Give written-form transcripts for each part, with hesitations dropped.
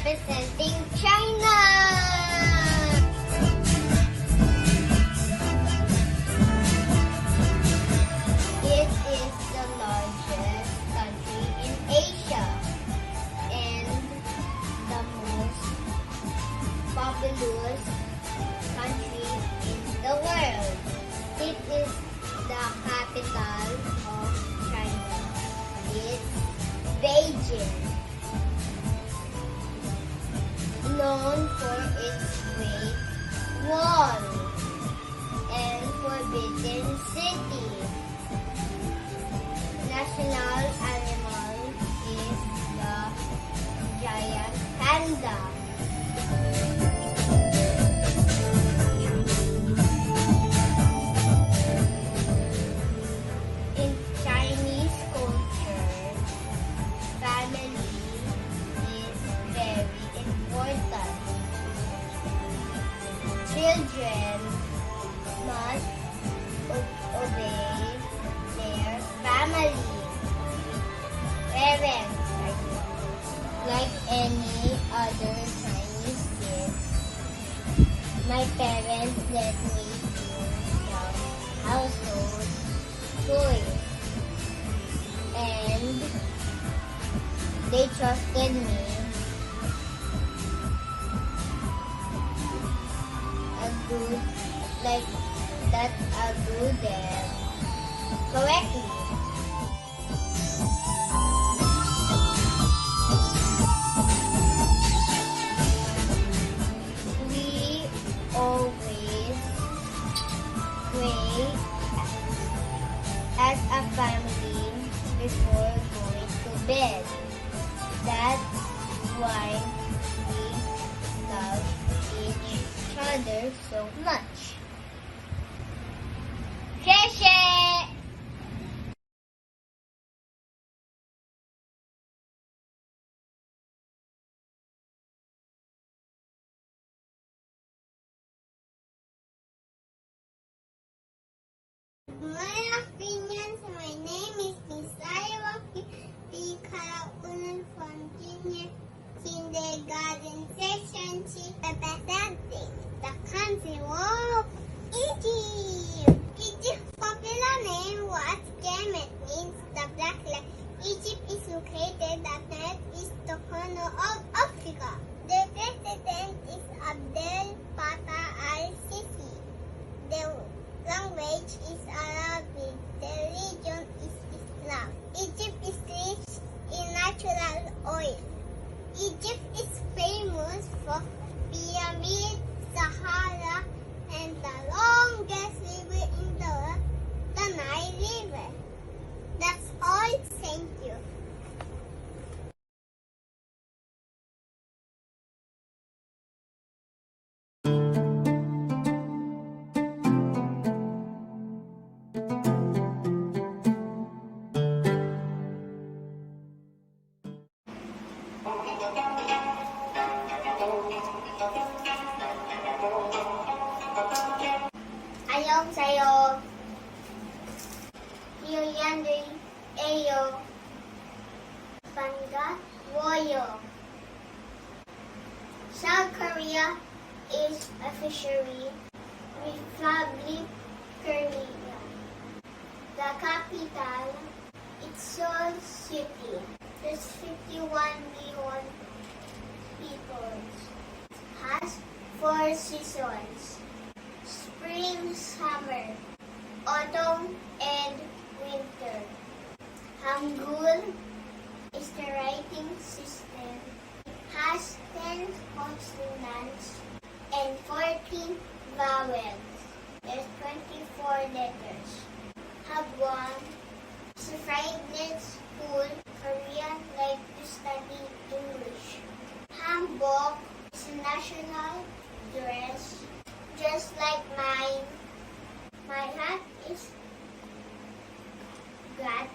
representing China. It is the largest country in Asia and the most populous country in the world. It is the capital of China. It's Beijing. Known for its Great Wall and Forbidden City. National animal is the giant panda. In Chinese culture, family is very important. Children must obey their family, parents, like any other Chinese kid. My parents let me do some household chores, and they trusted me I'll do them correctly. We always pray as a family before going to bed. That's why we love each other so much. Share. My opinions, my name is Miss Ayawaki Pikaunan from Junior Kindergarten Section C, representing the country of Egypt. Egypt's popular name was Kemet, means the black land. Egypt is located at the northeast corner of Africa. The president is Abdel Fattah al-Sisi. The language is Arabic. The religion is Islam. Egypt is rich in natural oil. Egypt is famous for pyramids, Sahara, and the longest river in the world, the Nile River. That's all. Thank you. 안녕하세요. 유연의 에요. 반가워요. South Korea is a fishery republic. Korea. The capital is Seoul City. There's 51 million people. Has 4 seasons. Spring, summer, autumn, and winter. Hangul is the writing system. Has 10 consonants and 14 vowels. There's 24 letters. Hagwon is a private school. Korean like to study English. Hanbok is a national dress. Just like mine. My hat is black.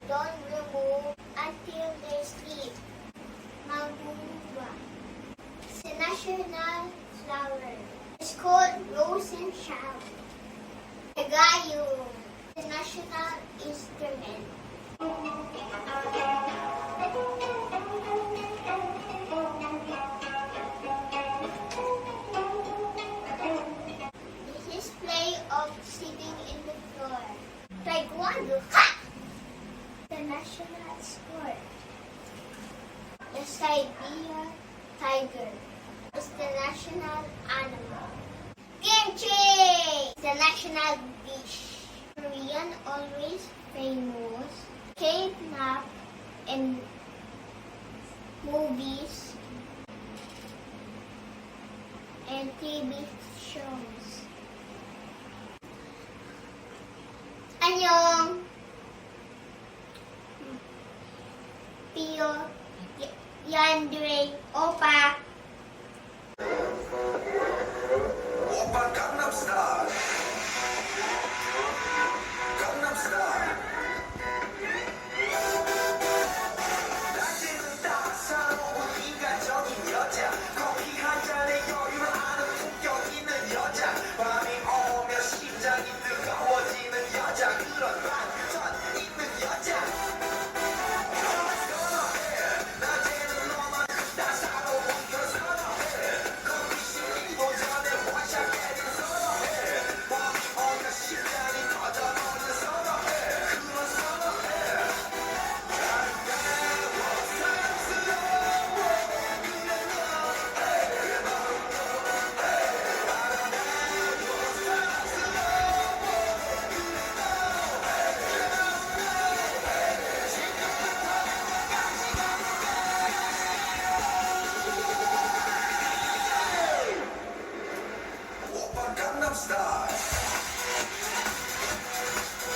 Don't remove until they sleep. Magumba. It's a national flower. It's called rose and shower. Gayum. The national instrument. score. The Siberian tiger is the national animal. Kimchi is the national dish. Korean always famous. K-pop and movies and TV shows. 안녕. Pio, Yandre, Opa. 오빠 강남 스타일 강남 스타일 낮에는 따사로운 인간적인 여자 커피 한 잔에 여유를 아는 품격 있는 여자 밤이 오면 심장이 뜨거워지는 여자 그런 반전 있는 여자 낮에는 너만 따사로운 걸 선호해 커피 식기도 전에 원샷 때린 선호해 밤이 오면 심장이 터져오는 선호해 그런 선호해 오빠 강남 스타일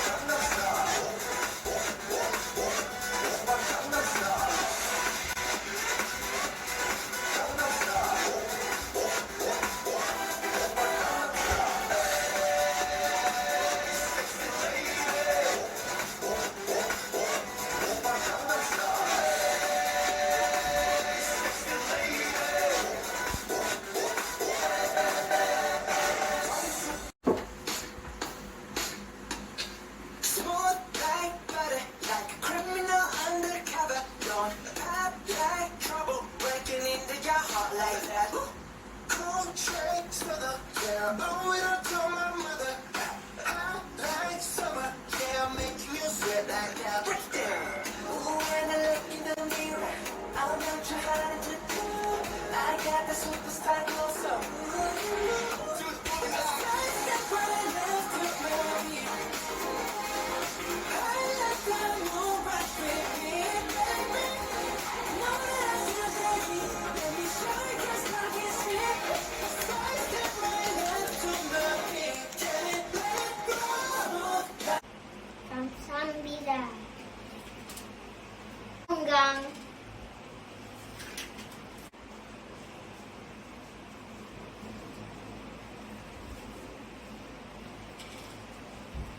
강남 스타일 오빠 강남 스타일 강남 스타일 오빠 강남 스타일 Smooth like butter, like a criminal undercover. Don't pop like trouble, breaking into your heart like that. Cold tricks for the yeah, owe it all to my mother. Hot like summer, yeah, making you sweat like that. Break it down. Ooh, when I look in the mirror, I'm not trying to do. I got the superstar glow, so that's what I love to play. 감사합니다. 건강.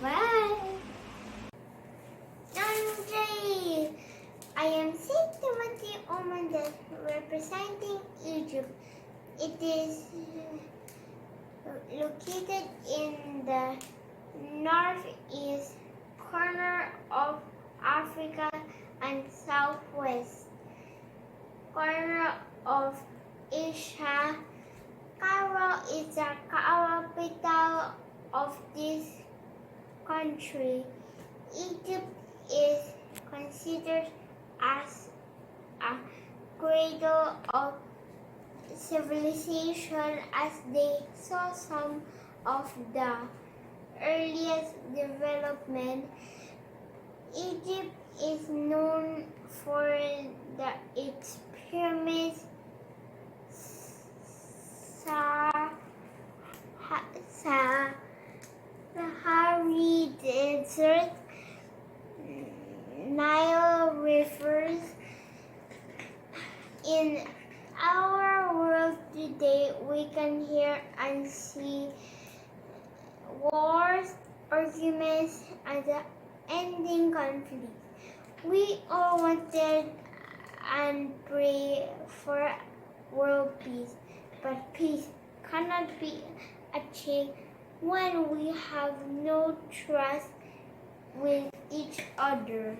Bye. Namaste. I am Saint Timothy Omandas representing Egypt. It is located in the northeast corner of Africa and southwest corner of Asia. Cairo is the capital of this country. Egypt is considered as a cradle of civilization as they saw some of the earliest development. Egypt is known for its pyramids, Sahara Desert, Nile rivers. In our world today, we can hear and see wars, arguments, and ending conflicts. We all wanted and pray for world peace, but peace cannot be achieved when we have no trust with each other.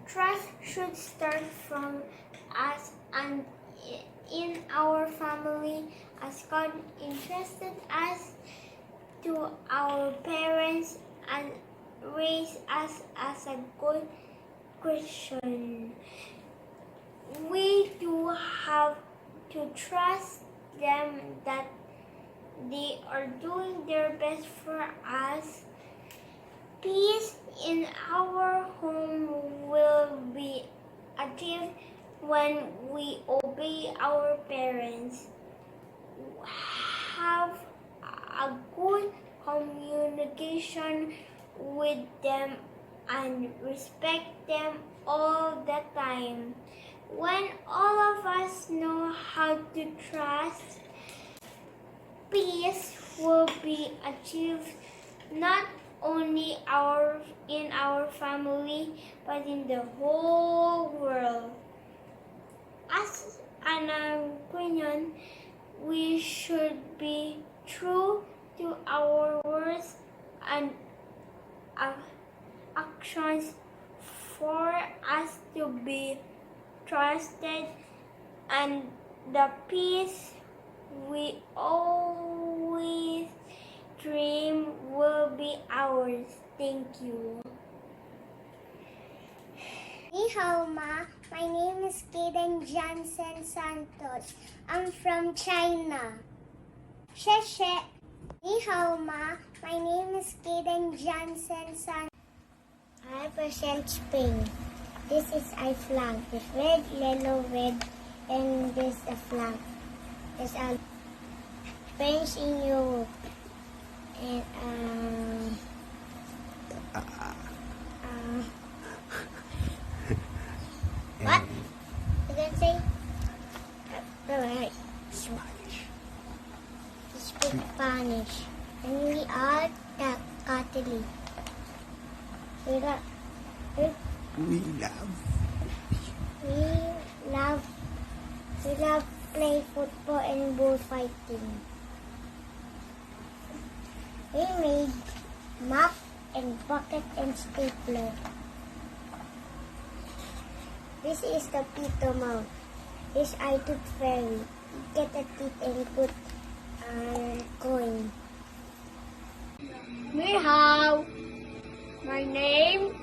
Trust should start from us and in our family, as God entrusted us to our parents and raised us as a good Christian. We do have to trust them that they are doing their best for us. Peace in our home will be achieved when we obey our parents, have a good communication with them, and respect them all the time. When all of us know how to trust, peace will be achieved not only in our family but in the whole world. As an Aquinian, we should be true to our words and actions for us to be trusted, and the peace we always dream will be ours. Thank you. Ni hao ma, my name is Kaden Johnson Santos. I'm from China. Sheshe. Ni hao ma, my name is Kaden Johnson Santos. I represent Spain. This is our flag. It's red, yellow, red, and this is a flag. It's a French in Europe. And what? You can say? Alright. Spanish. We speak Spanish. And we are Catholic. We love play football and bullfighting. We made map and bucket and stapler. This is the Pito mouth. This is tooth fairy. Get a teeth and put a coin. Ni hao. My name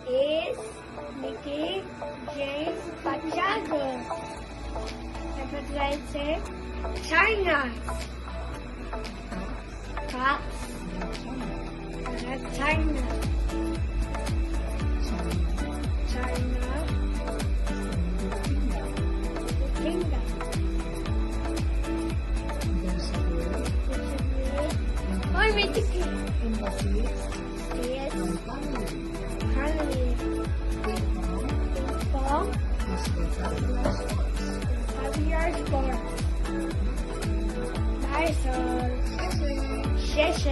is Nikki James Pachaga. Represent China. Cops. China. China. Kingdom. Why me to yes. Honey. Ball. 5 years for. Nice. 谢谢。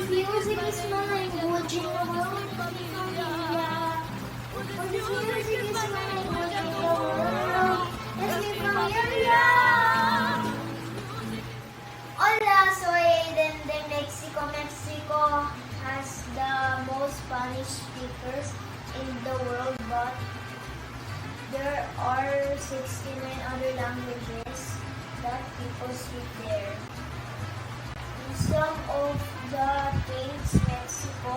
Music is my language. languages that people speak there. Some of the things Mexico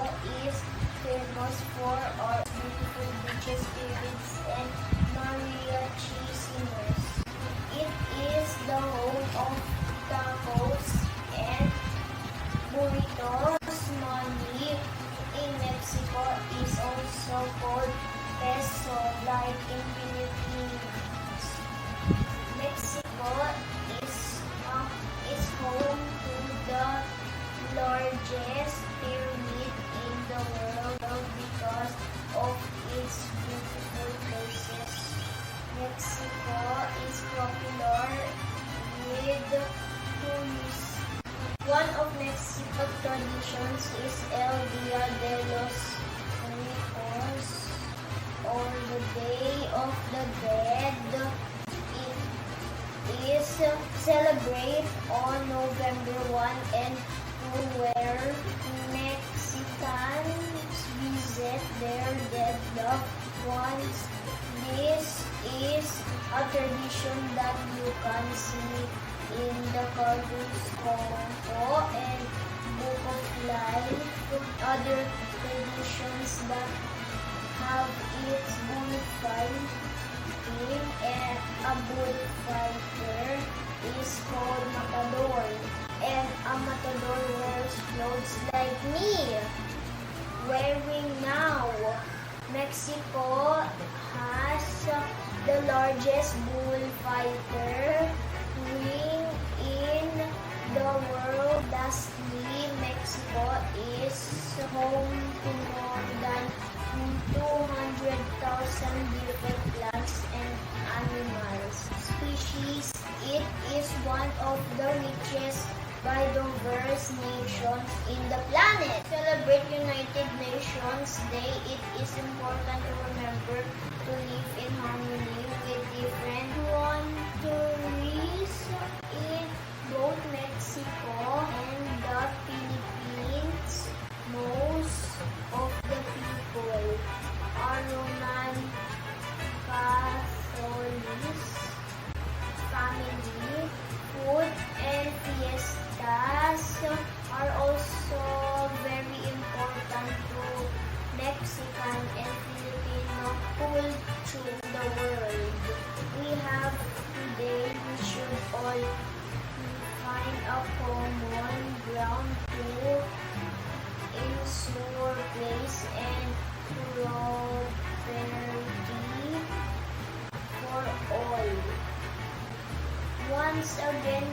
is famous for are beautiful beaches, pyramids, and mariachi singers. It is the home of tacos and burritos. Money in Mexico is also called peso, like in Philippines. Mexico is home to the largest pyramid in the world because of its beautiful places. Mexico is popular with tourists. One of Mexico's traditions is El Día de los Muertos, or the Day of the Dead. It is celebrated on November 1 and 2, where Mexicans visit their dead loved ones. This is a tradition that you can see in the cartoons Coco and Book of Life. Other traditions that have its bullfighting, and a bullfighter is called matador, and a matador wears clothes like me wearing now. Mexico has the largest bullfighter ring in the world. Lastly, Mexico is home to more than 200,000 different plants and animals species. It is one of the richest biodiverse nations in the planet. Celebrate United Nations Day. It is important to remember to live in harmony with different countries in both Mexico and the Philippines. Most of the people are Roman Catholics. Family, food, and fiestas are also very important to Mexican and Filipino culture in the world. We have today, we should all find a common ground to ensure peace and prosperity for all. Once again,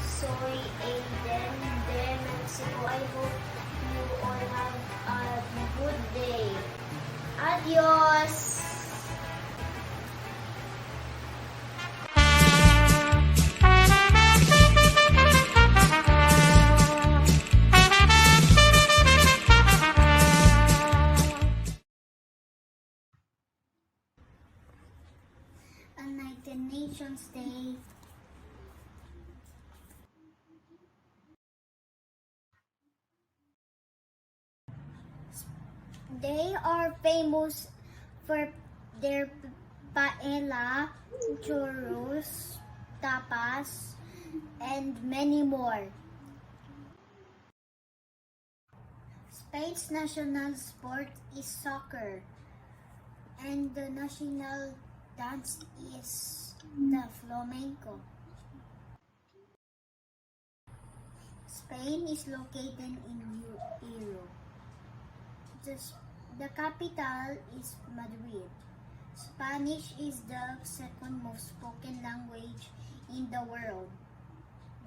soy Aiden de Mexico. I hope you all have a good day. Adios! United Nations Day. They are famous for their paella, churros, tapas, and many more. Spain's national sport is soccer, and the national dance is the flamenco. Spain is located in Europe. The capital is Madrid. Spanish is the second most spoken language in the world.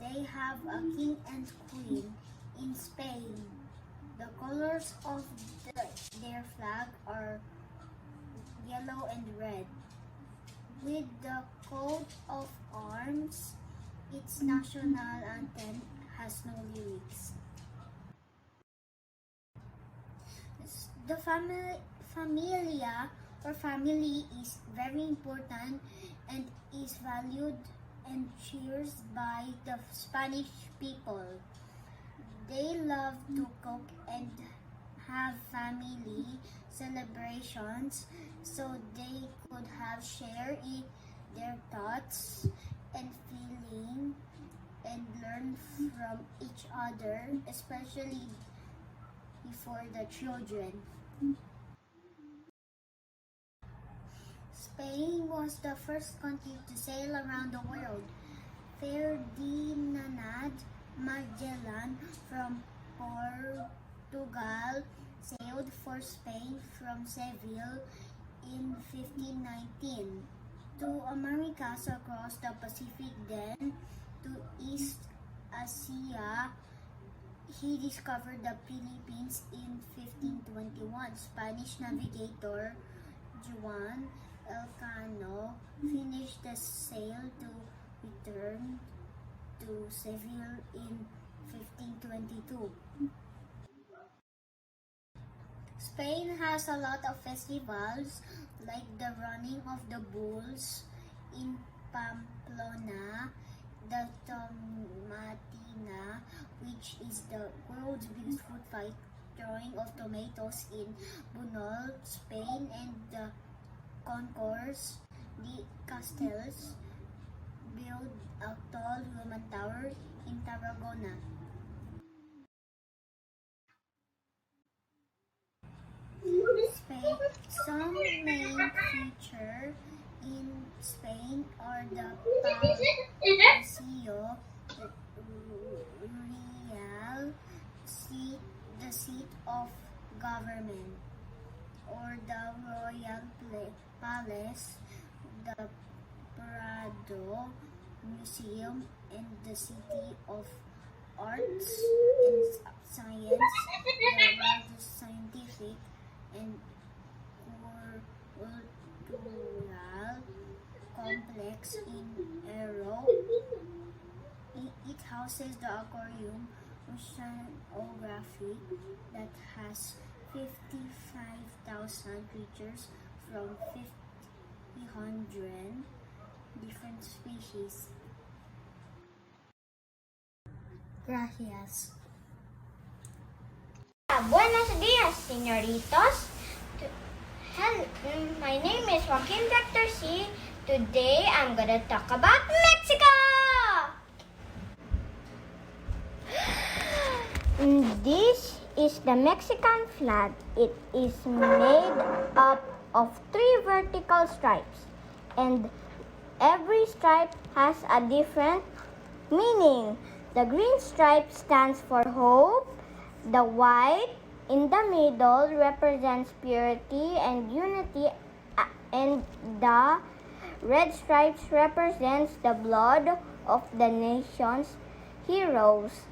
They have a king and queen in Spain. The colors of their flag are yellow and red. With the coat of arms, its national anthem has no lyrics. The familia or family is very important and is valued and cherished by the Spanish people. They love to cook and have family celebrations so they could have share in their thought thoughts and feeling and learn from each other, especially for the children. Spain was the first country to sail around the world. Ferdinand Magellan from Portugal sailed for Spain from Seville in 1519 to Americas across the Pacific, then to East Asia. He discovered the Philippines in 1521. Spanish navigator Juan Elcano finished the sail to return to Seville in 1522. Spain has a lot of festivals like the running of the bulls in Pamplona, the Tomatina, which is the world's biggest food fight, throwing of tomatoes in Bunol, Spain, and the concourse de Castells, build a tall Roman tower in Tarragona. Spain. Some main feature in Spain are the Palacio Real, the seat of government, or the Royal Palace, the Prado Museum, and the City of Arts and Science, the largest scientific and cultural complex in Europe. It houses the aquarium oceanography that has 55,000 creatures from 500 different species. Gracias. Buenos días, señoritos. My name is Joaquin Vector C. Today I'm gonna talk about Mexico. This is the Mexican flag. It is made up of 3 vertical stripes, and every stripe has a different meaning. The green stripe stands for hope. The white in the middle represents purity and unity, and the red stripes represents the blood of the nation's heroes.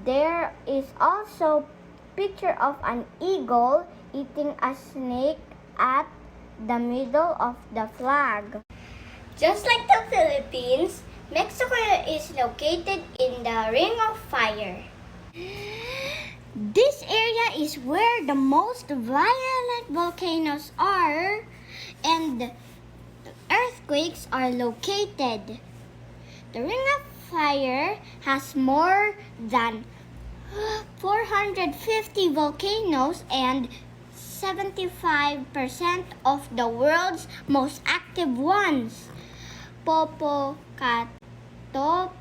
There is also picture of an eagle eating a snake at the middle of the flag. Just like the Philippines, Mexico is located in the Ring of Fire. This area is where the most violent volcanoes are and earthquakes are located. The Ring of Fire has more than 450 volcanoes and 75% of the world's most active ones. Popocatépetl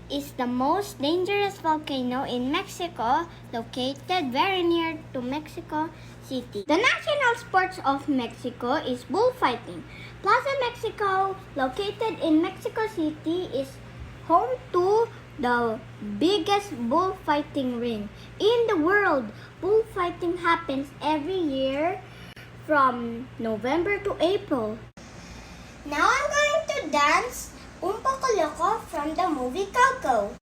is the most dangerous volcano in Mexico, located very near to Mexico City. The national sports of Mexico is bullfighting. Plaza Mexico, located in Mexico City, is home to the biggest bullfighting ring in the world. Bullfighting happens every year from November to April. Now I'm going to dance Un Poco Loco from the movie Coco.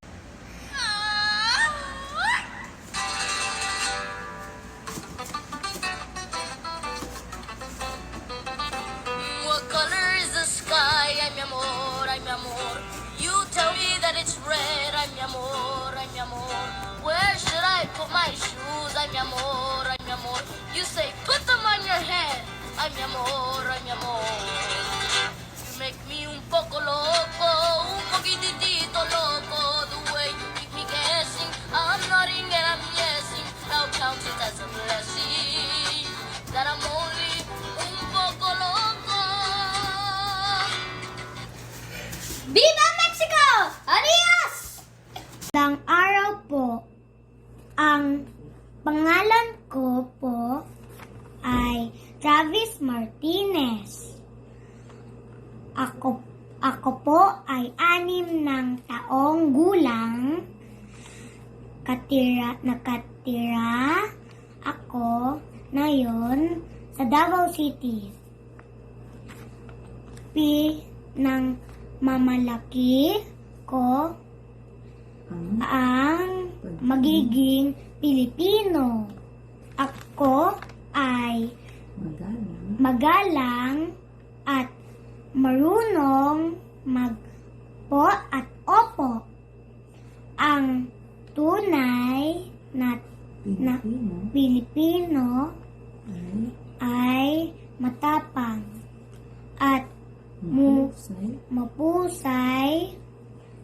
What color is the sky? Ay, mi amor, ay, mi amor. You tell me that it's red. Ay, mi amor, ay, mi amor. Where should I put my shoes? Ay, mi amor, ay, mi amor. You say, put them on your head. Ay, mi amor, ay, mi amor. You make me un poco loco, un poquitito loco. The way you keep me guessing, I'm nodding and I'm yesing. I'll count it as a blessing that I'm only Martinez. Ako po ay 6 ng taong gulang. Nakatira ako ngayon sa Davao City. Ng mamalaki ko ang magiging Pilipino. Ako ay magalang at marunong magpo at opo. Ang tunay na Pilipino ay matapang at mapusay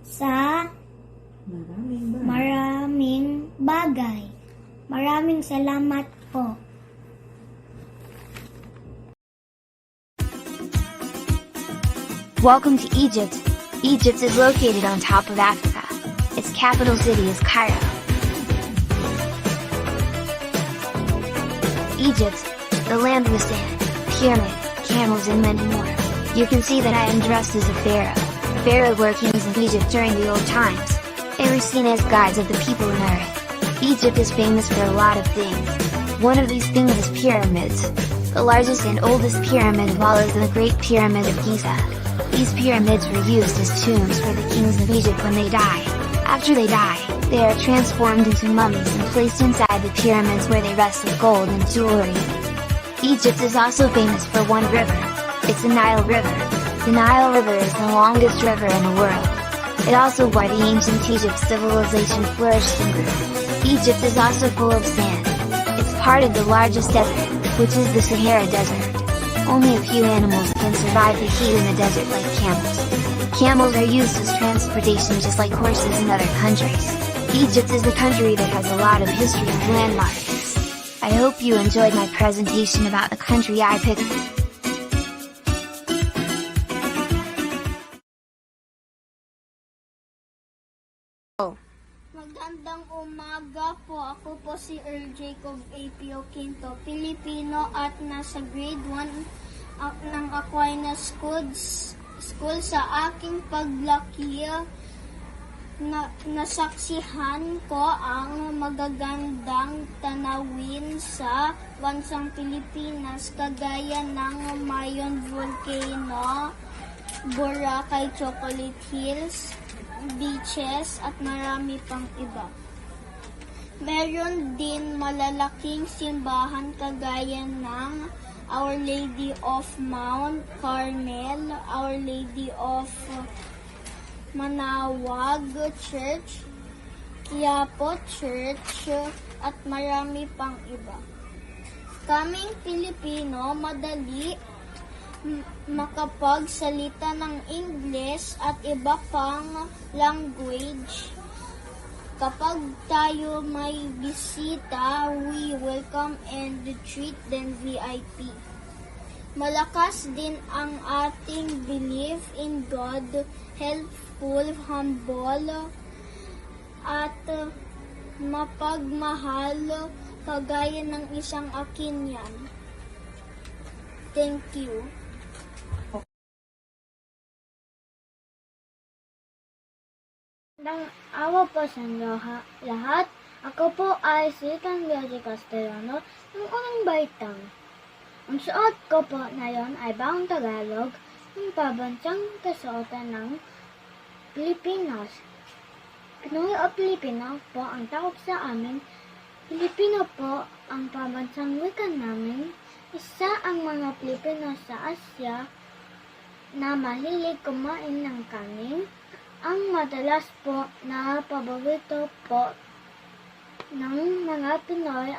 sa maraming bagay. Maraming salamat po. Welcome to Egypt. Egypt is located on top of Africa. Its capital city is Cairo. Egypt, the land with sand, pyramid, camels and many more. You can see that I am dressed as a pharaoh. Pharaoh were kings of Egypt during the old times. They were seen as guides of the people on earth. Egypt is famous for a lot of things. One of these things is pyramids. The largest and oldest pyramid of all is the Great Pyramid of Giza. These pyramids were used as tombs for the kings of Egypt when they die. After they die, they are transformed into mummies and placed inside the pyramids where they rest with gold and jewelry. Egypt is also famous for one river. It's the Nile River. The Nile River is the longest river in the world. It also where the ancient Egypt civilization flourished and grew. Egypt is also full of sand. It's part of the largest desert, which is the Sahara Desert. Only a few animals can survive the heat in the desert like camels. Camels are used as transportation just like horses in other countries. Egypt is the country that has a lot of history and landmarks. I hope you enjoyed my presentation about the country I picked. Magandang umaga po. Ako po si Earl Jacob A. Pio Quinto, Pilipino at nasa grade 1 ng Aquinas School sa aking paglaki. Nasaksihan ko ang magagandang tanawin sa bansang Pilipinas kagaya ng Mayon Volcano, Boracay Chocolate Hills, beaches at marami pang iba. Meron din malalaking simbahan kagaya ng Our Lady of Mount Carmel, Our Lady of Manawag Church, Quiapo Church at marami pang iba. Kaming Pilipino madali makapagsalita ng English at iba pang language. Kapag tayo may bisita, we welcome and treat them VIP. Malakas din ang ating belief in God, helpful, humble, at mapagmahal kagaya ng isang Aquinian. Thank you. Nang awa po sa lahat, ako po ay si Candiaje Castellano ng unang baitang. Ang suot ko po na yon ay bagong Tagalog, ng pabansang kasuotan ng Pilipinas. Pinoy o Pilipino po ang tawag sa amin. Pilipino po ang pabansang wika namin. Isa ang mga Pilipino sa Asya na mahilig kumain ng kanin. Ang madalas po na paborito po ng mga Pinoy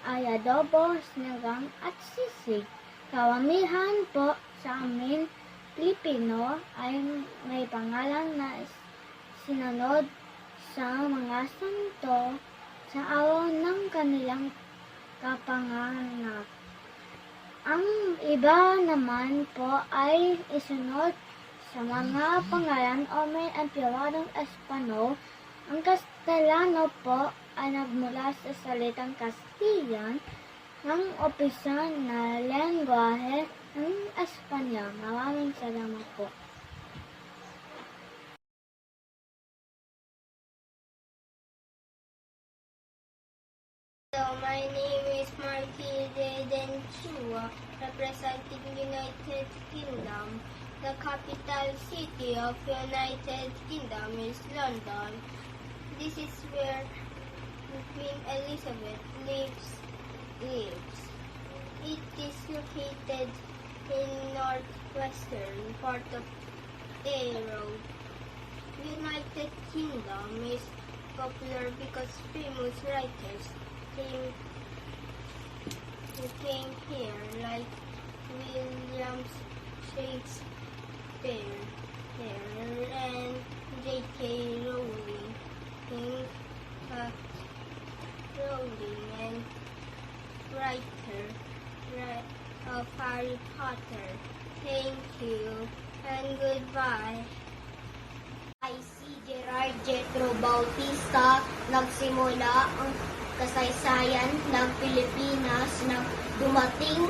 ay adobo, sinigang at sisig. Karamihan po sa amin Pilipino ay may pangalan na sinunod sa mga santo sa araw ng kanilang kapanganak. Ang iba naman po ay isunod sa mga pangalan o may emperadong Espanyol. Ang Castellano po ay nagmula sa salitang Castilian ng opisyal na lengguwahe Espanyol. Maraming salamat po. Hello, my name is Marquise Denchua, representing United Kingdom. The capital city of United Kingdom is London. This is where Queen Elizabeth lives. It is located in northwestern part of Europe. United Kingdom is popular because famous writers came here, like William Shakespeare and J.K. Rowling and writer of Harry Potter. Thank you and goodbye. Ay si Gerard Jetro Bautista, nagsimula ang kasaysayan ng Pilipinas nang dumating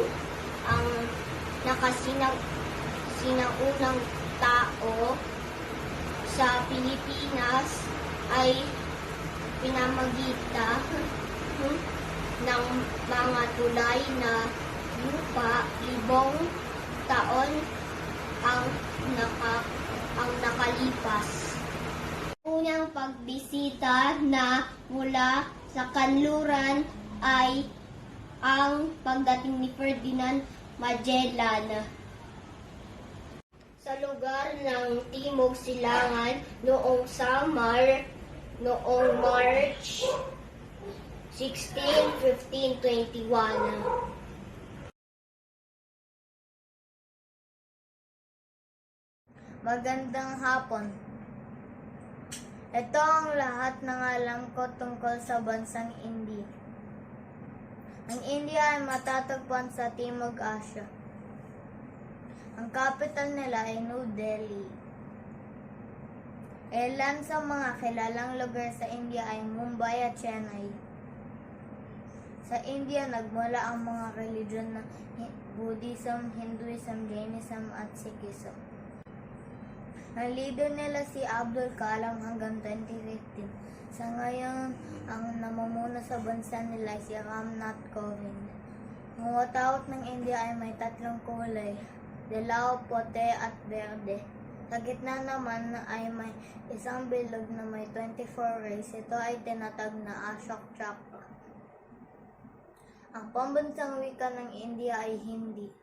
ang sinaunang tao sa Pilipinas ay pinamagita ng mga tulay na lupa. 5,000 taon ang nakalipas. Unang pagbisita na mula sa kanluran ay ang pagdating ni Ferdinand Magellan sa lugar ng Timog Silangan noong March 16, 1521. Magandang hapon. Ito ang lahat ng alam ko tungkol sa bansang India. Ang India ay matatagpuan sa Timog Asya. Ang capital nila ay New Delhi. Ilan sa mga kilalang lugar sa India ay Mumbai at Chennai. Sa India, nagmula ang mga religion na Buddhism, Hinduism, Jainism at Sikhism. Ang leader nila si Abdul Kalam hanggang 2015. Sa ngayon, ang namumuno sa bansa nila si Ramnath Kovind. Ang watawat ng India ay may 3 kulay, dilaw, puti at berde. Sa gitna naman ay may isang bilog na may 24 rays. Ito ay tinatag na Ashok Chakra. Ang pambansang wika ng India ay Hindi.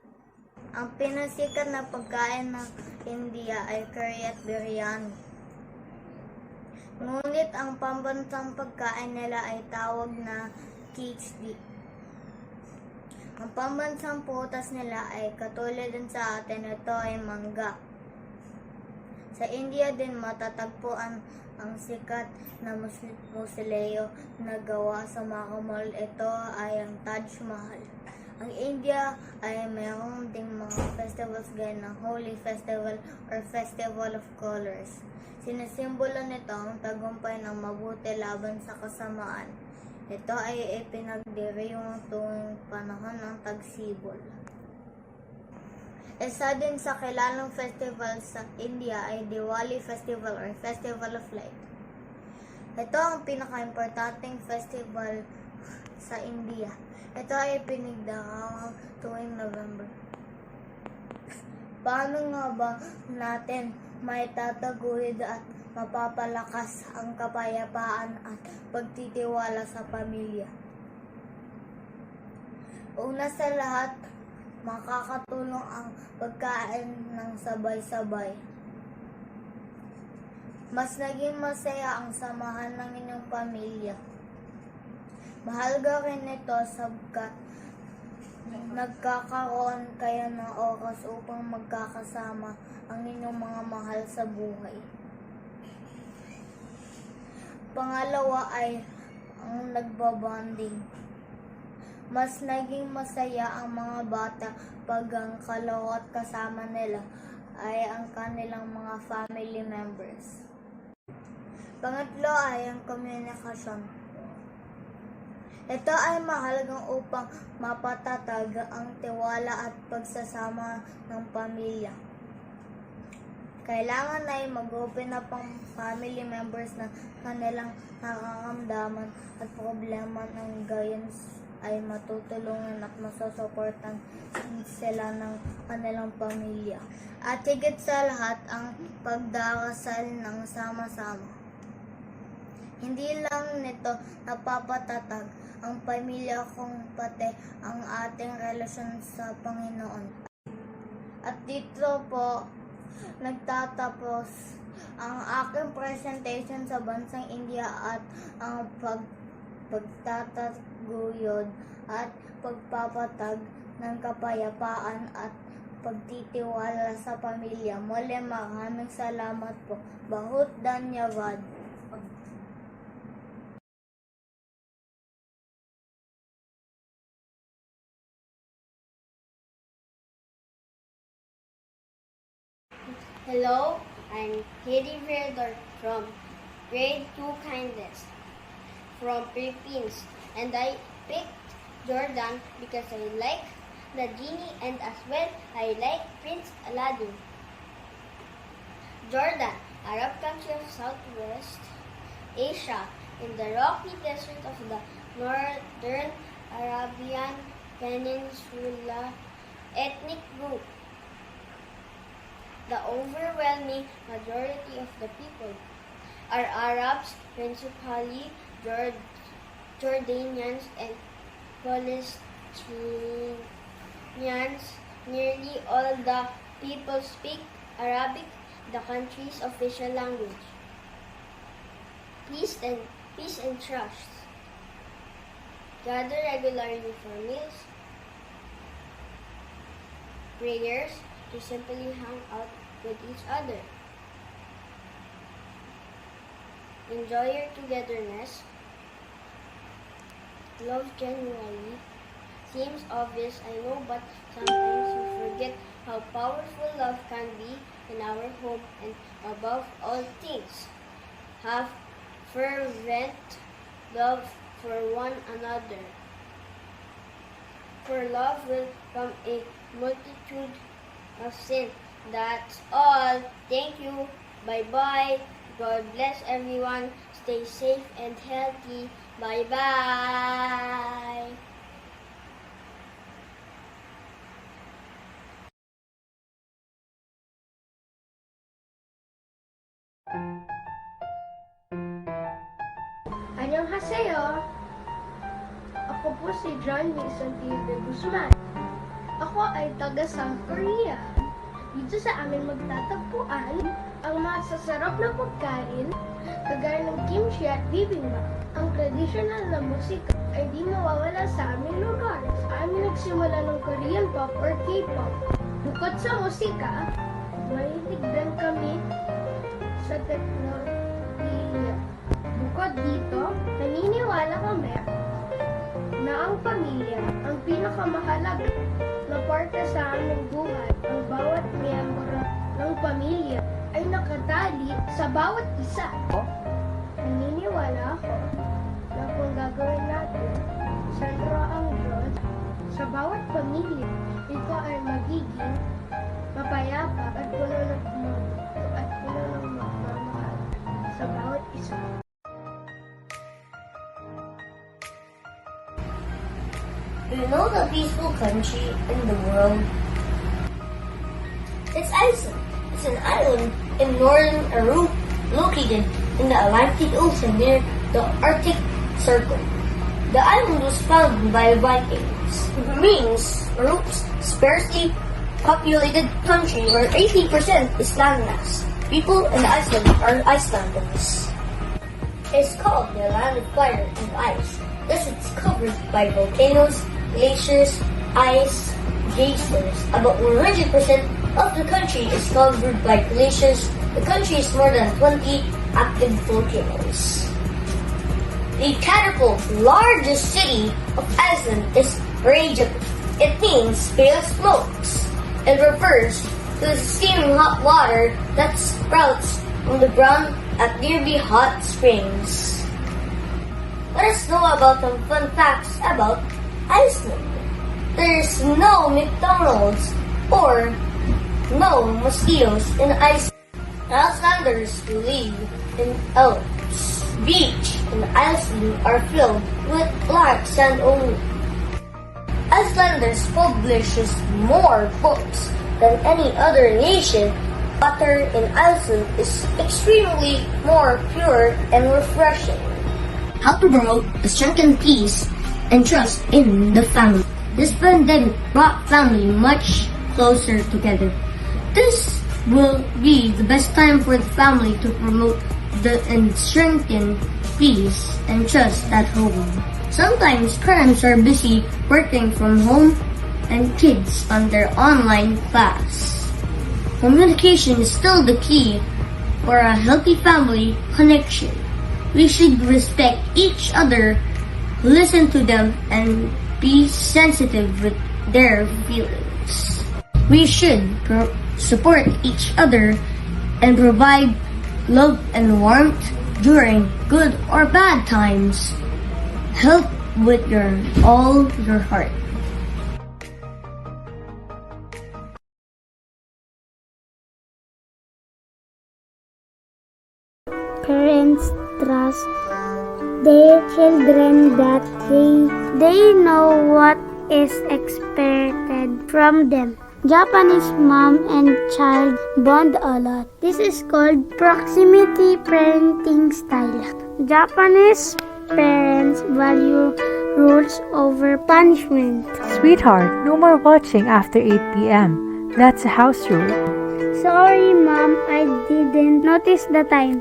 Ang pinasikat na pagkain ng India ay curry at biryani. Ngunit ang pambansang pagkain nila ay tawag na khichdi. Ang pambansang putas nila ay katulad din sa atin, ito ay mangga. Sa India din matatagpuan ang sikat na mausoleo na gawa sa marmol. Ito ay ang Taj Mahal. Ang India ay mayroon ding mga festivals gaya ng Holy Festival or Festival of Colors. Sinisimbolo nito ang tagumpay ng mabuti laban sa kasamaan. Ito ay ipinagdiriwang tuwing panahon ng tagsibol. Isa din sa kilalang festival sa India ay Diwali Festival or Festival of Light. Ito ang pinaka-importanting festival sa India. Ito ay pinagdaraang tuwing November. Paano nga ba natin may tataguhid at mapapalakas ang kapayapaan at pagtitiwala sa pamilya? Una sa lahat, makakatulong ang pagkain ng sabay-sabay. Mas naging masaya ang samahan ng inyong pamilya. Mahalaga rin ito sabagkat nagkakaroon kayo ng oras upang magkakasama ang inyong mga mahal sa buhay. Pangalawa ay ang nagbabonding. Mas naging masaya ang mga bata pag ang kalaro at kasama nila ay ang kanilang mga family members. Pangatlo ay ang komunikasyon. Ito ay mahalagang upang mapatatag ang tiwala at pagsasama ng pamilya. Kailangan ay mag-open up ang family members na kanilang nakakamdaman at problema ng gayon ay matutulungan at masusuportan sila ng kanilang pamilya. At higit sa lahat ang pagdarasal ng sama-sama. Hindi lang nito napapatatag ang pamilya kung pati ang ating relasyon sa Panginoon. At dito po nagtatapos ang aking presentation sa bansang India at ang pagtataguyod at pagpapatag ng kapayapaan at pagtitiwala sa pamilya. Muli maraming salamat po. Bahut Dhanyavad. Hello, I'm Hedy Verdor from Grade 2 Kindness from Philippines, and I picked Jordan because I like the genie and as well I like Prince Aladdin. Jordan, Arab country of Southwest Asia, in the rocky desert of the Northern Arabian Peninsula ethnic group. The overwhelming majority of the people are Arabs, principally Jordanians and Palestinians. Nearly all the people speak Arabic, the country's official language. Peace and trust. Gather regularly for meals, prayers, to simply hang out with each other. Enjoy your togetherness. Love genuinely. Seems obvious, I know, but sometimes we forget how powerful love can be in our home, and above all things, have fervent love for one another. For love will come a multitude of sin. That's all. Thank you. Bye-bye. God bless everyone. Stay safe and healthy. Bye-bye. Annyeonghaseyo! Ako po si John Santiago Guzman. Ako ay taga South Korea. Dito sa amin magtatagpuan ang masasarap na pagkain kagaya ng kimchi at bibimbap. Ang traditional na musika ay di mawawala sa aming lugar. Sa amin nagsimula ng Korean pop or K-pop. Bukod sa musika, mahilig din kami sa teknolohiya. Bukod dito, naniniwala kami na ang pamilya ang pinakamahalaga na parte sa aming buhay. Ang bawat miyembro ng pamilya ay nakatali sa bawat isa. Naniniwala ako na kung gagawin natin sentro ang Diyos sa bawat pamilya, ito ay magiging mapayapa at puno ng magmamahal sa bawat isa. You know the peaceful country in the world? It's Iceland. It's an island in northern Europe, located in the Atlantic Ocean near the Arctic Circle. The island was founded by Vikings. It remains Europe's sparsely populated country where 80% is landmass. People in Iceland are Icelanders. It's called the land of fire and ice. This is covered by volcanoes, glaciers, ice, geysers. About 100% of the country is covered by glaciers. The country is more than 20 active volcanoes. The catapult largest city of Iceland is Reykjavik. It means pale smokes. It refers to the steaming hot water that sprouts from the ground at nearby hot springs. let us know about some fun facts about Iceland. There's no McDonald's or no mosquitoes in Iceland. Icelanders who live in Alps beach in Iceland are filled with black sand only. Icelanders publishes more books than any other nation. Water in Iceland is extremely more pure and refreshing. How to promote the strengthen peace and trust in the family. This pandemic brought family much closer together. This will be the best time for the family to promote and strengthen peace and trust at home. Sometimes parents are busy working from home and kids on their online class. Communication is still the key for a healthy family connection. We should respect each other, listen to them, and be sensitive with their feelings. We should support each other and provide love and warmth during good or bad times. Help with all your heart. Parents trust their children that they know what is expected from them. Japanese mom and child bond a lot. This is called proximity parenting style. Japanese parents value rules over punishment. Sweetheart, no more watching after 8 p.m. That's a house rule. Sorry, Mom, I didn't notice the time.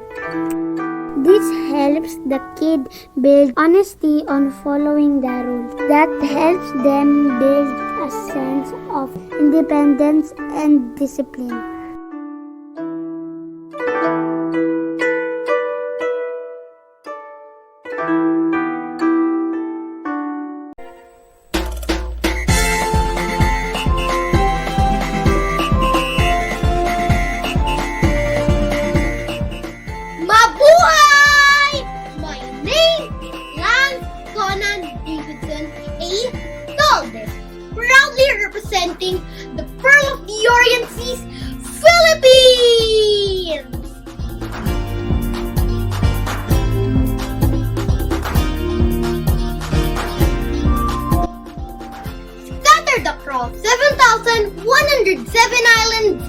This helps the kid build honesty on following the rules. That helps them build a sense of independence and discipline. Mabuhay! My name is Lance Conan Davidson A. Valdez, proudly representing the Pearl of the Orient Seas, Philippines! Scattered across 7,107 islands,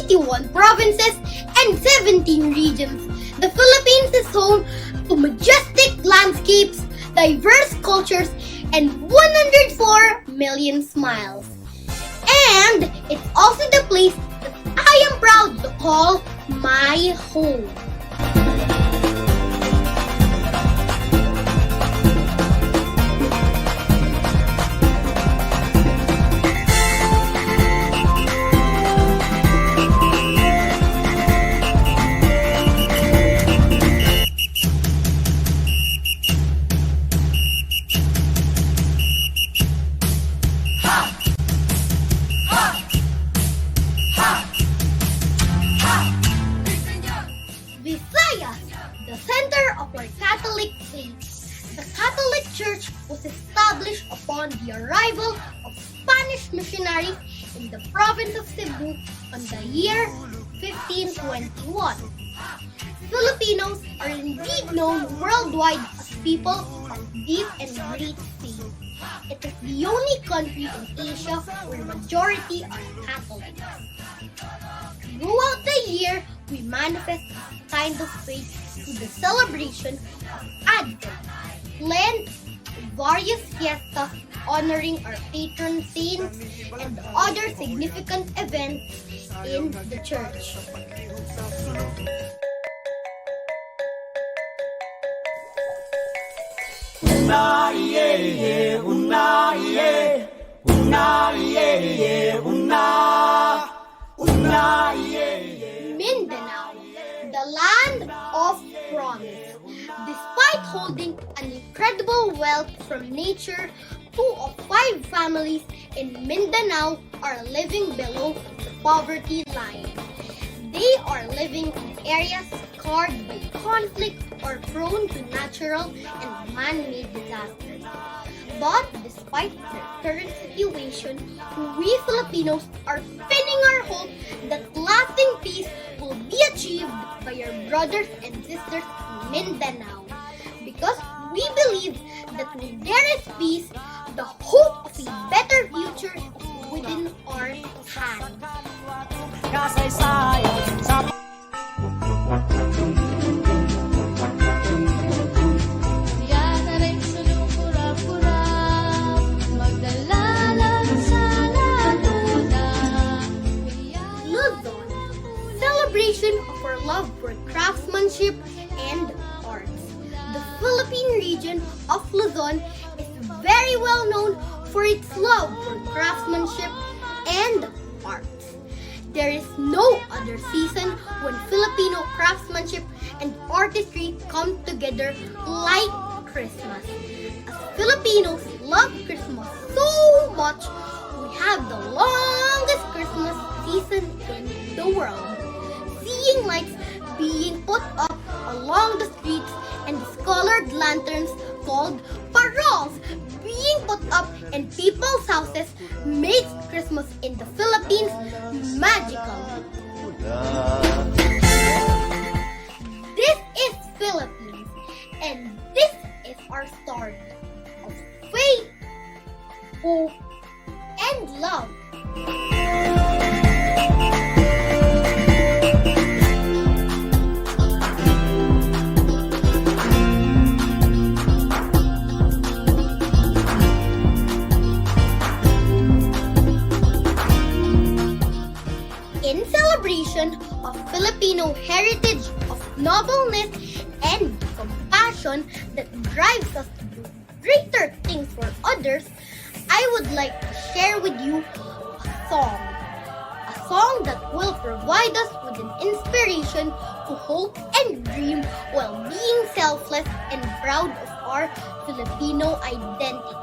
81 provinces, and 17 regions, the Philippines is home to majestic landscapes, diverse cultures, and 104 million smiles. And it's also the place that I am proud to call my home. Visayas, the center of our Catholic faith. The Catholic Church was established upon the arrival of Spanish missionaries in the province of Cebu on the year 1521. Filipinos are indeed known worldwide as people of deep and great faith. It is the only country in Asia where majority are Catholics. Throughout the year, we manifest this kind of faith through the celebration of Advent, Lent, various fiestas honoring our patron saints, and other significant events in the church. Mindanao, the land of promise. Despite holding an incredible wealth from nature, 2 of 5 families in Mindanao are living below the poverty line. They are living in areas scarred by conflict, or prone to natural and man-made disasters. But despite the current situation, we Filipinos are pinning our hope that lasting peace will be achieved by our brothers and sisters in Mindanao. Because we believe that when there is peace, the hope of a better future is within our hands. Luzon, celebration of our love for craftsmanship and arts. The Philippine region of Luzon is very well known for its love for craftsmanship and arts. There is no other season when Filipino craftsmanship and artistry come together like Christmas. As Filipinos love Christmas so much, we have the longest Christmas season in the world. Seeing lights being put up along the streets and colored lanterns called paroles being put up in people's houses makes Christmas in the Philippines magical. This is Philippines, and this is our story of faith, hope, and love. In celebration of Filipino heritage of nobleness and compassion that drives us to do greater things for others, I would like to share with you a song that will provide us with an inspiration to hope and dream while being selfless and proud of our Filipino identity.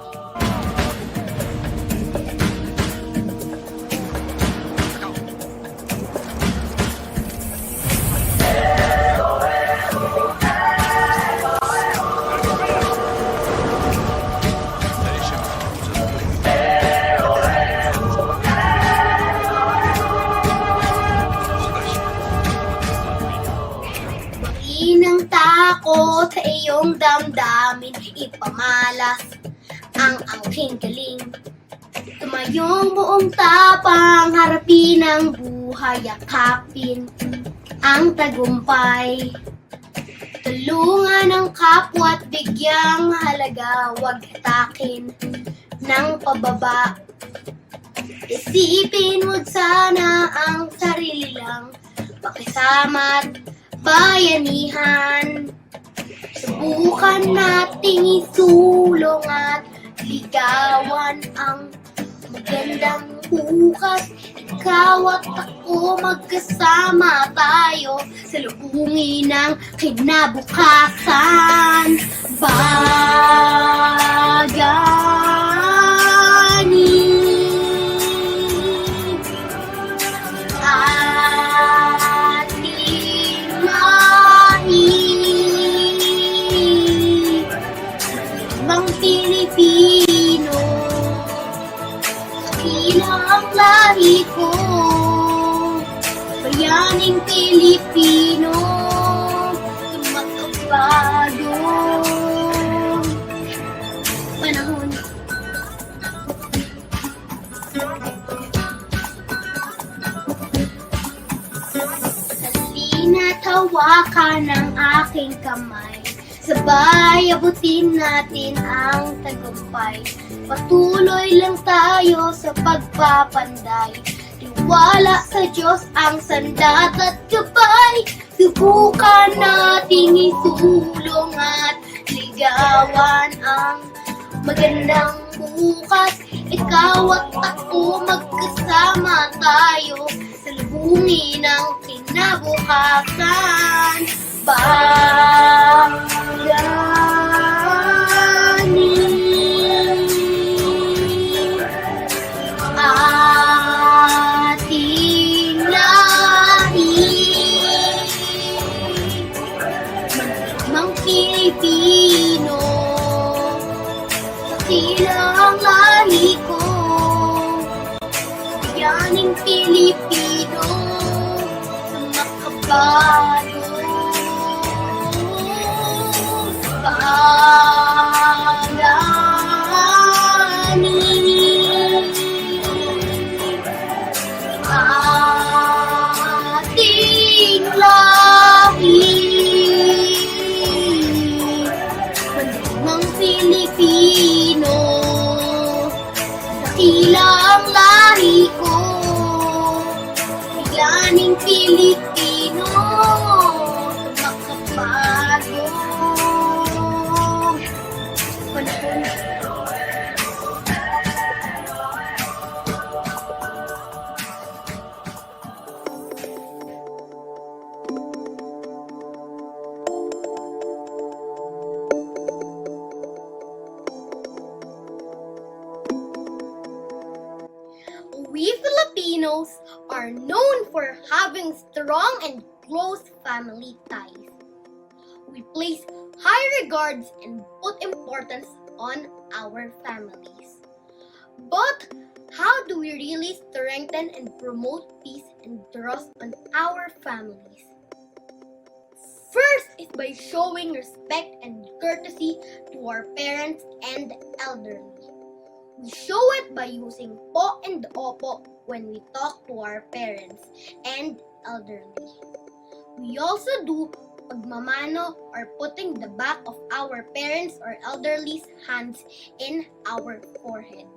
Inang takot sa iyong damdamin, ipamalas ang aking galing. Tumayong buong tapang, harapin ang buhay, yakapin ang tagumpay. Tulungan ang kapwa at bigyang halaga, huwag atakin ng pababa. Isipin mo sana ang sarili lang, pakisama't bayanihan. Subukan nating isulong at ligawan ang magandang bukas. Ikaw at ako magkasama tayo sa lubungin ng kinabukasan. Baganin ating mga Pilipino, kabilang lahi ko, bayaning Pilipino, magkabagong panahon. Halina't hawakan ng aking kamay, sabay abutin natin ang tagumpay. Patuloy lang tayo sa pagpapanday, tiwala sa Diyos ang sandat at gabay. Subukan nating isulong at ligawan ang magandang bukas. Ikaw at ako magkasama tayo sa lubungin ng kinabukasan. Baganin ating lahi, mang Pilipino sa makabagong ating lahi. Bandang Pilipino, dakila ang lahi ko. Biganing Pilipino, makapagong panahon. We Filipinos are known for having strong and close family ties. We place high regards and put importance on our families. But how do we really strengthen and promote peace and trust on our families? First is by showing respect and courtesy to our parents and elderly. We show it by using po and opo when we talk to our parents and elderly. We also do pagmamano or putting the back of our parents or elderly's hands in our forehead.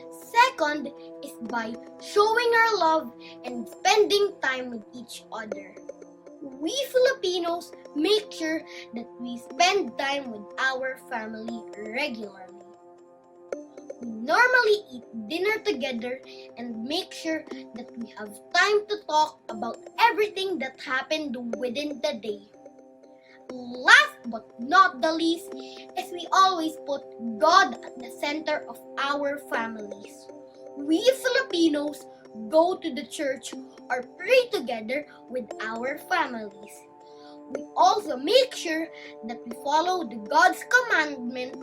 Second is by showing our love and spending time with each other. We Filipinos make sure that we spend time with our family regularly. We normally eat dinner together and make sure that we have time to talk about everything that happened within the day. Last but not the least is we always put God at the center of our families. We Filipinos go to the church or pray together with our families. We also make sure that we follow the God's commandment,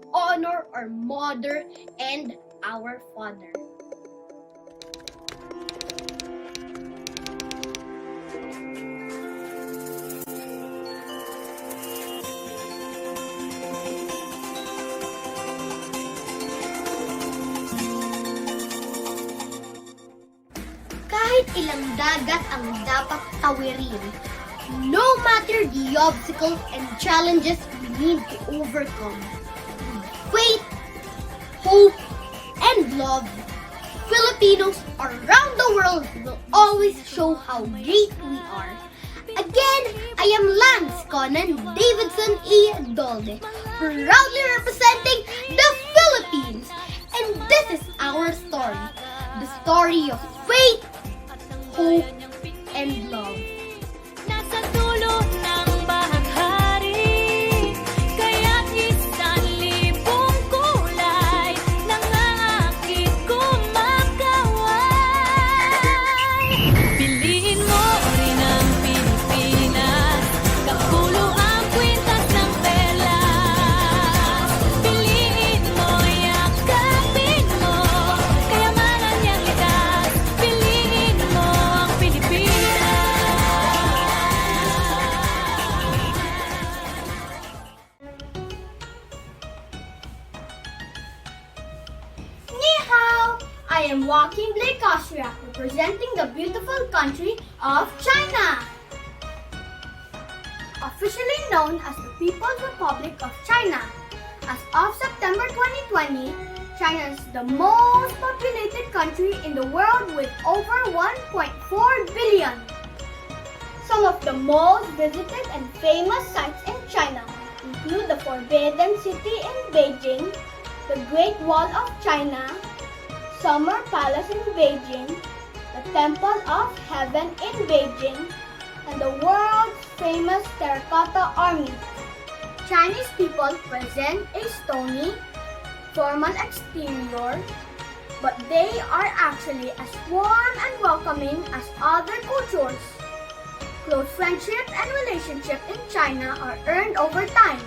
honor our mother and our father. Kahit ilang dagat ang dapat tawirin, no matter the obstacles and challenges we need to overcome, faith, hope, and love, Filipinos around the world will always show how great we are. Again, I am Lance Conan Davidson E. Dolde, proudly representing the Philippines. And this is our story, the story of faith, hope, and love. Nasa dulo ng bahaghari, kaya't isang libong kulay nangaakit kumakaway. Piliin mo rin ang Pilipinas, kapulo ang kwintas ng pelas. Piliin mo, yakapin mo, kayamanan niyang likas. Piliin mo ang Pilipinas. Ni hao! I am Joaquin Blake Austria, representing the beautiful country of China. Officially known as the People's Republic of China, as of September 2020, China is the most populated country in the world with over 1.4 billion. Some of the most visited and famous sites in China include the Forbidden City in Beijing, the Great Wall of China, Summer Palace in Beijing, the Temple of Heaven in Beijing, and the world's famous Terracotta Army. Chinese people present a stony, formal exterior, but they are actually as warm and welcoming as other cultures. Close friendship and relationship in China are earned over time.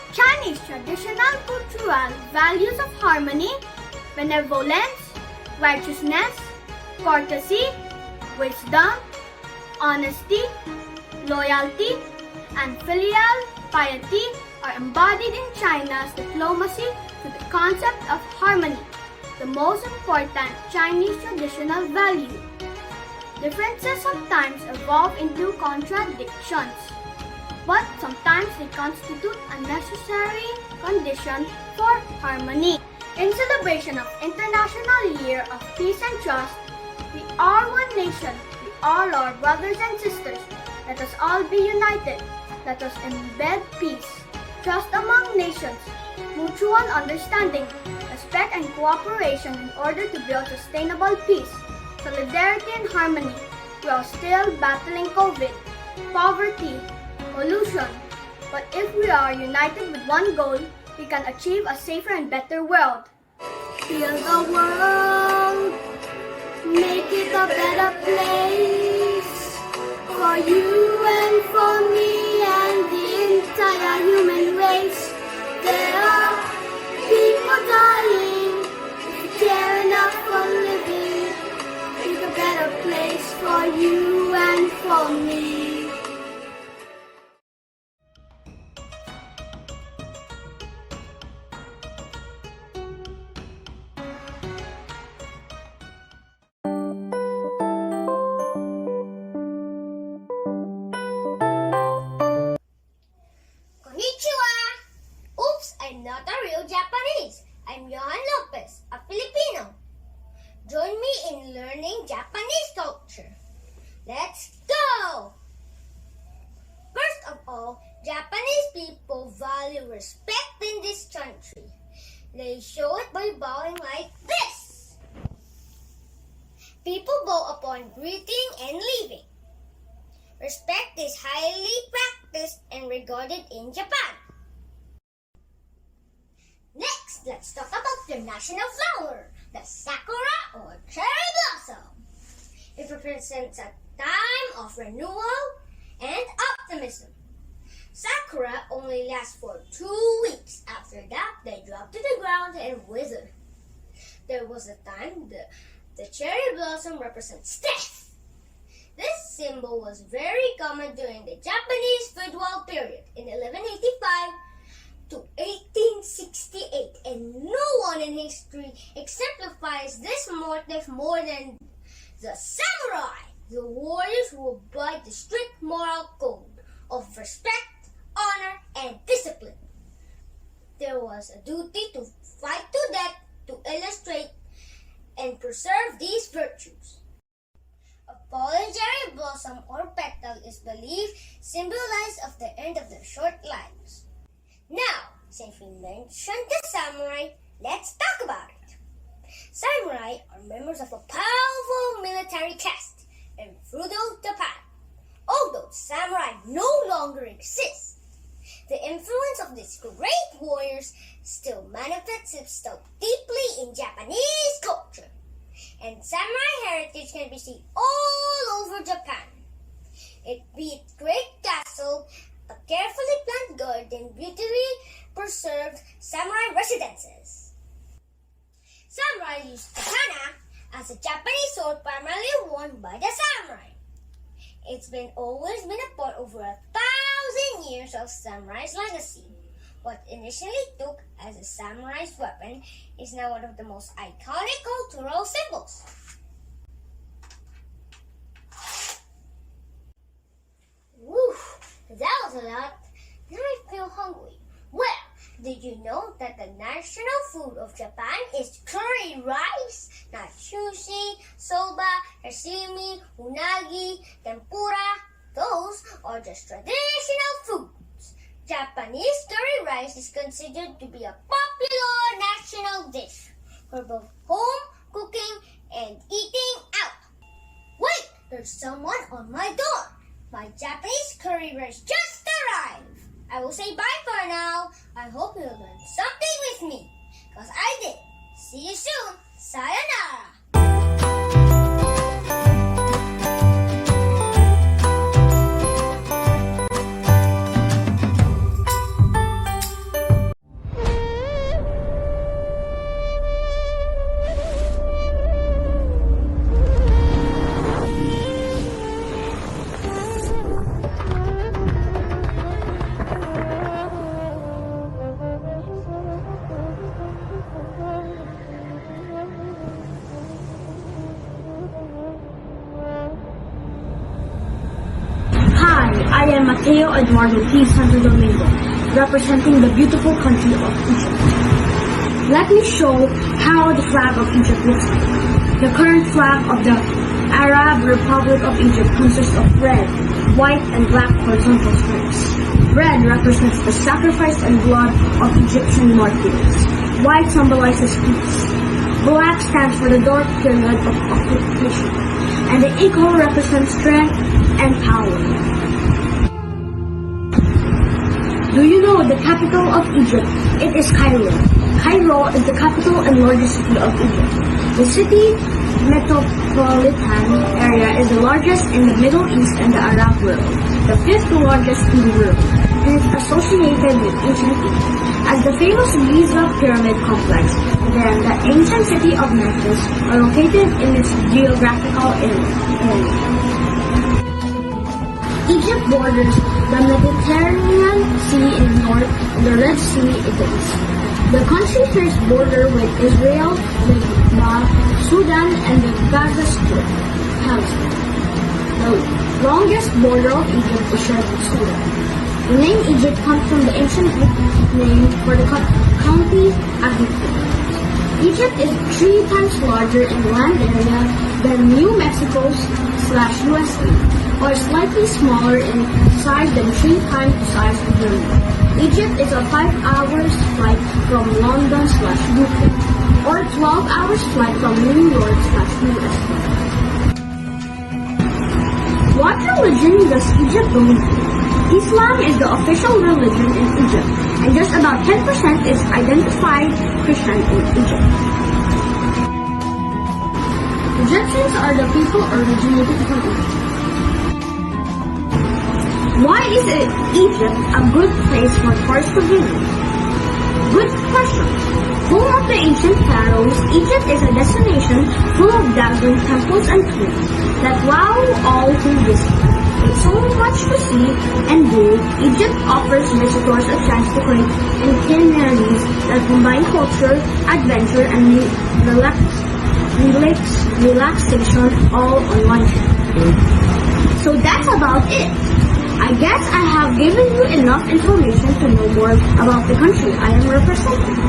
Chinese traditional cultural values of harmony, benevolence, righteousness, Courtesy, wisdom, honesty, loyalty, and filial piety are embodied in China's diplomacy to the concept of harmony, the most important Chinese traditional value. Differences sometimes evolve into contradictions, but sometimes they constitute a necessary condition for harmony. In celebration of International Year of Peace and Trust, we are one nation, we all are brothers and sisters. Let us all be united. Let us embed peace, trust among nations, mutual understanding, respect and cooperation in order to build sustainable peace, solidarity and harmony while still battling COVID, poverty, pollution. But if we are united with one goal, we can achieve a safer and better world. Heal the world, make it a better place for you and for me and the entire human race. There are people dying, if you care enough for living, make a better place for you and for me. Konnichiwa! Oops, I'm not a real Japanese. I'm Johan Lopez, a Filipino. Join me in learning Japanese culture. Let's go! First of all, Japanese people value respect in this country. They show it by bowing like this. People bow upon greeting and leaving. Respect is highly practiced and regarded in Japan. Next, let's talk about their national flower, the sakura or cherry blossom. It represents a time of renewal and optimism. Sakura only lasts for 2 weeks. After that, they drop to the ground and wither. There was a time the cherry blossom represents death. This symbol was very common during the Japanese feudal period in 1185 to 1868, and no one in history exemplifies this motif more than the samurai, the warriors who abide the strict moral code of respect, honor, and discipline. There was a duty to fight to death to illustrate and preserve these virtues. A fallen cherry blossom or petal is believed symbolize of the end of their short lives. Now, since we mentioned the samurai, let's talk about it. Samurai are members of a powerful military caste in feudal Japan. Although samurai no longer exist, the influence of these great warriors still manifests itself deeply in Japanese culture. And samurai heritage can be seen all over Japan. It be it great castle, a carefully planned garden, beautifully preserved samurai residences. Samurai used katana as a Japanese sword primarily worn by the samurai. It's always been a part over 1,000 years of samurai's legacy. What initially took as a samurai's weapon is now one of the most iconic cultural symbols. Woo! That was a lot. Now I feel hungry. Well, did you know that the national food of Japan is curry rice? Not sushi, soba, sashimi, unagi, tempura. Those are just traditional foods. Japanese curry rice is considered to be a popular national dish for both home cooking and eating out. Wait, there's someone on my door. My Japanese curry rice just arrived. I will say bye for now. I hope you'll learn something with me, because I did. See you soon. Sayonara. I am Mateo Eduardo T. Santo Domingo, representing the beautiful country of Egypt. Let me show how the flag of Egypt looks like. The current flag of the Arab Republic of Egypt consists of red, white, and black horizontal stripes. Red represents the sacrifice and blood of Egyptian martyrs. White symbolizes peace. Black stands for the dark period of occupation. And the eagle represents strength and power. Do you know the capital of Egypt? It is Cairo. Cairo is the capital and largest city of Egypt. The city metropolitan area is the largest in the Middle East and the Arab world, the fifth largest in the world, and is associated with ancient Egypt. As the famous Giza Pyramid Complex and the ancient city of Memphis are located in its geographical area. Egypt borders the Mediterranean Sea in the north and the Red Sea in the east. The country shares border with Israel, Lebanon, Sudan, and the Gaza Strip. The longest border of Egypt is shared with Sudan. The name Egypt comes from the ancient Greek name for the county Aquitaine. Egypt is 3 times larger in land area than New Mexico/USA, or slightly smaller in size than 3 times the size of Germany. Egypt is a 5 hours flight from London/UK, or 12 hours flight from New York/USA. What religion does Egypt belong to? Islam is the official religion in Egypt, and just about 10% is identified Christian in Egypt. Egyptians are the people originated from Egypt. Why is Egypt a good place for tourists to visit? Good question. Home of the ancient pharaohs, Egypt is a destination full of dazzling temples and tombs that wow all who visit. With so much to see and do, Egypt offers visitors a chance to create itineraries that combine culture, adventure, and relaxation all on one trip. So that's about it. I guess I have given you enough information to know more about the country I am representing.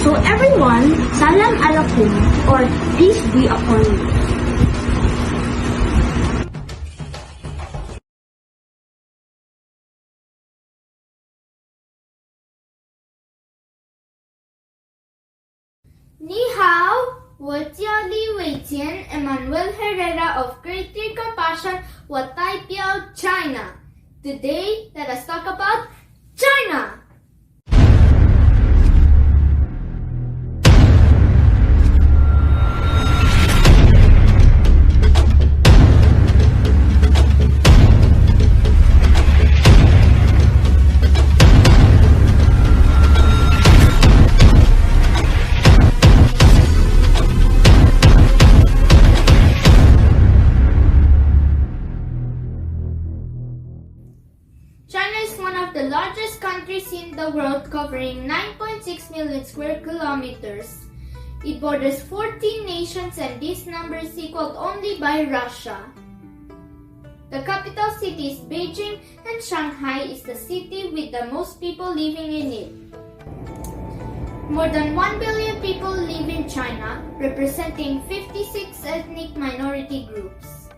So everyone, salam alaikum, or peace be upon you. Ni hao, 我叫李伟健 Emmanuel Herrera of Grade 3 Compassion, 我代表 China. Today, let us talk about China. China is one of the largest countries in the world, covering 9.6 million square kilometers. It borders 14 nations, and this number is equaled only by Russia. The capital cities Beijing, and Shanghai is the city with the most people living in it. More than 1 billion people live in China, representing 56 ethnic minority groups.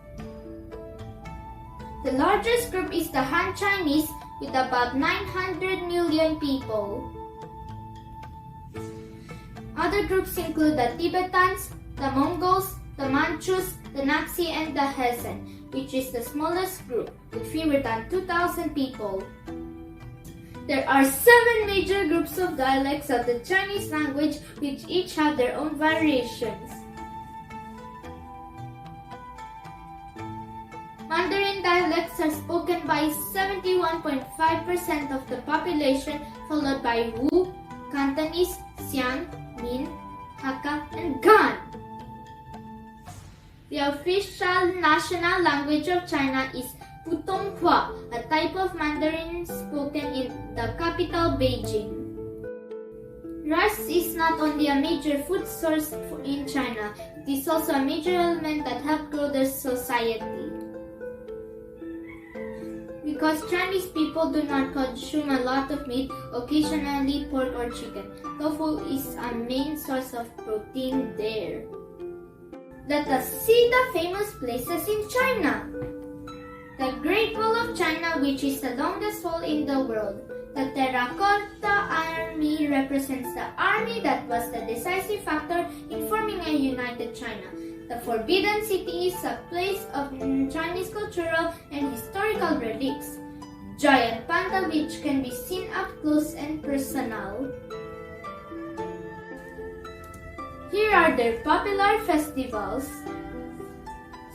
The largest group is the Han Chinese, with about 900 million people. Other groups include the Tibetans, the Mongols, the Manchus, the Naxi, and the Hessen, which is the smallest group, with fewer than 2,000 people. There are 7 major groups of dialects of the Chinese language, which each have their own variations. Mandarin dialects are spoken by 71.5% of the population, followed by Wu, Cantonese, Xiang, Min, Hakka, and Gan. The official national language of China is Putonghua, a type of Mandarin spoken in the capital Beijing. Rice is not only a major food source in China, it is also a major element that helps grow their society. Because Chinese people do not consume a lot of meat, occasionally pork or chicken. Tofu is a main source of protein there. Let us see the famous places in China. The Great Wall of China, which is the longest wall in the world. The Terracotta Army represents the army that was the decisive factor in forming a united China. The Forbidden City is a place of Chinese cultural and historical relics. Giant panda, which can be seen up close and personal. Here are their popular festivals: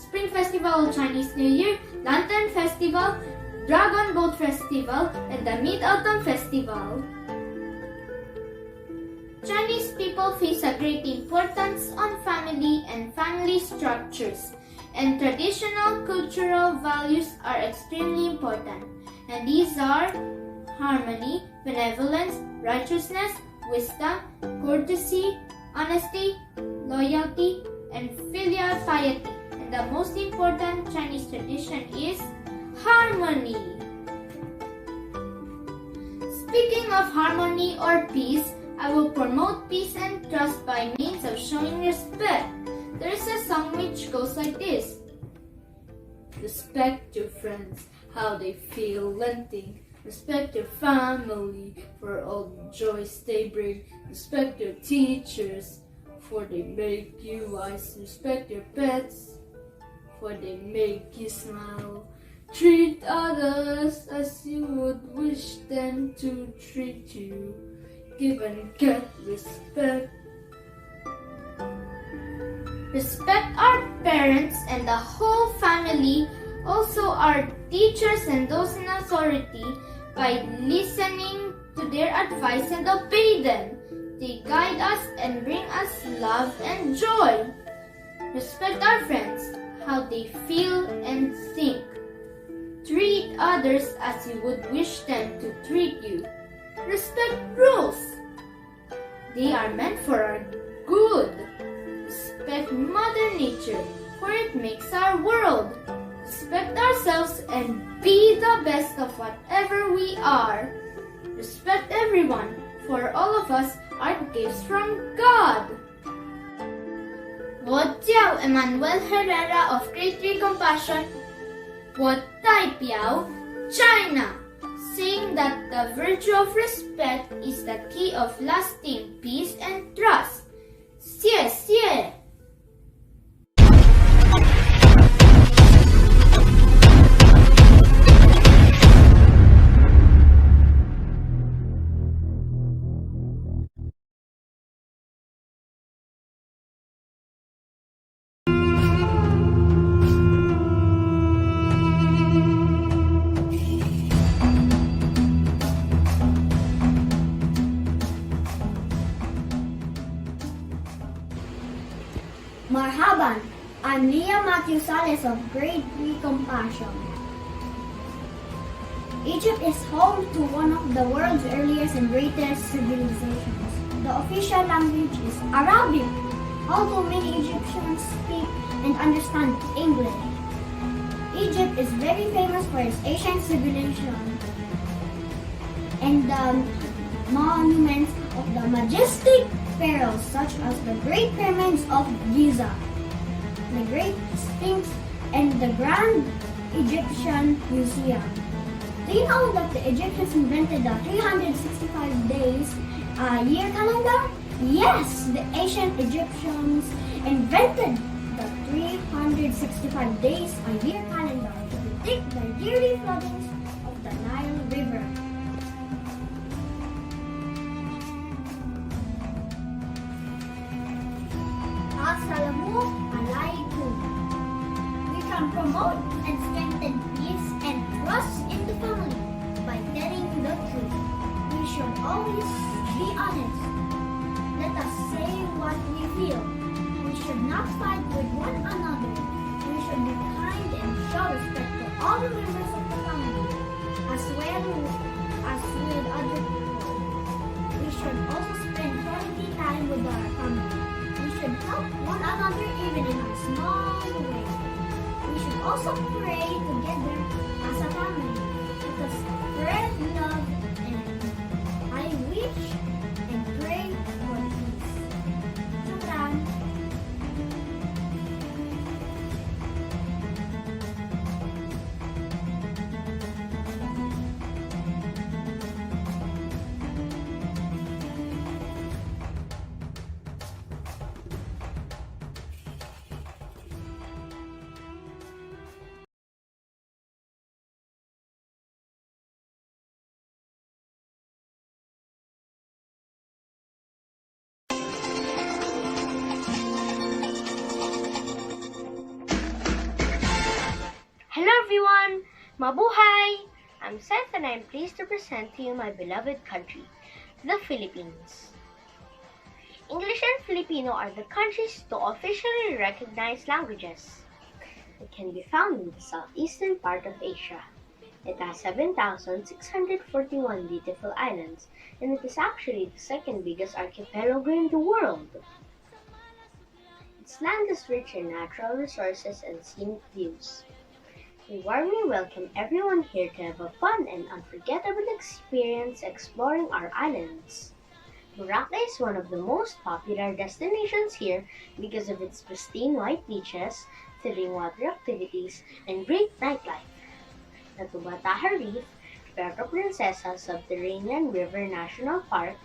Spring Festival of Chinese New Year, Lantern Festival, Dragon Boat Festival, and the Mid-Autumn Festival. Chinese people place a great importance on family and family structures, and traditional cultural values are extremely important. And these are harmony, benevolence, righteousness, wisdom, courtesy, honesty, loyalty, and filial piety. And the most important Chinese tradition is harmony. Speaking of harmony or peace, I will promote peace and trust by means of showing respect. There is a song which goes like this. Respect your friends, how they feel and think. Respect your family for all the joys they bring. Respect your teachers, for they make you wise. Respect your pets, for they make you smile. Treat others as you would wish them to treat you. Give and get respect. Respect our parents and the whole family, also our teachers and those in authority, by listening to their advice and obey them. They guide us and bring us love and joy. Respect our friends, how they feel and think. Treat others as you would wish them to treat you. Respect rules. They are meant for our good. Respect Mother Nature, for it makes our world. Respect ourselves and be the best of whatever we are. Respect everyone, for all of us are gifts from God. 我叫 Emmanuel Herrera of Grade 3 Compassion. 我代表 China, saying that the virtue of respect is the key of lasting peace and trust. 谢谢。Marhaban, I'm Leah Matthew Sales of Grade 3 Compassion. Egypt is home to one of the world's earliest and greatest civilizations. The official language is Arabic, although many Egyptians speak and understand English. Egypt is very famous for its ancient civilization and the monuments of the majestic pharaohs such as the Great Pyramids of Giza, the Great Sphinx, and the Grand Egyptian Museum. Do you know that the Egyptians invented the 365 days year calendar? Yes, the ancient Egyptians invented the 365 days a year calendar to predict the yearly floodings of the Nile River. Assalamu alaikum. We can promote and strengthen peace and trust in the family by telling the truth. We should always be honest. Let us say what we feel. We should not fight with one another. We should be kind and show respect to all the members of the family, as well as with other people. We should also spend quality time with our family. We should help one another even in a small way. We should also pray together as a family. us spread love, and I wish and pray for peace. Shukran. Hello everyone! Mabuhay! I'm Seth and I'm pleased to present to you my beloved country, the Philippines. English and Filipino are the country's two officially recognized languages. It can be found in the southeastern part of Asia. It has 7,641 beautiful islands, and it is actually the second biggest archipelago in the world. Its land is rich in natural resources and scenic views. We warmly welcome everyone here to have a fun and unforgettable experience exploring our islands. Boracay is one of the most popular destinations here because of its pristine white beaches, thrilling water activities, and great nightlife. The Tubataha Reef, Puerto Princesa Subterranean River National Park,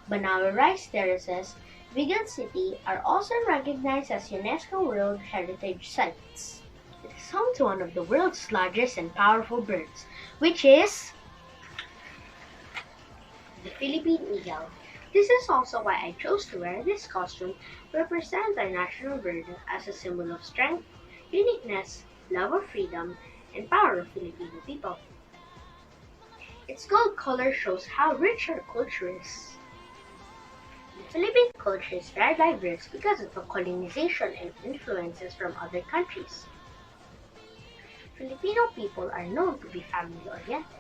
Banawe Rice Terraces, Vigan City are also recognized as UNESCO World Heritage Sites. It is home to one of the world's largest and powerful birds, which is the Philippine eagle. This is also why I chose to wear this costume to represent our national bird as a symbol of strength, uniqueness, love of freedom, and power of Filipino people. Its gold color shows how rich our culture is. The Philippine culture is very diverse because of the colonization and influences from other countries. Filipino people are known to be family-oriented.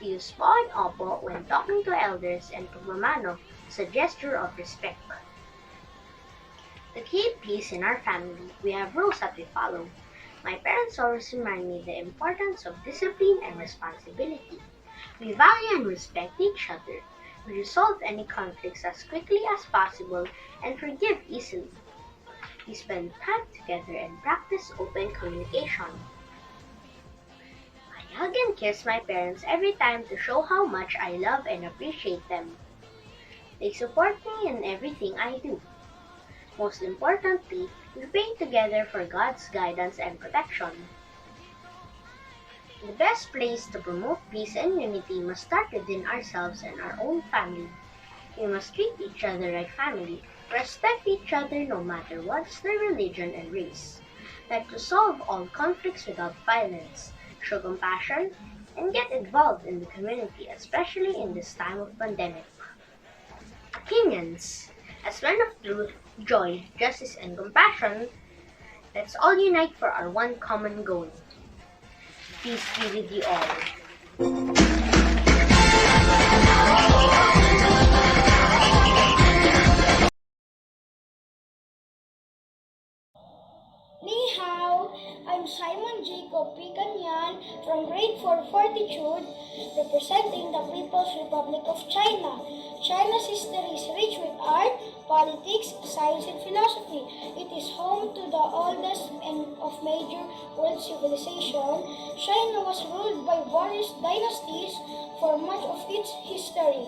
We use po and opo when talking to elders and pagmamano as a gesture of respect. To keep peace in our family, we have rules that we follow. My parents always remind me the importance of discipline and responsibility. We value and respect each other. We resolve any conflicts as quickly as possible and forgive easily. We spend time together and practice open communication. I hug and kiss my parents every time to show how much I love and appreciate them. They support me in everything I do. Most importantly, we pray together for God's guidance and protection. The best place to promote peace and unity must start within ourselves and our own family. We must treat each other like family, respect each other no matter what's their religion and race, like to solve all conflicts without violence, show compassion, and get involved in the community, especially in this time of pandemic. Opinions. As men of truth, joy, justice, and compassion, let's all unite for our one common goal. Peace be with you all. Ni hao, I'm Simon Jacob Picanyan from grade 4 Fortitude, representing the People's Republic of China. China's history is rich with art, politics, science, and philosophy. It is home to the oldest and of major world civilization. China was ruled by various dynasties for much of its history.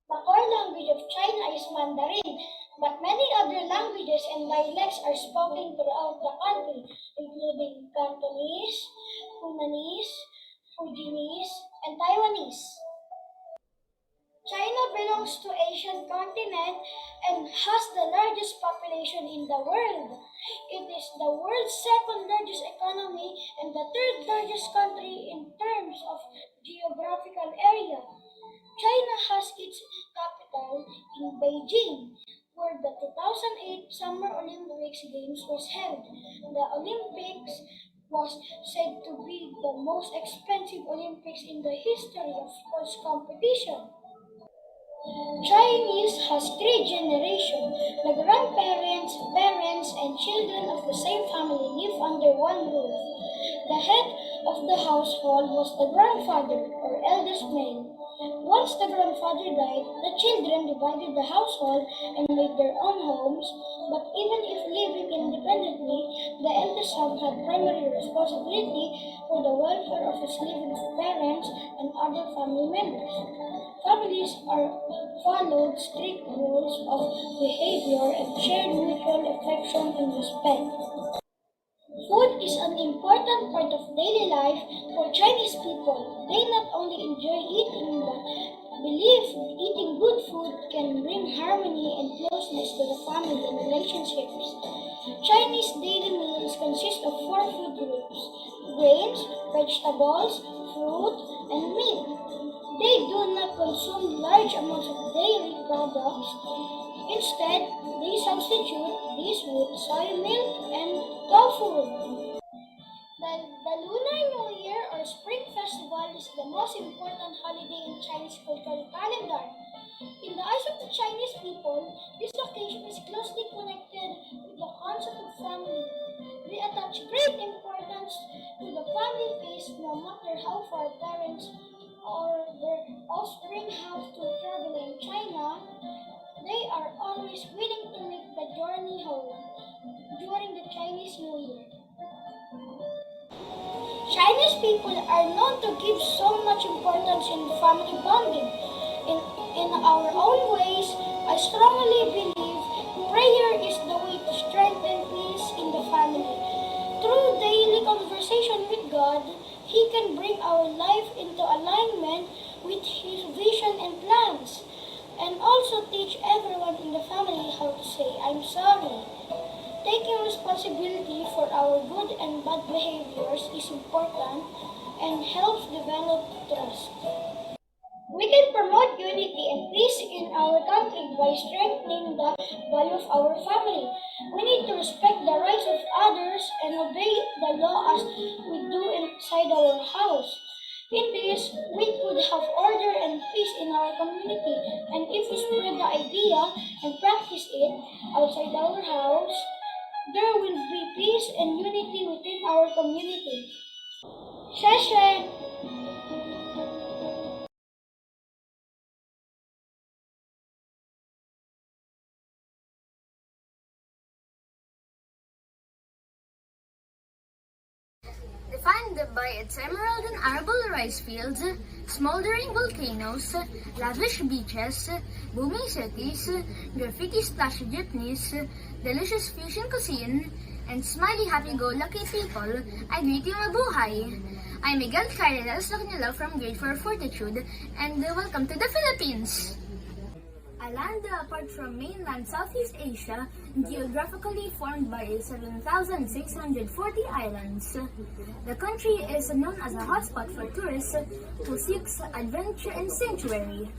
The core language of China is Mandarin, but many other languages and dialects are spoken throughout the country, including Cantonese, Hunanese, Fujianese, and Taiwanese. China belongs to Asian continent and has the largest population in the world. It is the world's second largest economy and the third largest country in terms of geographical area. China has its capital in Beijing, where the 2008 Summer Olympics Games was held. The Olympics was said to be the most expensive Olympics in the history of sports competition. Chinese has three generations. The grandparents, parents, and children of the same family live under one roof. The head of the household was the grandfather or eldest male. Once the grandfather died, the children divided the household and made their own homes, but even if living independently, the eldest son had primary responsibility for the welfare of his living parents and other family members. Families followed strict rules of behavior and shared mutual affection and respect. Food is an important part of daily life for Chinese people. They not only enjoy eating but believe eating good food can bring harmony and closeness to the family and relationships. Chinese daily meals consist of 4 food groups: grains, vegetables, fruit, and meat. They do not consume large amounts of dairy products. Instead, they substitute these with soy milk and tofu. The Lunar New Year or Spring Festival is the most important holiday in Chinese cultural calendar. In the eyes of the Chinese people, this occasion is closely connected with the concept of family. They attach great importance to the family feast no matter how far parents or their offspring have to travel in China. They are always willing to make the journey home during the Chinese New Year. Chinese people are known to give so much importance in family bonding. In our own ways, I strongly believe prayer is the way to strengthen peace in the family. Through daily conversation with God, He can bring our life into alignment with His vision and plans, and also teach everyone in the family how to say, "I'm sorry." Taking responsibility for our good and bad behaviors is important and helps develop trust. We can promote unity and peace in our country by strengthening the value of our family. We need to respect the rights of others and obey the law as we do inside our house. In this, we could have order and peace in our community, and if we spread the idea and practice it outside our house, there will be peace and unity within our community. Shashay! Defined by its emerald and arable rice fields, smoldering volcanoes, lavish beaches, booming cities, graffiti splashy jeepneys, delicious fusion cuisine, and smiley happy-go-lucky people, I greet you mabuhay! I'm Miguel Caritas Lacnilo from Grade 4 Fortitude, and welcome to the Philippines! A land apart from mainland Southeast Asia, geographically formed by 7,640 islands. The country is known as a hotspot for tourists who seek adventure and sanctuary.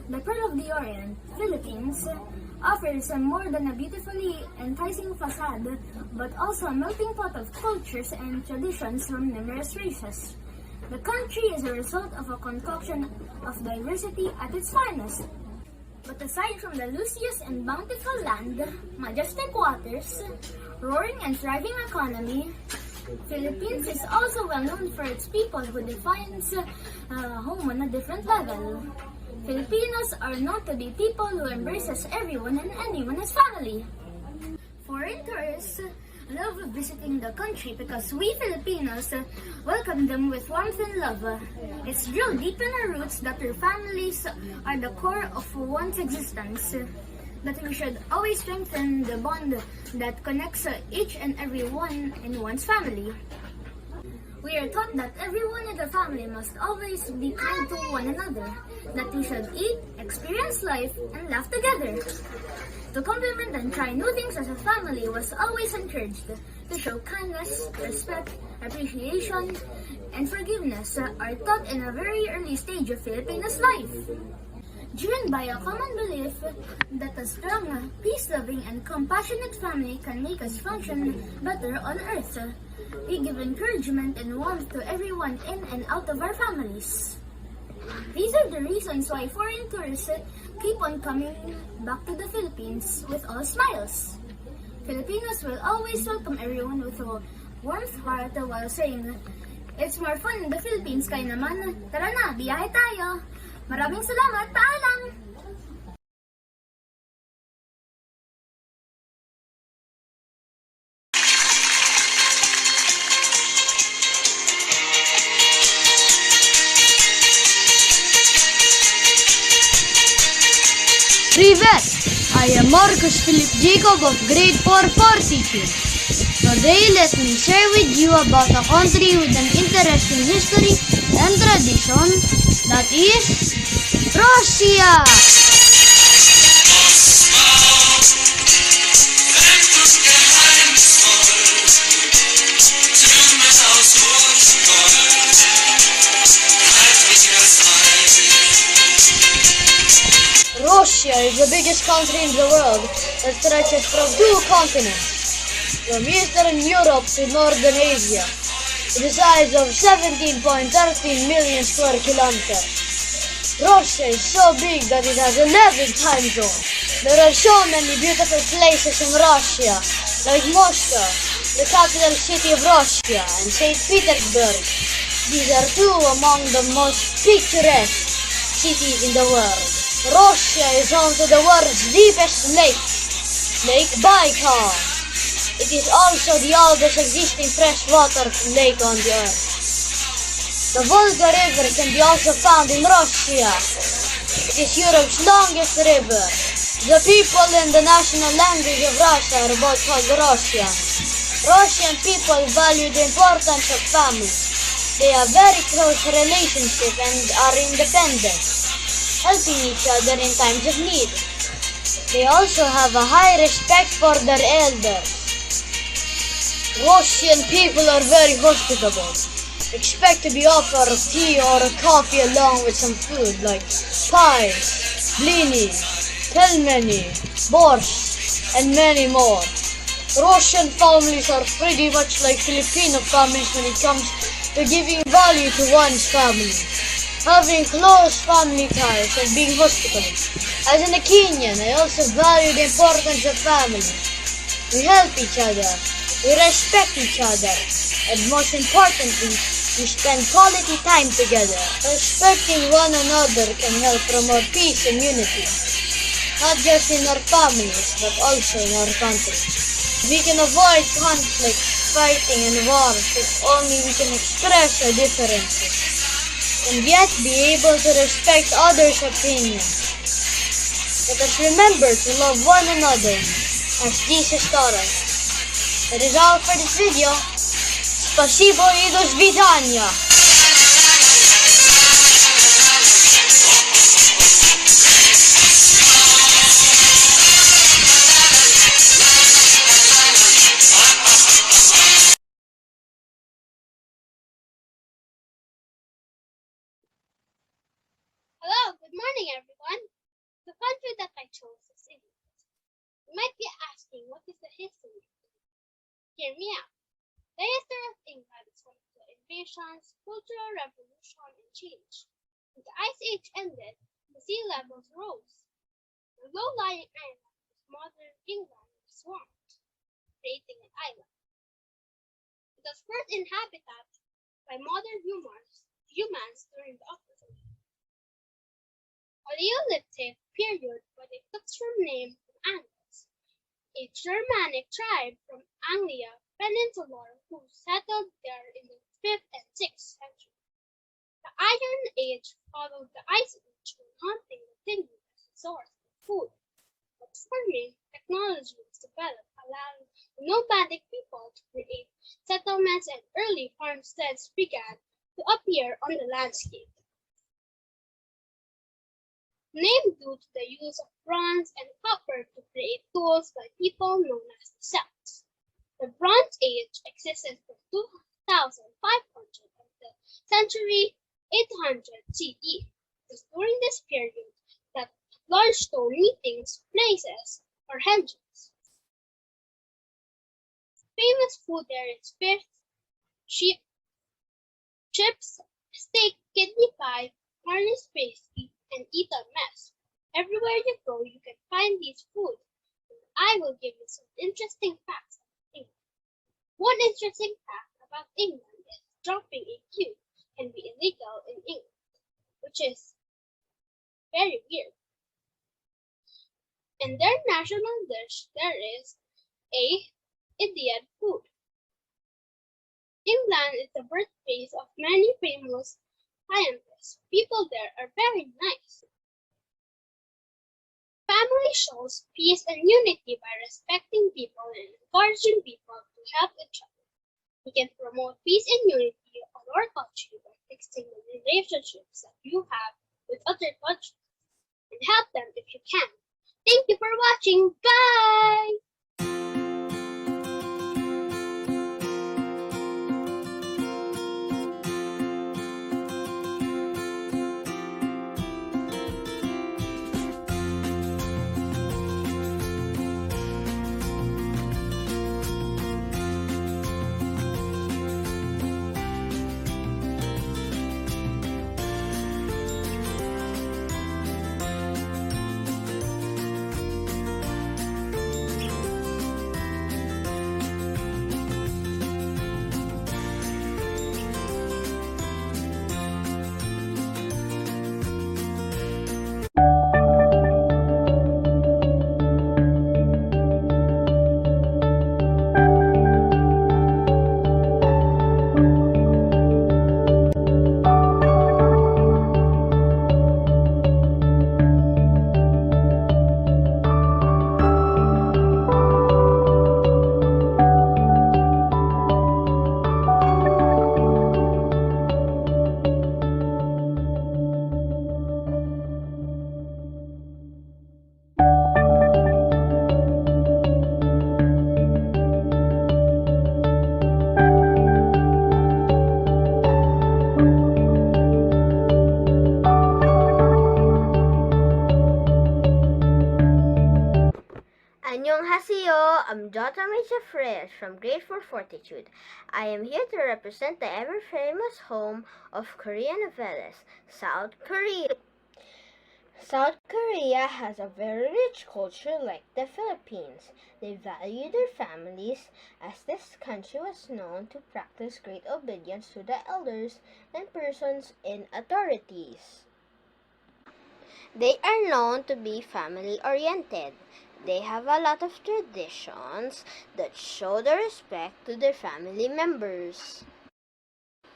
The Pearl of the Orient, Philippines, offers more than a beautifully enticing facade, but also a melting pot of cultures and traditions from numerous races. The country is a result of a concoction of diversity at its finest. But aside from the luscious and bountiful land, majestic waters, roaring and thriving economy, Philippines is also well known for its people who defines home on a different level. Filipinos are known to be people who embraces everyone and anyone as family. Foreign tourists love visiting the country because we Filipinos welcome them with warmth and love. It's drilled deep in our roots that our families are the core of one's existence, that we should always strengthen the bond that connects each and every one in one's family. We are taught that everyone in the family must always be kind to one another, that we should eat, experience life, and laugh together. To compliment and try new things as a family was always encouraged. To show kindness, respect, appreciation, and forgiveness are taught in a very early stage of Filipinos life. Driven by a common belief that a strong, peace-loving, and compassionate family can make us function better on earth, we give encouragement and warmth to everyone in and out of our families. These are the reasons why foreign tourists keep on coming back to the Philippines with all smiles. Filipinos will always welcome everyone with a warm heart while saying, It's more fun in the Philippines, kaya naman, tara na, biyahe tayo. Maraming salamat, paalam! Privet! I am Marcus Philip Jacob of grade 4 teaching. Today, let me share with you about a country with an interesting history and tradition, that is Russia! Russia is the biggest country in the world that stretches from two continents, from Eastern Europe to Northern Asia, with a size of 17.13 million square kilometers. Russia is so big that it has 11 time zones. There are so many beautiful places in Russia, like Moscow, the capital city of Russia, and St. Petersburg. These are two among the most picturesque cities in the world. Russia is home to the world's deepest lake, Lake Baikal. It is also the oldest existing freshwater lake on the earth. The Volga River can be also found in Russia. It is Europe's longest river. The people and the national language of Russia are both called Russian. Russian people value the importance of family. They have very close relationship and are independent, helping each other in times of need. They also have a high respect for their elders. Russian people are very hospitable. Expect to be offered tea or coffee along with some food like pies, blini, pelmeni, borscht, and many more. Russian families are pretty much like Filipino families when it comes to giving value to one's family, having close family ties, and being hospitable. As an Kenyan, I also value the importance of family. We help each other, we respect each other, and most importantly, we spend quality time together. Respecting one another can help promote peace and unity, not just in our families, but also in our country. We can avoid conflict, fighting, and wars if only we can express our differences, and yet be able to respect others' opinions. Let us remember to love one another as Jesus taught us. That is all for this video. Spasibo i do zwidzania! Hello, good morning everyone. The country that I chose is England. You might be asking, what is the history? Hear me out. The history of England is one of the invasions, cultural revolution, and change. When the Ice Age ended, the sea levels rose. The low-lying island of modern England was swamped, creating an island. It was first inhabited by modern humans during the Upper Paleolithic period, but it took its name from Angles, a Germanic tribe from Anglia Peninsula who settled there in the 5th and 6th century. The Iron Age followed the Ice Age when hunting continued as a source of food, but farming technology was developed, allowing the nomadic people to create settlements and early farmsteads began to appear on the landscape. Named due to the use of bronze and copper to create tools by people known as the Celts. The Bronze Age existed from 2500 until century 800 CE. It was during this period that large stone meetings places or henges. Famous food there is fish, sheep, chips, steak, kidney pie, Cornish pasty, and Eton mess. Everywhere you go, you can find these foods. I will give you some interesting facts about England. One interesting fact about England is dropping a Q can be illegal in England, which is very weird. In their national dish, there is a Indian food. England is the birthplace of many famous scientists. People there are very nice. Family shows peace and unity by respecting people and encouraging people to help each other. We can promote peace and unity on our country by fixing the relationships that you have with other countries and help them if you can. Thank you for watching. Bye! Annyeonghaseyo, I'm Jota Fresh from Grade 4 Fortitude. I am here to represent the ever-famous home of Korean novellas, South Korea. South Korea has a very rich culture like the Philippines. They value their families, as this country was known to practice great obedience to the elders and persons in authorities. They are known to be family-oriented. They have a lot of traditions that show their respect to their family members.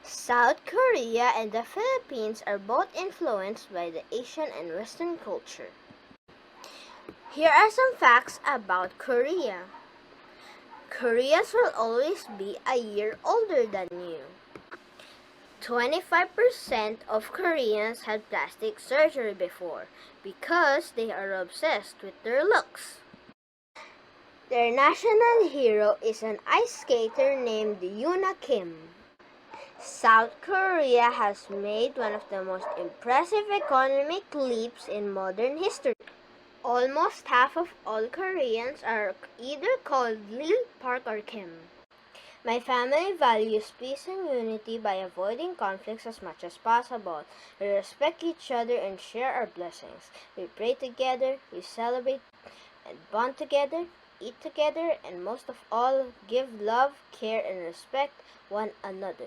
South Korea and the Philippines are both influenced by the Asian and Western culture. Here are some facts about Korea. Koreans will always be a year older than you. 25% of Koreans had plastic surgery before because they are obsessed with their looks. Their national hero is an ice skater named Yoona Kim. South Korea has made one of the most impressive economic leaps in modern history. Almost half of all Koreans are either called Lee, Park, or Kim. My family values peace and unity by avoiding conflicts as much as possible. We respect each other and share our blessings. We pray together, we celebrate and bond together, eat together, and most of all, give love, care, and respect one another.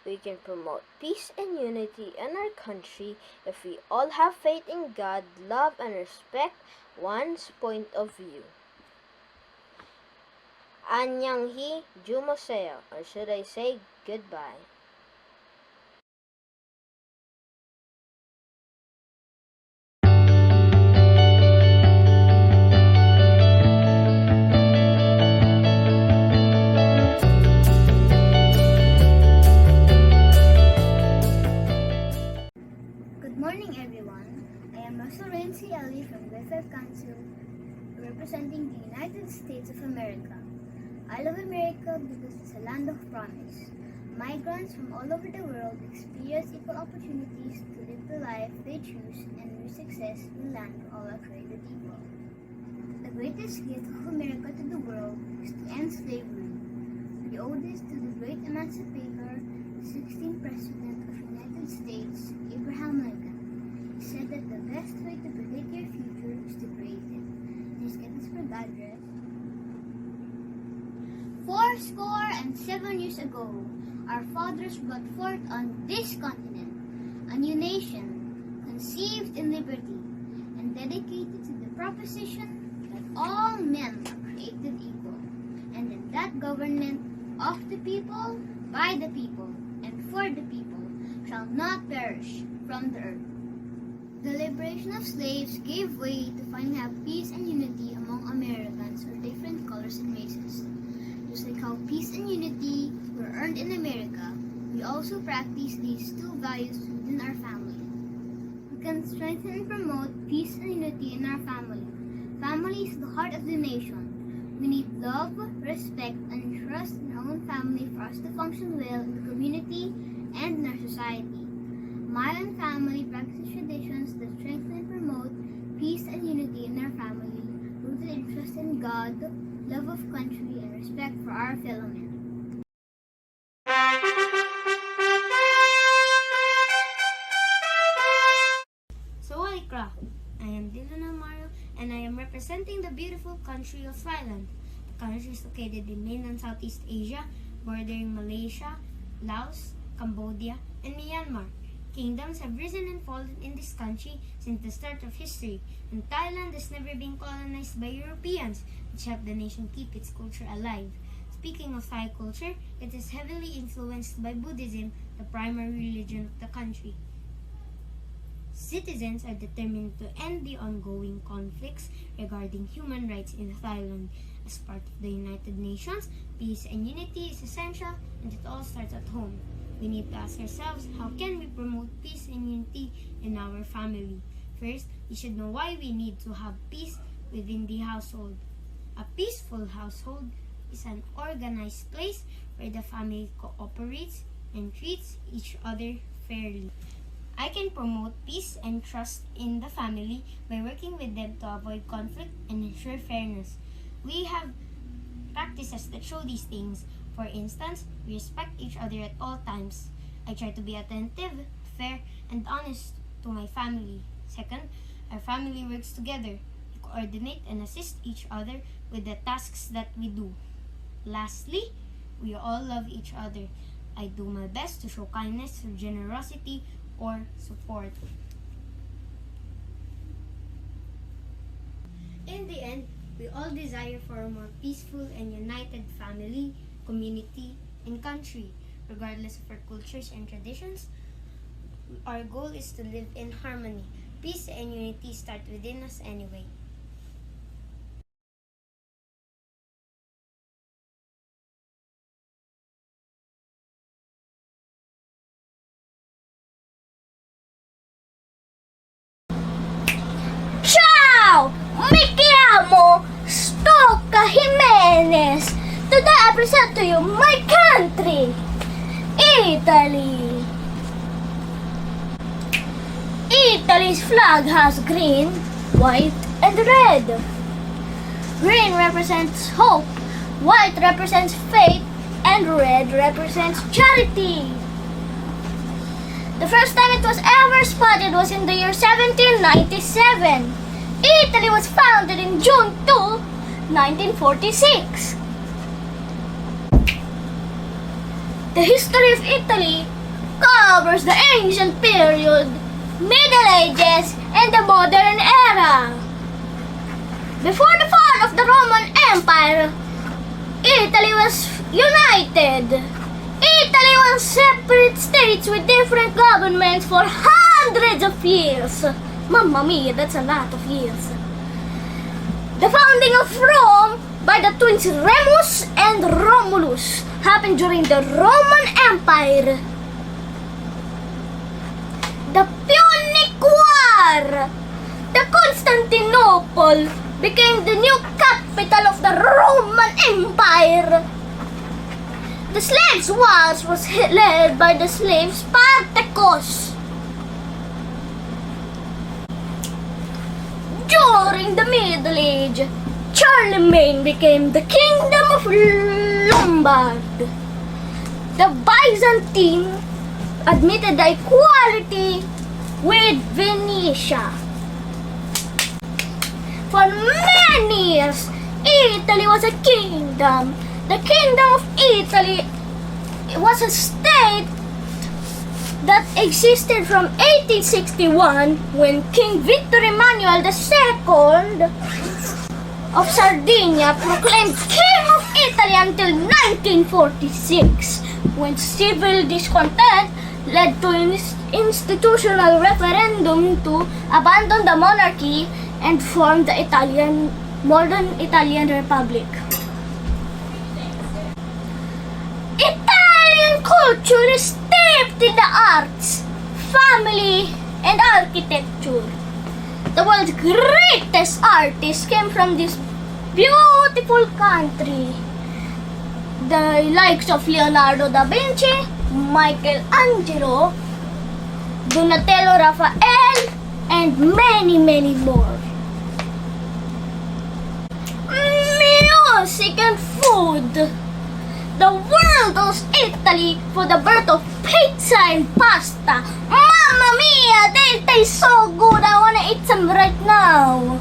We can promote peace and unity in our country if we all have faith in God, love, and respect one's point of view. Annyeonghi Jumoseo, or should I say goodbye? Good morning, everyone. I am Russell Renzi Ali from Griffith Council, representing the United States of America. I love America because it's a land of promise. Migrants from all over the world experience equal opportunities to live the life they choose and reach success in the land where all are created equal. The greatest gift of America to the world is to end slavery. We owe this to the great emancipator, the 16th President of the United States, Abraham Lincoln. He said that the best way to predict your future is to create it. In his Gettysburg Address, 407 years ago, our fathers brought forth on this continent a new nation, conceived in liberty, and dedicated to the proposition that all men are created equal, and in that government of the people, by the people, and for the people, shall not perish from the earth. The liberation of slaves gave way to finally have peace and unity among Americans of different colors and races. Just like how peace and unity were earned in America, we also practice these two values within our family. We can strengthen and promote peace and unity in our family. Family is the heart of the nation. We need love, respect, and trust in our own family for us to function well in the community and in our society. My own family practices traditions that strengthen and promote peace and unity in our family, rooted in trust in God, love of country, and respect for our fellow men. Sawadika! I am Dylan Amaro, and I am representing the beautiful country of Thailand. The country is located in mainland Southeast Asia, bordering Malaysia, Laos, Cambodia, and Myanmar. Kingdoms have risen and fallen in this country since the start of history, and Thailand has never been colonized by Europeans, which helped the nation keep its culture alive. Speaking of Thai culture, it is heavily influenced by Buddhism, the primary religion of the country. Citizens are determined to end the ongoing conflicts regarding human rights in Thailand. As part of the United Nations, peace and unity is essential, and it all starts at home. We need to ask ourselves, how can we promote peace and unity in our family? First, we should know why we need to have peace within the household. A peaceful household is an organized place where the family cooperates and treats each other fairly. I can promote peace and trust in the family by working with them to avoid conflict and ensure fairness. We have practices that show these things. For instance, we respect each other at all times. I try to be attentive, fair, and honest to my family. Second, our family works together. We coordinate and assist each other with the tasks that we do. Lastly, we all love each other. I do my best to show kindness or generosity or support. In the end, we all desire for a more peaceful and united family, community, and country. Regardless of our cultures and traditions, our goal is to live in harmony. Peace and unity start within us anyway. Ciao! Mi chiamo Stocca Jimenez. Today I present to you my country, Italy. Italy's flag has green, white, and red. Green represents hope, white represents faith, and red represents charity. The first time it was ever spotted was in the year 1797. Italy was founded in June 2, 1946. The history of Italy covers the ancient period, Middle Ages, and the modern era. Before the fall of the Roman Empire, Italy was united. Italy was separate states with different governments for hundreds of years. Mamma mia, that's a lot of years. The founding of Rome by the twins Remus and Romulus happened during the Roman Empire. The Punic War. The Constantinople became the new capital of the Roman Empire. The Slaves' Wars was led by the slave Spartacus. During the Middle Age, Charlemagne became the Kingdom of Lombard. The Byzantine admitted the equality with Venetia. For many years, Italy was a kingdom. The Kingdom of Italy was a state that existed from 1861 when King Victor Emmanuel II of Sardinia proclaimed King of Italy until 1946 when civil discontent led to an institutional referendum to abandon the monarchy and form the modern Italian Republic. Italian culture is steeped in the arts, family, and architecture. The world's greatest artists came from this beautiful country. The likes of Leonardo da Vinci, Michelangelo, Donatello, Raphael, and many, many more. Music and food. The world owes Italy for the birth of pizza and pasta. Mamma mia, they taste so good. I wanna eat some right now.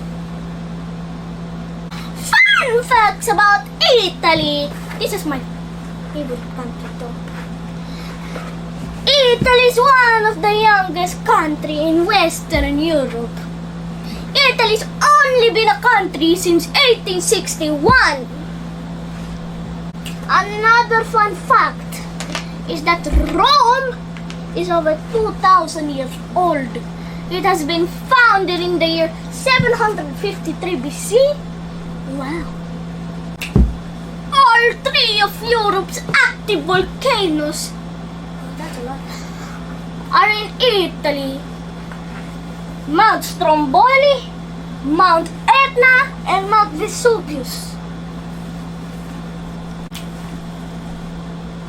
Fun facts about Italy. This is my favorite country too. Italy is one of the youngest country in Western Europe. Italy's only been a country since 1861. Another fun fact is that Rome is over 2,000 years old. It has been founded in the year 753 BC. Wow. All three of Europe's active volcanoes, that's a lot, are in Italy. Mount Stromboli, Mount Etna, and Mount Vesuvius.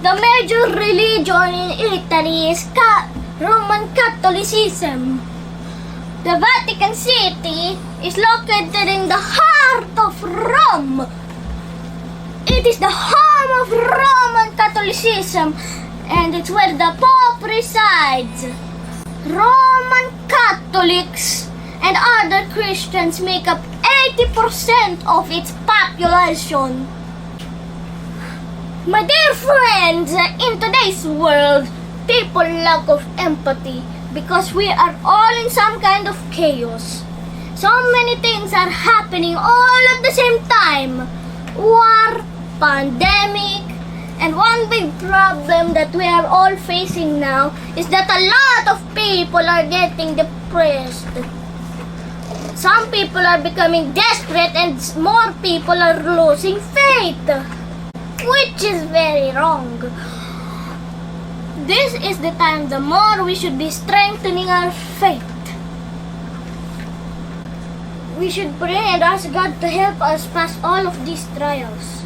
The major religion in Italy is Roman Catholicism. The Vatican City is located in the heart of Rome. It is the home of Roman Catholicism, and it's where the Pope resides. Roman Catholics and other Christians make up 80% of its population. My dear friends, in today's world, people lack of empathy because we are all in some kind of chaos. So many things are happening all at the same time. War, pandemic, and one big problem that we are all facing now is that a lot of people are getting depressed. Some people are becoming desperate and more people are losing faith, which is very wrong. This is the time the more we should be strengthening our faith. We should pray and ask God to help us pass all of these trials.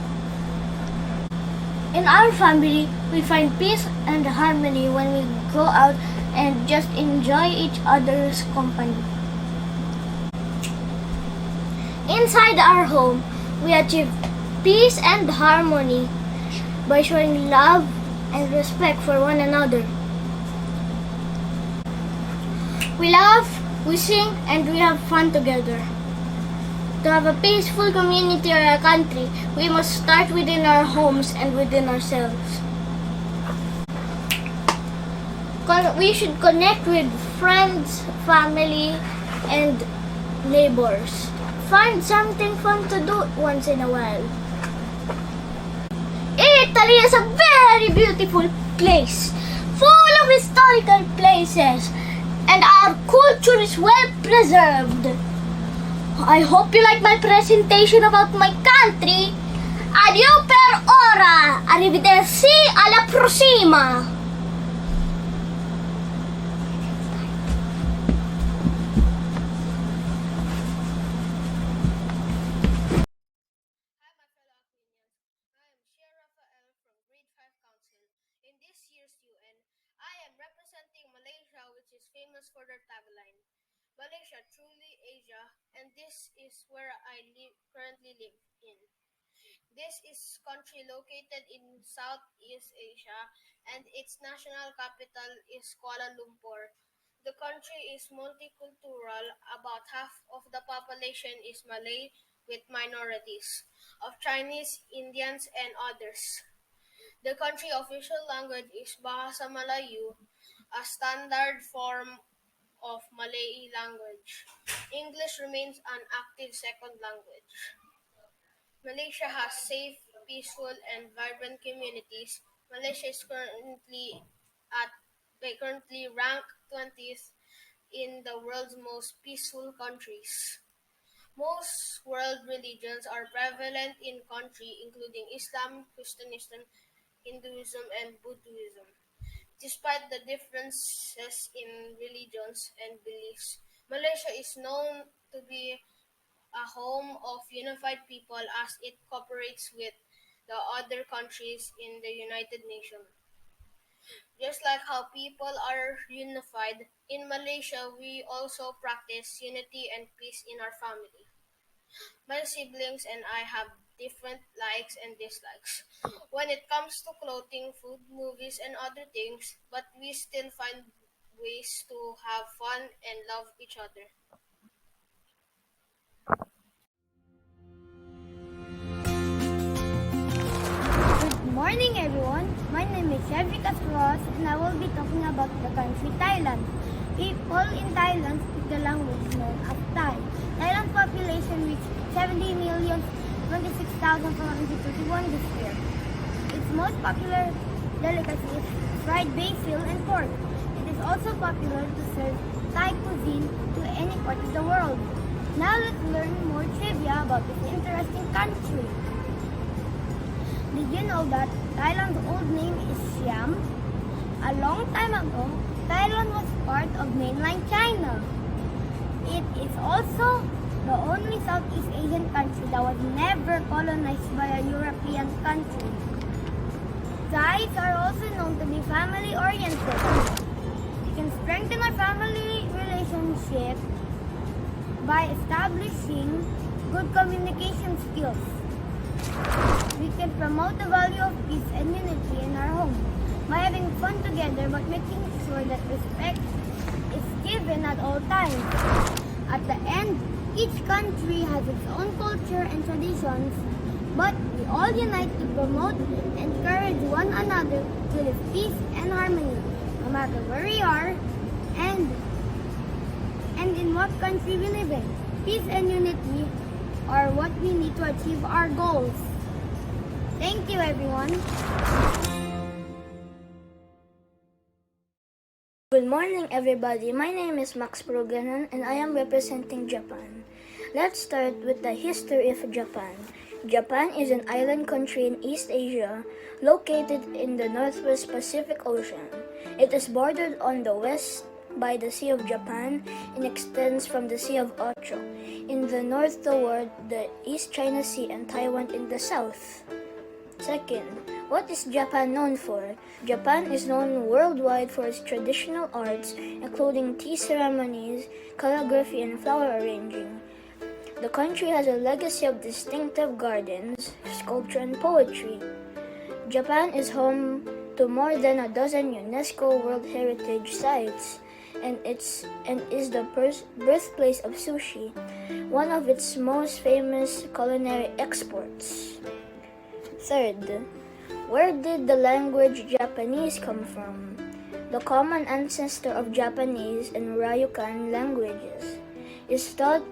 In our family, we find peace and harmony when we go out and just enjoy each other's company. Inside our home, we achieve peace and harmony by showing love and respect for one another. We laugh, we sing, and we have fun together. To have a peaceful community or a country, we must start within our homes and within ourselves. We should connect with friends, family, and neighbors. Find something fun to do once in a while. Italy is a very beautiful place, full of historical places, and our culture is well preserved. I hope you like my presentation about my country. Adieu per ora. Arrivederci, alla prossima. In this year's UN, I am representing Malaysia, which is famous for their tagline, Malaysia truly Asia, and this is where I currently live in. This is country located in Southeast Asia, and its national capital is Kuala Lumpur. The country is multicultural. About half of the population is Malay, with minorities of Chinese, Indians, and others. The country official language is Bahasa Melayu, a standard form of Malay language. English remains an active second language. Malaysia has safe, peaceful, and vibrant communities. Malaysia is currently ranked 20th in the world's most peaceful countries. Most world religions are prevalent in country, including Islam, Christianism, Hinduism, and Buddhism. Despite the differences in religions and beliefs, Malaysia is known to be a home of unified people as it cooperates with the other countries in the United Nations. Just like how people are unified, in Malaysia we also practice unity and peace in our family. My siblings and I have different likes and dislikes when it comes to clothing, food, movies, and other things, but we still find ways to have fun and love each other. Good morning, everyone. My name is Shavika Ross, and I will be talking about the country Thailand. People in Thailand speak the language known as Thai. Thailand's population reached 70,026,431 this year. Its most popular delicacy is fried basil and pork. It is also popular to serve Thai cuisine to any part of the world. Now let's learn more trivia about this interesting country. Did you know that Thailand's old name is Siam? A long time ago, Thailand was part of mainland China. It is also the only Southeast Asian country that was never colonized by a European country. Thais are also known to be family-oriented. We can strengthen our family relationship by establishing good communication skills. We can promote the value of peace and unity in our home by having fun together but making sure that respect is given at all times. At the end, each country has its own culture and traditions, but we all unite to promote and encourage one another to live peace and harmony, no matter where we are and in what country we live in. Peace and unity are what we need to achieve our goals. Thank you, everyone. Good morning, everybody. My name is Max Proganan and I am representing Japan. Let's start with the history of Japan. Japan is an island country in East Asia, located in the Northwest Pacific Ocean. It is bordered on the west by the Sea of Japan and extends from the Sea of Ocho in the north toward the East China Sea and Taiwan in the south. Second, what is Japan known for? Japan is known worldwide for its traditional arts, including tea ceremonies, calligraphy, and flower arranging. The country has a legacy of distinctive gardens, sculpture, and poetry. Japan is home to more than a dozen UNESCO World Heritage Sites and is the birthplace of sushi, one of its most famous culinary exports. Third, where did the language Japanese come from? The common ancestor of Japanese and Ryukan languages is thought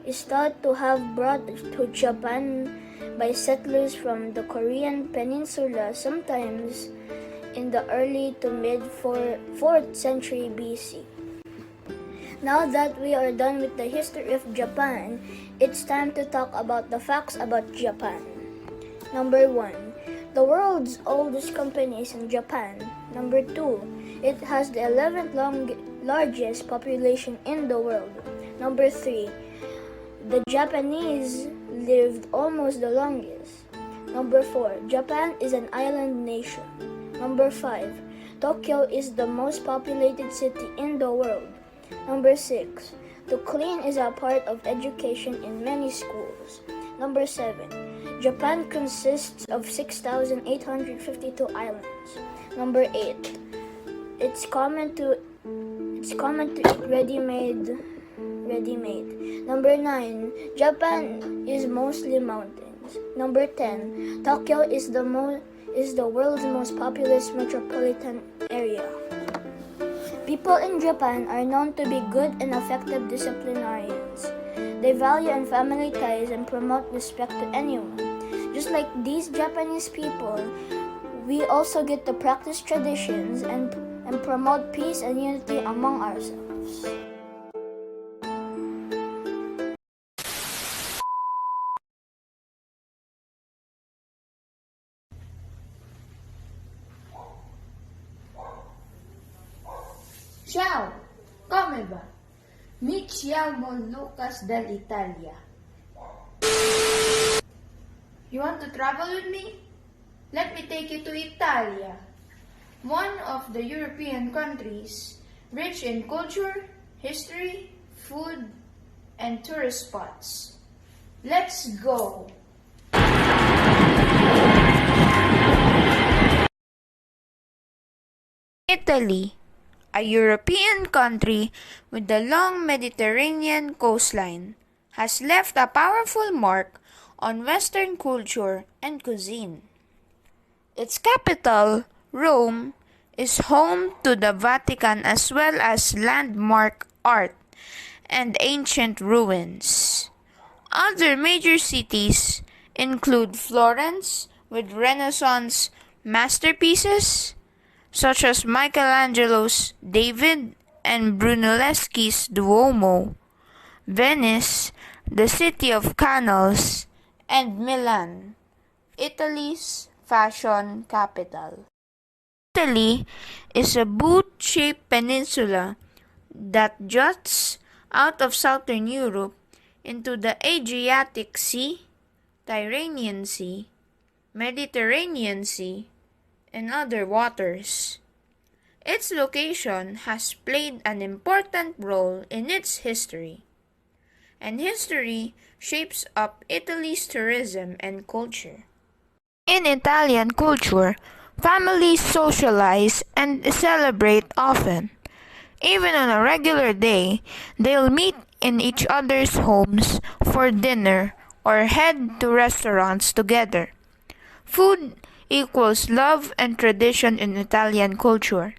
to have brought to Japan by settlers from the Korean peninsula sometimes in the early to mid 4th century BC. Now that we are done with the history of Japan, it's time to talk about the facts about Japan. Number 1. The world's oldest company is in Japan. Number 2. It has the 11th largest population in the world. Number 3. The Japanese lived almost the longest. Number 4. Japan is an island nation. Number 5. Tokyo is the most populated city in the world. Number 6. To clean is a part of education in many schools. Number 7. Japan consists of 6,852 islands. Number 8. It's common to eat already made. Number 9, Japan is mostly mountains. Number 10, Tokyo is the world's most populous metropolitan area. People in Japan are known to be good and effective disciplinarians. They value and family ties and promote respect to anyone. Just like these Japanese people, we also get to practice traditions and promote peace and unity among ourselves. Ciao, come va? Mi chiamo Lucas dall'Italia. You want to travel with me? Let me take you to Italia, one of the European countries rich in culture, history, food, and tourist spots. Let's go! Italy, a European country with a long Mediterranean coastline, has left a powerful mark on Western culture and cuisine. Its capital, Rome, is home to the Vatican as well as landmark art and ancient ruins. Other major cities include Florence with Renaissance masterpieces such as Michelangelo's David and Brunelleschi's Duomo, Venice, the city of canals, and Milan, Italy's fashion capital. Italy is a boot-shaped peninsula that juts out of southern Europe into the Adriatic Sea, Tyrrhenian Sea, Mediterranean Sea, and other waters. Its location has played an important role in its history, and history shapes up Italy's tourism and culture. In Italian culture, families socialize and celebrate often. Even on a regular day, they'll meet in each other's homes for dinner or head to restaurants together. Food equals love and tradition in Italian culture.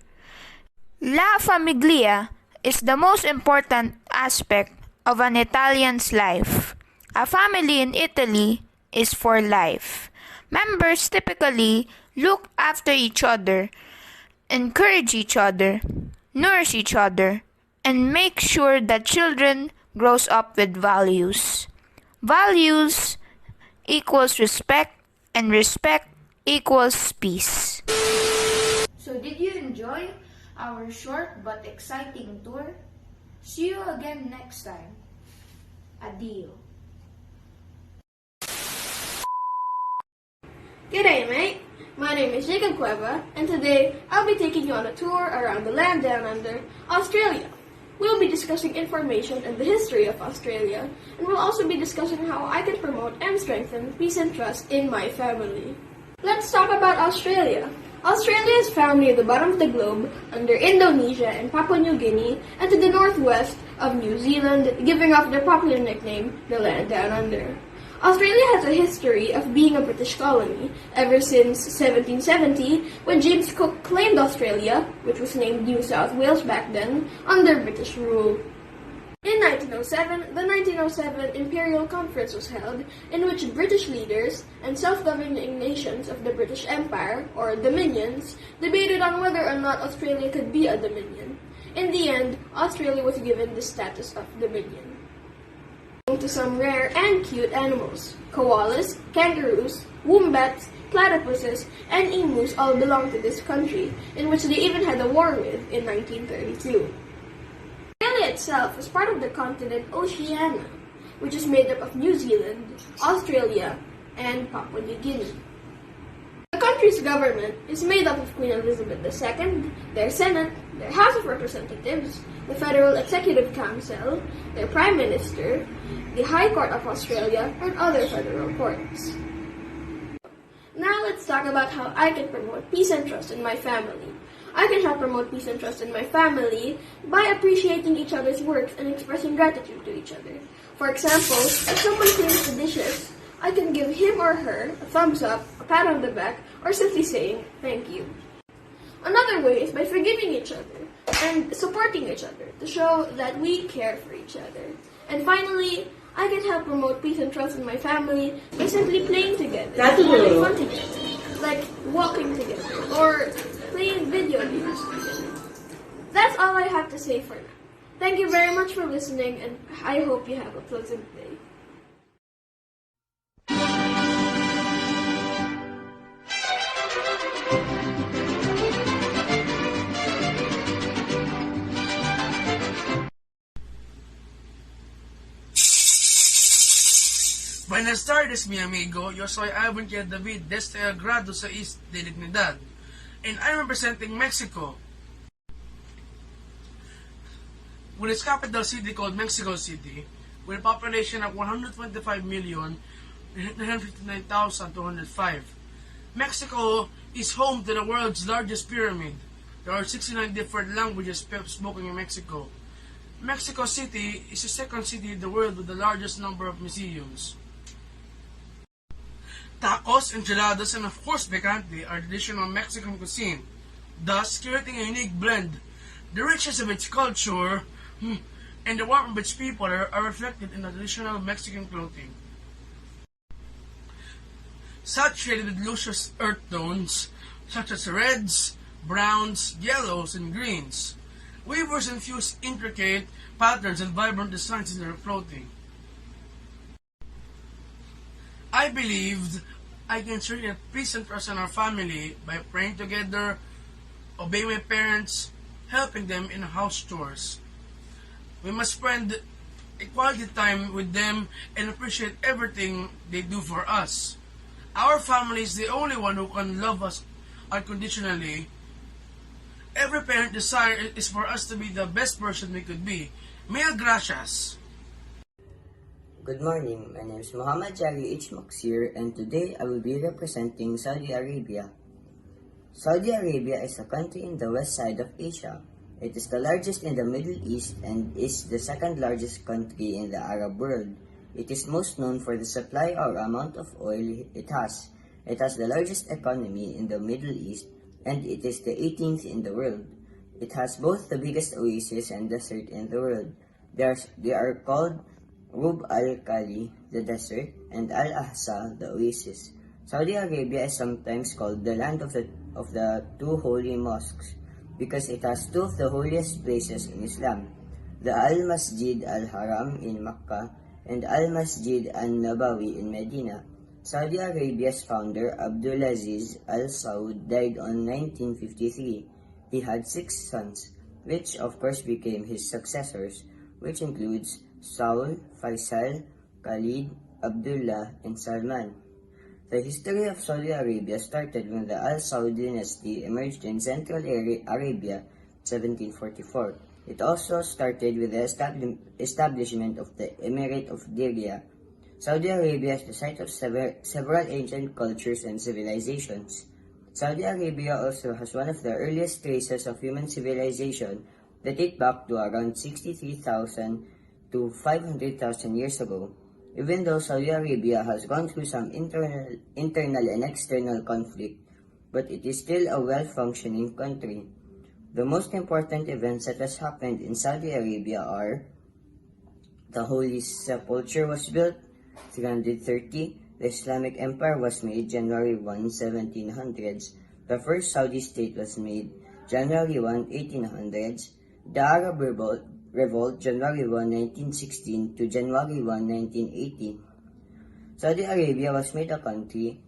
La famiglia is the most important aspect of an Italian's life. A family in Italy is for life. Members typically look after each other, encourage each other, nourish each other, and make sure that children grows up with values. Values equals respect, and respect equals peace. So did you enjoy our short but exciting tour? See you again next time. Adio. G'day mate, my name is Jacob Cueva, and today I'll be taking you on a tour around the land down under, Australia. We'll be discussing information and the history of Australia, and we'll also be discussing how I can promote and strengthen peace and trust in my family. Let's talk about Australia. Australia is found near the bottom of the globe under Indonesia and Papua New Guinea and to the northwest of New Zealand, giving off their popular nickname, the land down under. Australia has a history of being a British colony ever since 1770, when James Cook claimed Australia, which was named New South Wales back then, under British rule. In 1907, the 1907 Imperial Conference was held, in which British leaders and self-governing nations of the British Empire, or Dominions, debated on whether or not Australia could be a Dominion. In the end, Australia was given the status of Dominion. To some rare and cute animals. Koalas, kangaroos, wombats, platypuses, and emus all belong to this country, in which they even had a war with in 1932. Australia itself is part of the continent Oceania, which is made up of New Zealand, Australia, and Papua New Guinea. The country's government is made up of Queen Elizabeth II, their Senate, their House of Representatives, the Federal Executive Council, their Prime Minister, the High Court of Australia, and other federal courts. Now let's talk about how I can promote peace and trust in my family. I can help promote peace and trust in my family by appreciating each other's works and expressing gratitude to each other. For example, if someone cleans the dishes, I can give him or her a thumbs up, a pat on the back, or simply saying thank you. Another way is by forgiving each other and supporting each other to show that we care for each other. And finally, I can help promote peace and trust in my family by simply playing together, having fun together, like walking together or playing video games together. That's all I have to say for now. Thank you very much for listening, and I hope you have a pleasant day. Buenas tardes, mi amigo. Yo soy Alvin David desde el grado 6 de Dignidad, and I'm representing Mexico, with its capital city called Mexico City, with a population of 125,959,205. Mexico is home to the world's largest pyramid. There are 69 different languages spoken in Mexico. Mexico City is the second city in the world with the largest number of museums. Tacos, enchiladas, and of course picante are traditional Mexican cuisine, thus creating a unique blend. The richness of its culture and the warmth of its people are reflected in the traditional Mexican clothing. Saturated with luscious earth tones such as reds, browns, yellows, and greens, weavers infuse intricate patterns and vibrant designs in their clothing. I believed I can create peace and trust in our family by praying together, obeying my parents, helping them in house chores. We must spend a quality time with them and appreciate everything they do for us. Our family is the only one who can love us unconditionally. Every parent desire is for us to be the best person we could be. Mil gracias. Good morning, my name is Muhammad Jari H. Maksir, and today I will be representing Saudi Arabia. Saudi Arabia is a country in the west side of Asia. It is the largest in the Middle East and is the second largest country in the Arab world. It is most known for the supply or amount of oil it has. It has the largest economy in the Middle East, and it is the 18th in the world. It has both the biggest oasis and desert in the world. They are called Rub al-Khali, the desert, and Al-Ahsa, the oasis. Saudi Arabia is sometimes called the land of the two holy mosques because it has two of the holiest places in Islam, the Al-Masjid al-Haram in Mecca and Al-Masjid al-Nabawi in Medina. Saudi Arabia's founder, Abdulaziz Al Saud, died on 1953. He had 6 sons, which of course became his successors, which includes Saul, Faisal, Khalid, Abdullah, and Salman. The history of Saudi Arabia started when the Al Saud dynasty emerged in Central Arabia, 1744. It also started with the establishment of the Emirate of Diriyah. Saudi Arabia is the site of several ancient cultures and civilizations. Saudi Arabia also has one of the earliest traces of human civilization that date back to around 63,000 to 500,000 years ago. Even though Saudi Arabia has gone through some internal and external conflict, but it is still a well-functioning country. The most important events that has happened in Saudi Arabia are: the Holy Sepulchre was built, 330, the Islamic Empire was made January 1, 1700s, the first Saudi state was made January 1, 1800s, the Arab Revolt January 1, 1916 to January 1, 1980. Saudi Arabia was made a country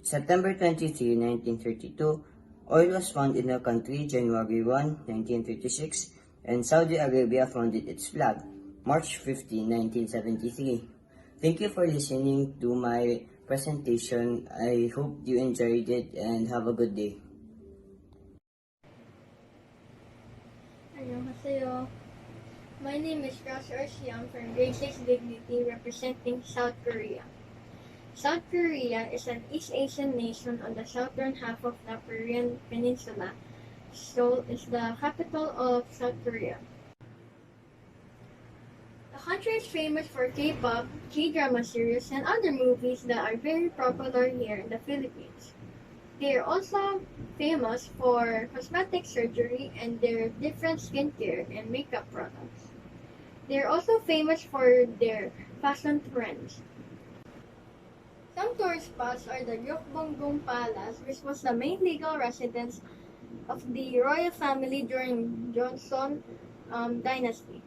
September 23, 1932. Oil was found in the country January 1, 1936, and Saudi Arabia founded its flag March 15, 1973. Thank you for listening to my presentation. I hope you enjoyed it and have a good day. Annyeonghaseyo. My name is Ross Orsiang from Grade 6 Dignity, representing South Korea. South Korea is an East Asian nation on the southern half of the Korean Peninsula, Seoul is the capital of South Korea. The country is famous for K-pop, K-drama series, and other movies that are very popular here in the Philippines. They are also famous for cosmetic surgery and their different skincare and makeup products. They are also famous for their fashion trends. Some tourist spots are the Gyeokbong Palace, which was the main legal residence of the royal family during Joseon dynasty.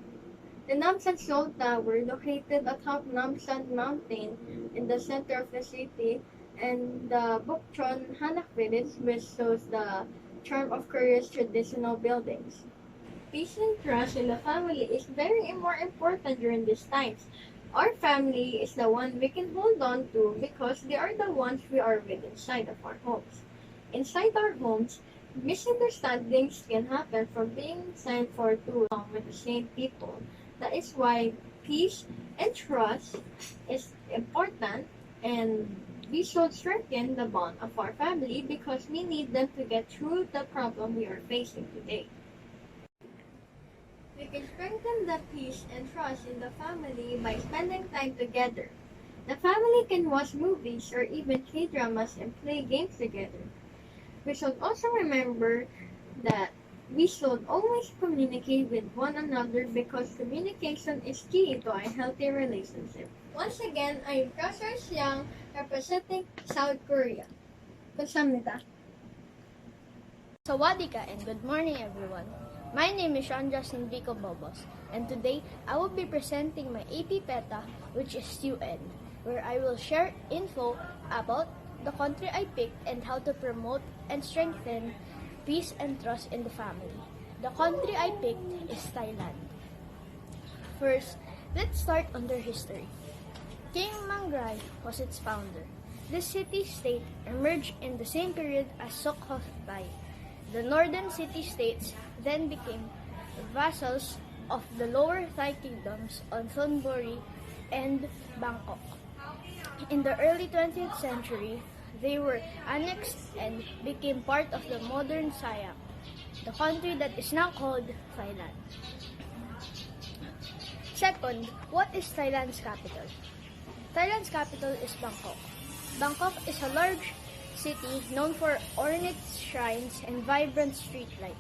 The Namsan Seoul Tower, located atop Namsan Mountain in the center of the city, and the Bukchon Hanak Village, which shows the charm of Korea's traditional buildings. Peace and trust in the family is very more important during these times. Our family is the one we can hold on to because they are the ones we are with inside of our homes. Inside our homes, misunderstandings can happen from being inside for too long with the same people. That is why peace and trust is important, and we should strengthen the bond of our family because we need them to get through the problem we are facing today. We can strengthen the peace and trust in the family by spending time together. The family can watch movies or even K-dramas and play games together. We should also remember that we should always communicate with one another because communication is key to a healthy relationship. Once again, I am Professor Xiang representing South Korea. Kamsahamnida. Sawadika and good morning everyone. My name is Sean Justin Vico Bobos, and today I will be presenting my AP PETA, which is UN, where I will share info about the country I picked and how to promote and strengthen peace and trust in the family. The country I picked is Thailand. First, let's start on their history. King Mangrai was its founder. This city-state emerged in the same period as Sukhothai. The northern city-states then became vassals of the lower Thai kingdoms on Thonburi and Bangkok. In the early 20th century, they were annexed and became part of the modern Siam, the country that is now called Thailand. Second, what is Thailand's capital? Thailand's capital is Bangkok. Bangkok is a large city known for ornate shrines and vibrant street life.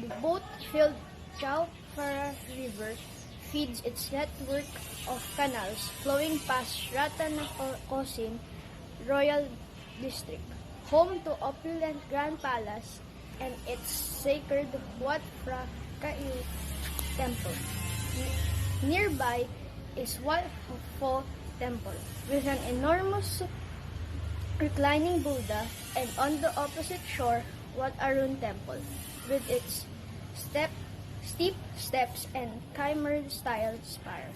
The boat-filled Chao Phraya River feeds its network of canals flowing past Ratanakosin Royal District, home to opulent Grand Palace and its sacred Wat Phra Kaeo Temple. Nearby is Wat Pho Temple with an enormous reclining Buddha, and on the opposite shore, Wat Arun Temple with its steep steps and Khmer-style spire.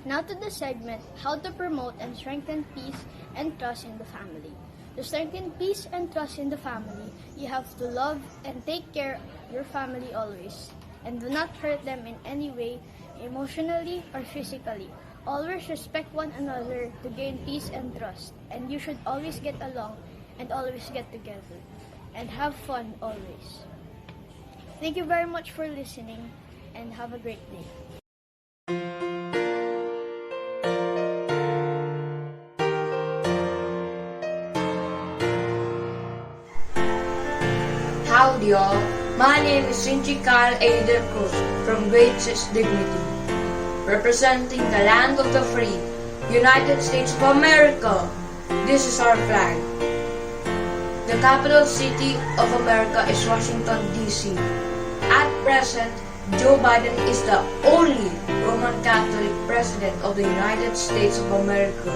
Now to the segment, how to promote and strengthen peace and trust in the family. To strengthen peace and trust in the family, you have to love and take care of your family always, and do not hurt them in any way, emotionally or physically. Always respect one another to gain peace and trust, and you should always get along and always get together, and have fun always. Thank you very much for listening, and have a great day. Howdy all, my name is Sinchi Kyle Ader Cruz from Grade 6 Dignity, representing the land of the free, United States of America. This is our flag. The capital city of America is Washington, D.C. At present, Joe Biden is the only Roman Catholic president of the United States of America.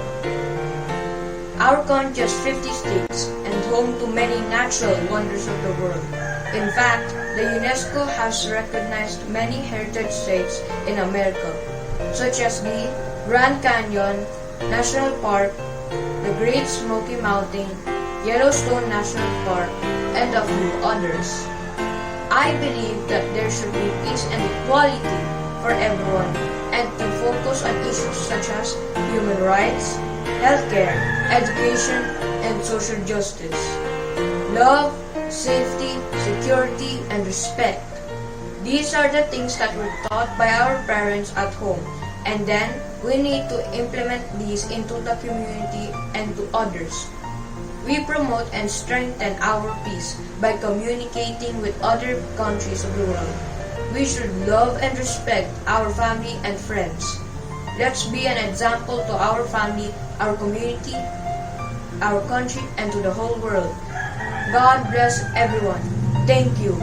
Our country has 50 states and home to many natural wonders of the world. In fact, the UNESCO has recognized many heritage sites in America, such as the Grand Canyon National Park, the Great Smoky Mountain, Yellowstone National Park, and a few others. I believe that there should be peace and equality for everyone, and to focus on issues such as human rights, healthcare, education, and social justice. Love, safety, security, and respect. These are the things that were taught by our parents at home, and then we need to implement these into the community and to others. We promote and strengthen our peace by communicating with other countries of the world. We should love and respect our family and friends. Let's be an example to our family, our community, our country, and to the whole world. God bless everyone. Thank you.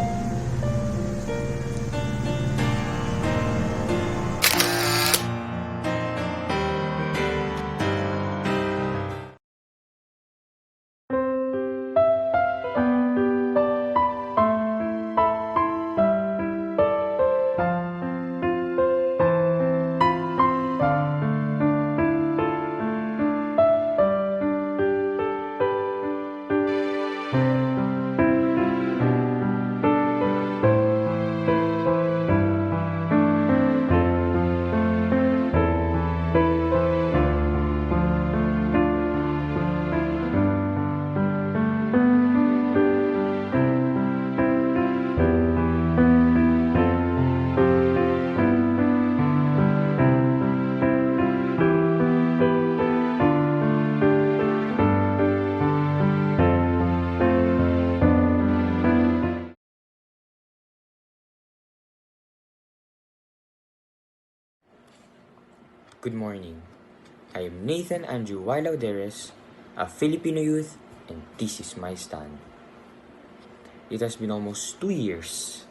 Good morning. I am Nathan Andrew Wailauderes, a Filipino youth, and this is my stand. It has been almost 2 years.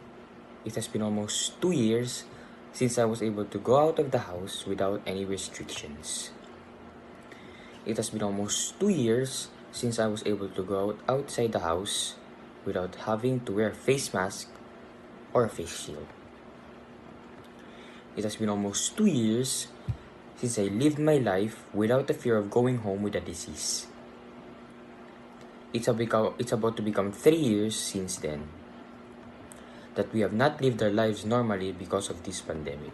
It has been almost 2 years since I was able to go out of the house without any restrictions. It has been almost 2 years since I was able to go outside the house without having to wear a face mask or a face shield. It has been almost 2 years since I lived my life without the fear of going home with a disease. It's about to become 3 years since then that we have not lived our lives normally because of this pandemic.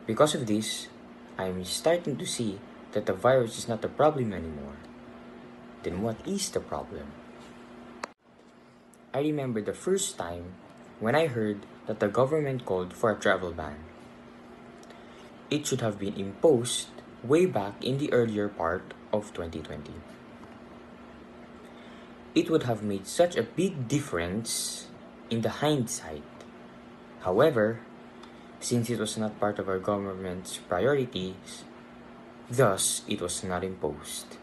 Because of this, I am starting to see that the virus is not a problem anymore. Then what is the problem? I remember the first time when I heard that the government called for a travel ban. It should have been imposed way back in the earlier part of 2020. It would have made such a big difference in the hindsight. However, since it was not part of our government's priorities, thus it was not imposed.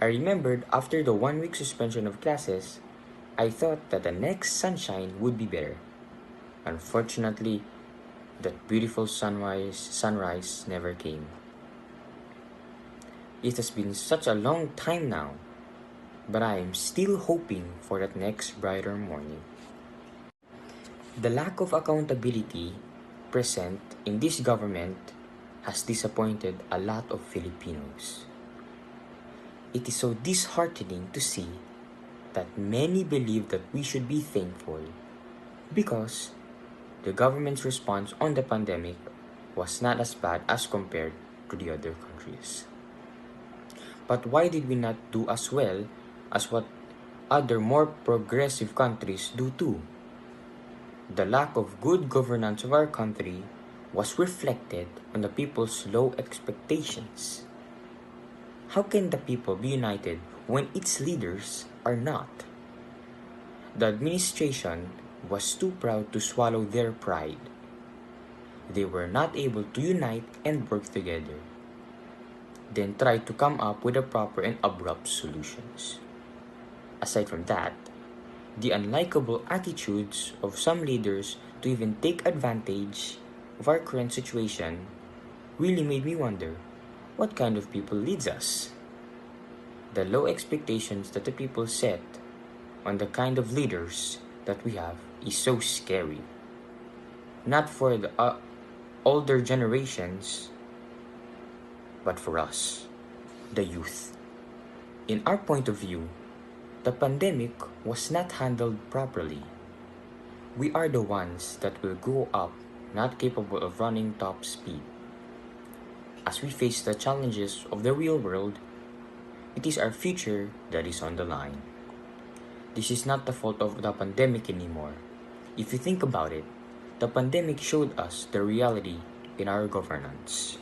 I remembered after the 1-week suspension of classes, I thought that the next sunshine would be better. Unfortunately, that beautiful sunrise never came. It has been such a long time now, but I am still hoping for that next brighter morning. The lack of accountability present in this government has disappointed a lot of Filipinos. It is so disheartening to see that many believe that we should be thankful because the government's response on the pandemic was not as bad as compared to the other countries. But why did we not do as well as what other more progressive countries do too? The lack of good governance of our country was reflected on the people's low expectations. How can the people be united when its leaders are not? The administration was too proud to swallow their pride. They were not able to unite and work together, then tried to come up with a proper and abrupt solutions. Aside from that, the unlikable attitudes of some leaders to even take advantage of our current situation really made me wonder, what kind of people leads us? The low expectations that the people set on the kind of leaders that we have is so scary. Not for the older generations, but for us, the youth. In our point of view, the pandemic was not handled properly. We are the ones that will grow up not capable of running top speed. As we face the challenges of the real world, It is our future that is on the line. This is not the fault of the pandemic anymore. If you think about it, the pandemic showed us the reality in our governance.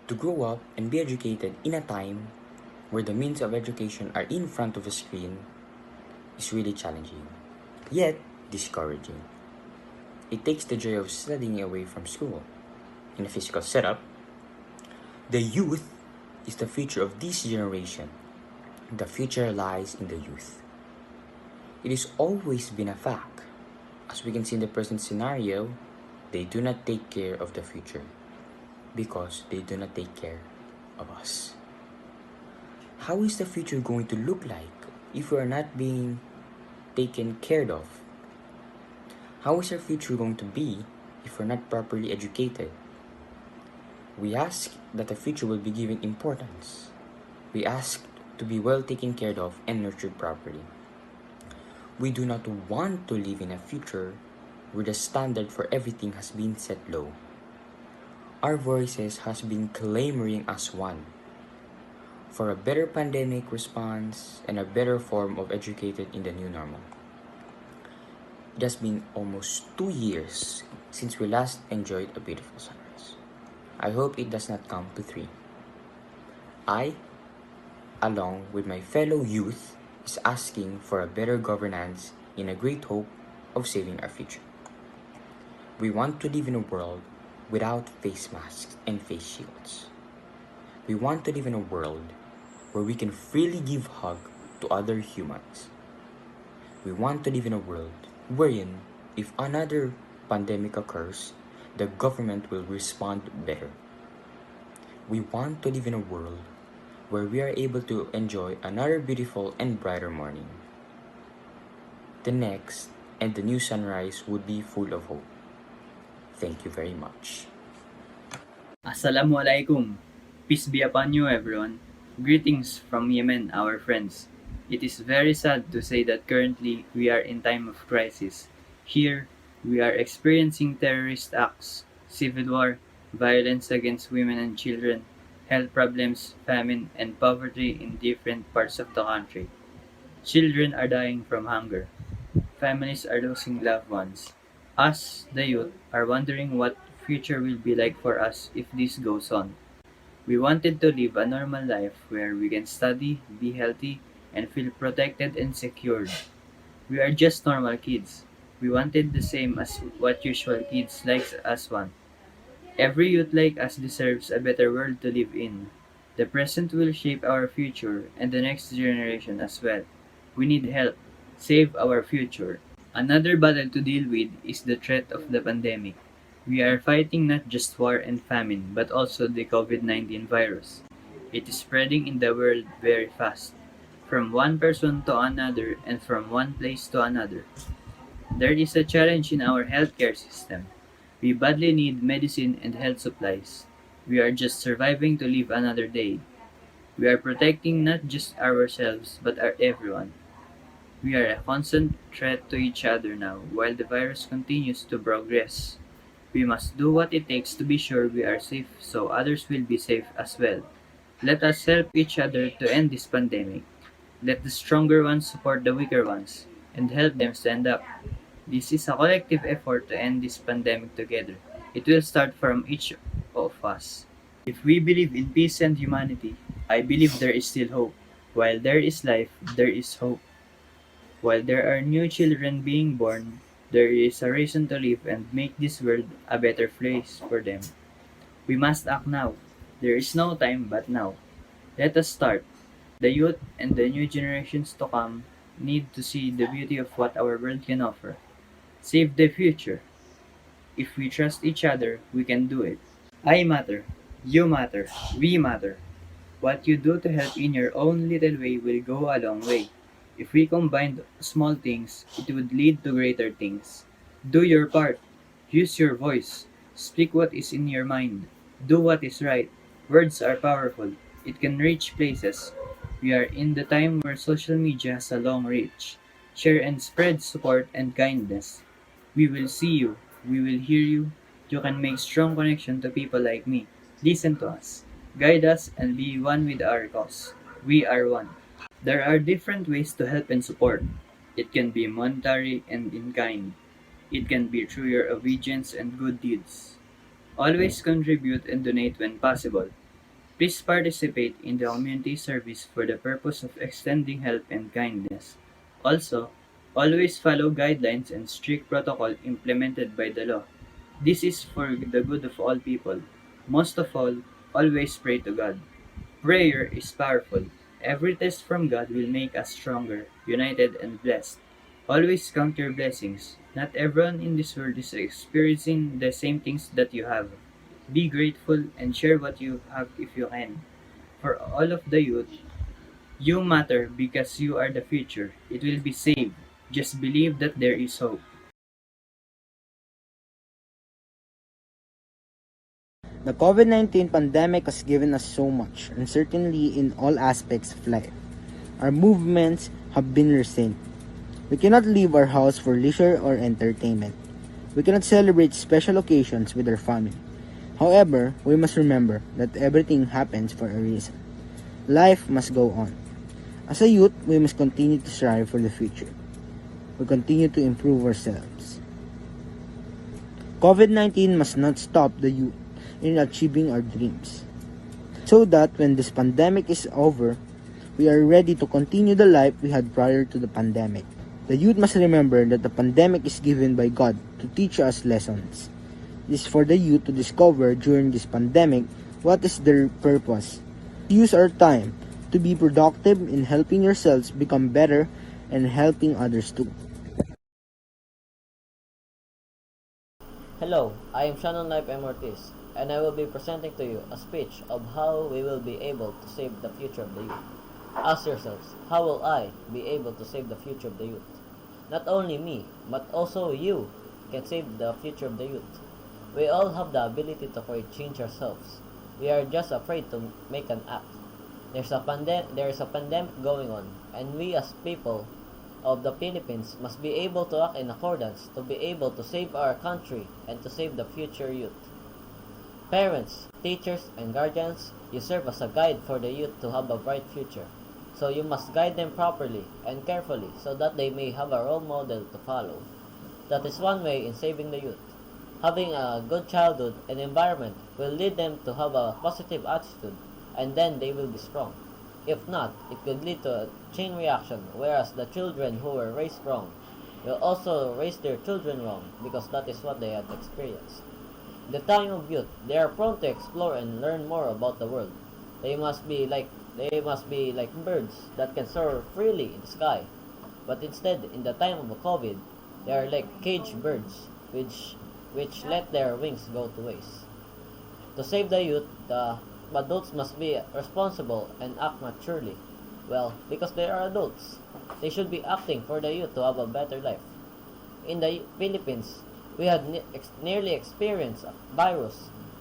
To grow up and be educated in a time where the means of education are in front of a screen is really challenging, yet discouraging. It takes the joy of studying away from school. In a physical setup, the youth is the future of this generation. The future lies in the youth. It has always been a fact. As we can see in the present scenario, they do not take care of the future because they do not take care of us. How is the future going to look like if we are not being taken care of? How is our future going to be if we're not properly educated? We ask that the future will be given importance. We ask to be well taken care of and nurtured properly. We do not want to live in a future where the standard for everything has been set low. Our voices has been clamoring as one for a better pandemic response and a better form of educated in the new normal. It has been almost 2 years since we last enjoyed a beautiful sunrise. I hope it does not come to 3. I, along with my fellow youth, is asking for a better governance in a great hope of saving our future. We want to live in a world without face masks and face shields. We want to live in a world where we can freely give hug to other humans. We want to live in a world wherein, if another pandemic occurs, the government will respond better. We want to live in a world where we are able to enjoy another beautiful and brighter morning. The next and the new sunrise would be full of hope. Thank you very much. Assalamualaikum. Peace be upon you, everyone. Greetings from Yemen, our friends. It is very sad to say that currently we are in time of crisis. Here, we are experiencing terrorist acts, civil war, violence against women and children, health problems, famine, and poverty in different parts of the country. Children are dying from hunger. Families are losing loved ones. Us, the youth, are wondering what future will be like for us if this goes on. We wanted to live a normal life where we can study, be healthy, and feel protected and secured. We are just normal kids. We wanted the same as what usual kids like us want. Every youth like us deserves a better world to live in. The present will shape our future and the next generation as well. We need help. Save our future. Another battle to deal with is the threat of the pandemic. We are fighting not just war and famine, but also the COVID-19 virus. It is spreading in the world very fast, from one person to another and from one place to another. There is a challenge in our healthcare system. We badly need medicine and health supplies. We are just surviving to live another day. We are protecting not just ourselves, but everyone. We are a constant threat to each other now, while the virus continues to progress. We must do what it takes to be sure we are safe so others will be safe as well. Let us help each other to end this pandemic. Let the stronger ones support the weaker ones and help them stand up. This is a collective effort to end this pandemic together. It will start from each of us. If we believe in peace and humanity, I believe there is still hope. While there is life, there is hope. While there are new children being born, there is a reason to live and make this world a better place for them. We must act now. There is no time but now. Let us start. The youth and the new generations to come need to see the beauty of what our world can offer. Save the future. If we trust each other, we can do it. I matter. You matter. We matter. What you do to help in your own little way will go a long way. If we combined small things, it would lead to greater things. Do your part. Use your voice. Speak what is in your mind. Do what is right. Words are powerful. It can reach places. We are in the time where social media has a long reach. Share and spread support and kindness. We will see you. We will hear you. You can make strong connection to people like me. Listen to us. Guide us and be one with our cause. We are one. There are different ways to help and support. It can be monetary and in kind. It can be through your obedience and good deeds. Always contribute and donate when possible. Please participate in the community service for the purpose of extending help and kindness. Also, always follow guidelines and strict protocol implemented by the law. This is for the good of all people. Most of all, always pray to God. Prayer is powerful. Every test from God will make us stronger, united, and blessed. Always count your blessings. Not everyone in this world is experiencing the same things that you have. Be grateful and share what you have if you can. For all of the youth, you matter because you are the future. It will be saved. Just believe that there is hope. The COVID 19 pandemic has given us so much, and certainly in all aspects of life. Our movements have been restrained. We cannot leave our house for leisure or entertainment. We cannot celebrate special occasions with our family. However, we must remember that everything happens for a reason. Life must go on. As a youth, we must continue to strive for the future. We continue to improve ourselves. COVID 19 must not stop the youth in achieving our dreams. So that when this pandemic is over, we are ready to continue the life we had prior to the pandemic. The youth must remember that the pandemic is given by God to teach us lessons. It is for the youth to discover during this pandemic what is their purpose. Use our time to be productive in helping yourselves become better and helping others too. Hello, I am Shannon Life M. Ortiz, and I will be presenting to you a speech of how we will be able to save the future of the youth. Ask yourselves, how will I be able to save the future of the youth? Not only me, but also you can save the future of the youth. We all have the ability to create change ourselves. We are just afraid to make an act. There is a pandemic going on, and we as people of the Philippines must be able to act in accordance to be able to save our country and to save the future youth. Parents, teachers, and guardians, you serve as a guide for the youth to have a bright future. So you must guide them properly and carefully so that they may have a role model to follow. That is one way in saving the youth. Having a good childhood and environment will lead them to have a positive attitude, and then they will be strong. If not, it could lead to a chain reaction, whereas the children who were raised wrong will also raise their children wrong because that is what they have experienced. In the time of youth, they are prone to explore and learn more about the world. They must be like birds that can soar freely in the sky. But instead, in the time of the COVID, they are like caged birds, which let their wings go to waste. To save the youth, the adults must be responsible and act maturely. Well, because they are adults, they should be acting for the youth to have a better life. In the Philippines, we had nearly experienced a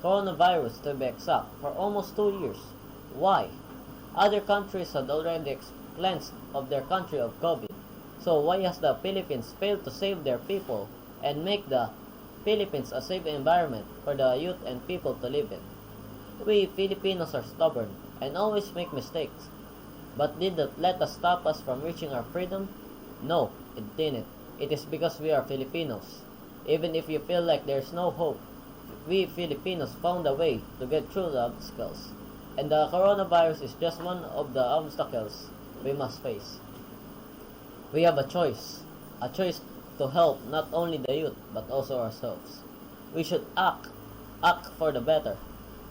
coronavirus to be exact, for almost 2 years. Why? Other countries had already cleansed of their country of COVID. So why has the Philippines failed to save their people and make the Philippines a safe environment for the youth and people to live in? We Filipinos are stubborn and always make mistakes. But did that let us stop us from reaching our freedom? No, it didn't. It is because we are Filipinos. Even if you feel like there's no hope, we Filipinos found a way to get through the obstacles. And the coronavirus is just one of the obstacles we must face. We have a choice to help not only the youth but also ourselves. We should act for the better.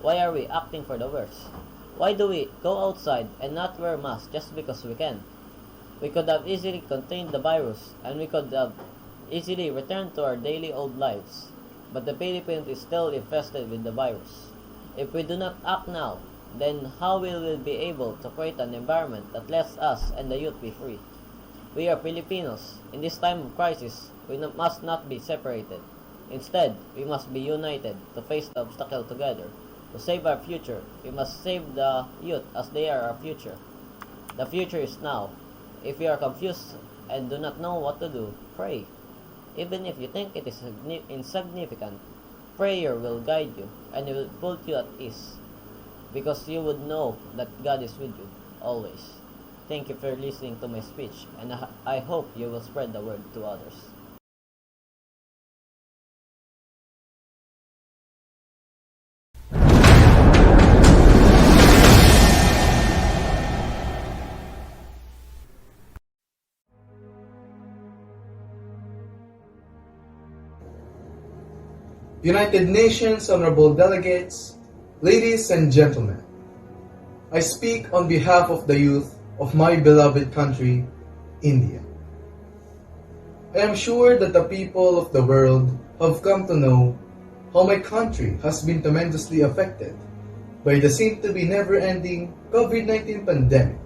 Why are we acting for the worse? Why do we go outside and not wear masks just because we can? We could have easily contained the virus and we could have easily returned to our daily old lives. But the Philippines is still infested with the virus. If we do not act now, then how will we be able to create an environment that lets us and the youth be free? We are Filipinos. In this time of crisis, we must not be separated. Instead, we must be united to face the obstacle together. To save our future, we must save the youth as they are our future. The future is now. If you are confused and do not know what to do, pray. Even if you think it is insignificant, prayer will guide you and it will put you at ease. because you would know that God is with you always. Thank you for listening to my speech, and I hope you will spread the word to others. United Nations Honorable Delegates, ladies and gentlemen, I speak on behalf of the youth of my beloved country, India. I am sure that the people of the world have come to know how my country has been tremendously affected by the seem-to-be never-ending COVID-19 pandemic.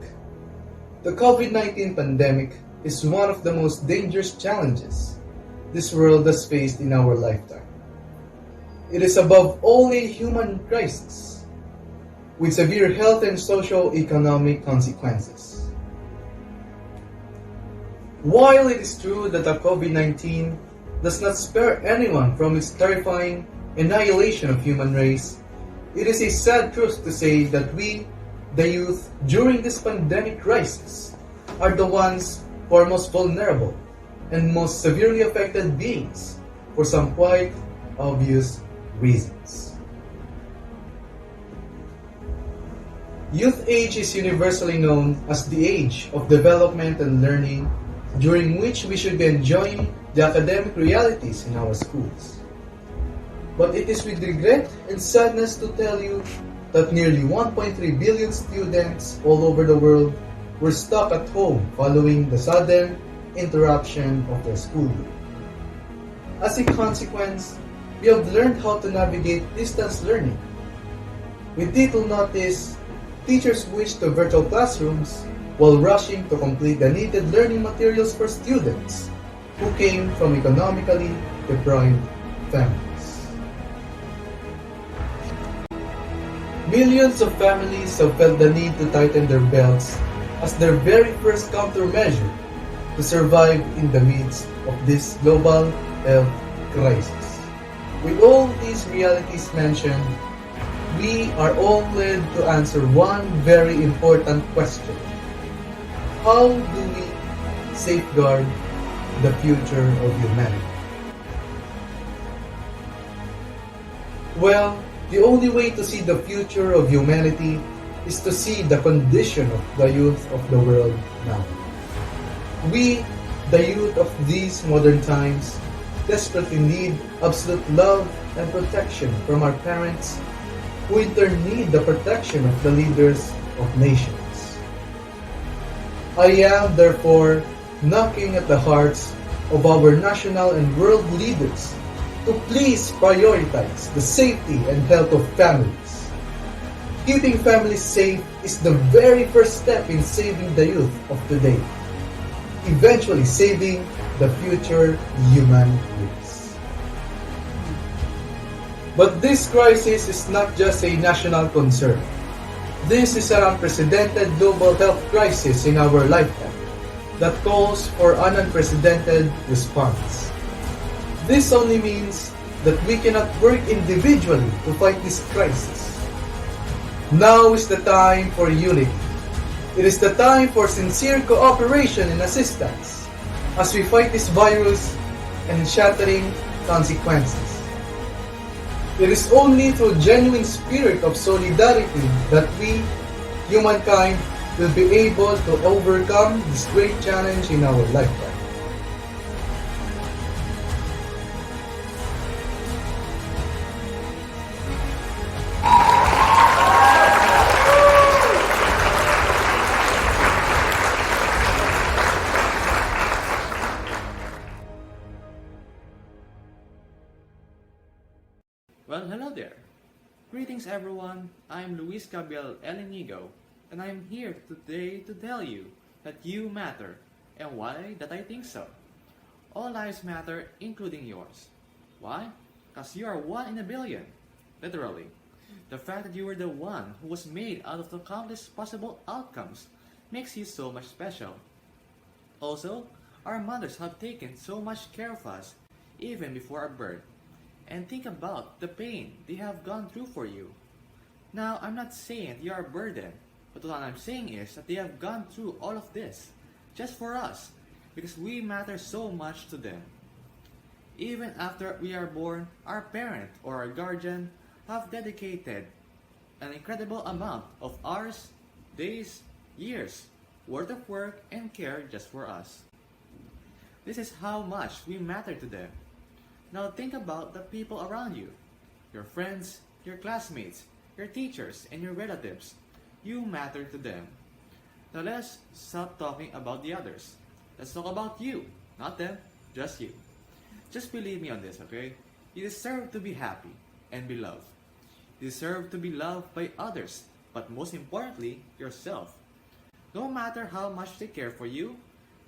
The COVID-19 pandemic is one of the most dangerous challenges this world has faced in our lifetime. It is above all a human crisis, with severe health and socio-economic consequences. While it is true that the COVID-19 does not spare anyone from its terrifying annihilation of human race, it is a sad truth to say that we, the youth, during this pandemic crisis, are the ones who are most vulnerable and most severely affected beings for some quite obvious reasons. Youth age is universally known as the age of development and learning, during which we should be enjoying the academic realities in our schools. But it is with regret and sadness to tell you that nearly 1.3 billion students all over the world were stuck at home following the sudden interruption of their school year. As a consequence, we have learned how to navigate distance learning. With little notice, teachers switched to virtual classrooms while rushing to complete the needed learning materials for students who came from economically deprived families. Millions of families have felt the need to tighten their belts as their very first countermeasure to survive in the midst of this global health crisis. With all these realities mentioned, we are all led to answer one very important question. How do we safeguard the future of humanity? Well, the only way to see the future of humanity is to see the condition of the youth of the world now. We, the youth of these modern times, desperately need absolute love and protection from our parents, who in turn need the protection of the leaders of nations. I am therefore knocking at the hearts of our national and world leaders to please prioritize the safety and health of families. Keeping families safe is the very first step in saving the youth of today, eventually saving the future human race. But this crisis is not just a national concern. This is an unprecedented global health crisis in our lifetime that calls for an unprecedented response. This only means that we cannot work individually to fight this crisis. Now is the time for unity. It is the time for sincere cooperation and assistance as we fight this virus and its shattering consequences. It is only through genuine spirit of solidarity that we, humankind, will be able to overcome this great challenge in our lifetime. Well, hello there. Greetings everyone, I'm Luis Gabriel Elenigo, and I'm here today to tell you that you matter, and why that I think so. All lives matter, including yours. Why? Because you are one in a billion, literally. The fact that you were the one who was made out of the countless possible outcomes makes you so much special. Also, our mothers have taken so much care of us, even before our birth. And think about the pain they have gone through for you. Now, I'm not saying you are a burden, but what I'm saying is that they have gone through all of this just for us because we matter so much to them. Even after we are born, our parent or our guardian have dedicated an incredible amount of hours, days, years worth of work and care just for us. This is how much we matter to them. Now think about the people around you, your friends, your classmates, your teachers, and your relatives. You matter to them. Now let's stop talking about the others. Let's talk about you, not them, just you. Just believe me on this, okay? You deserve to be happy and be loved. You deserve to be loved by others, but most importantly, yourself. No matter how much they care for you,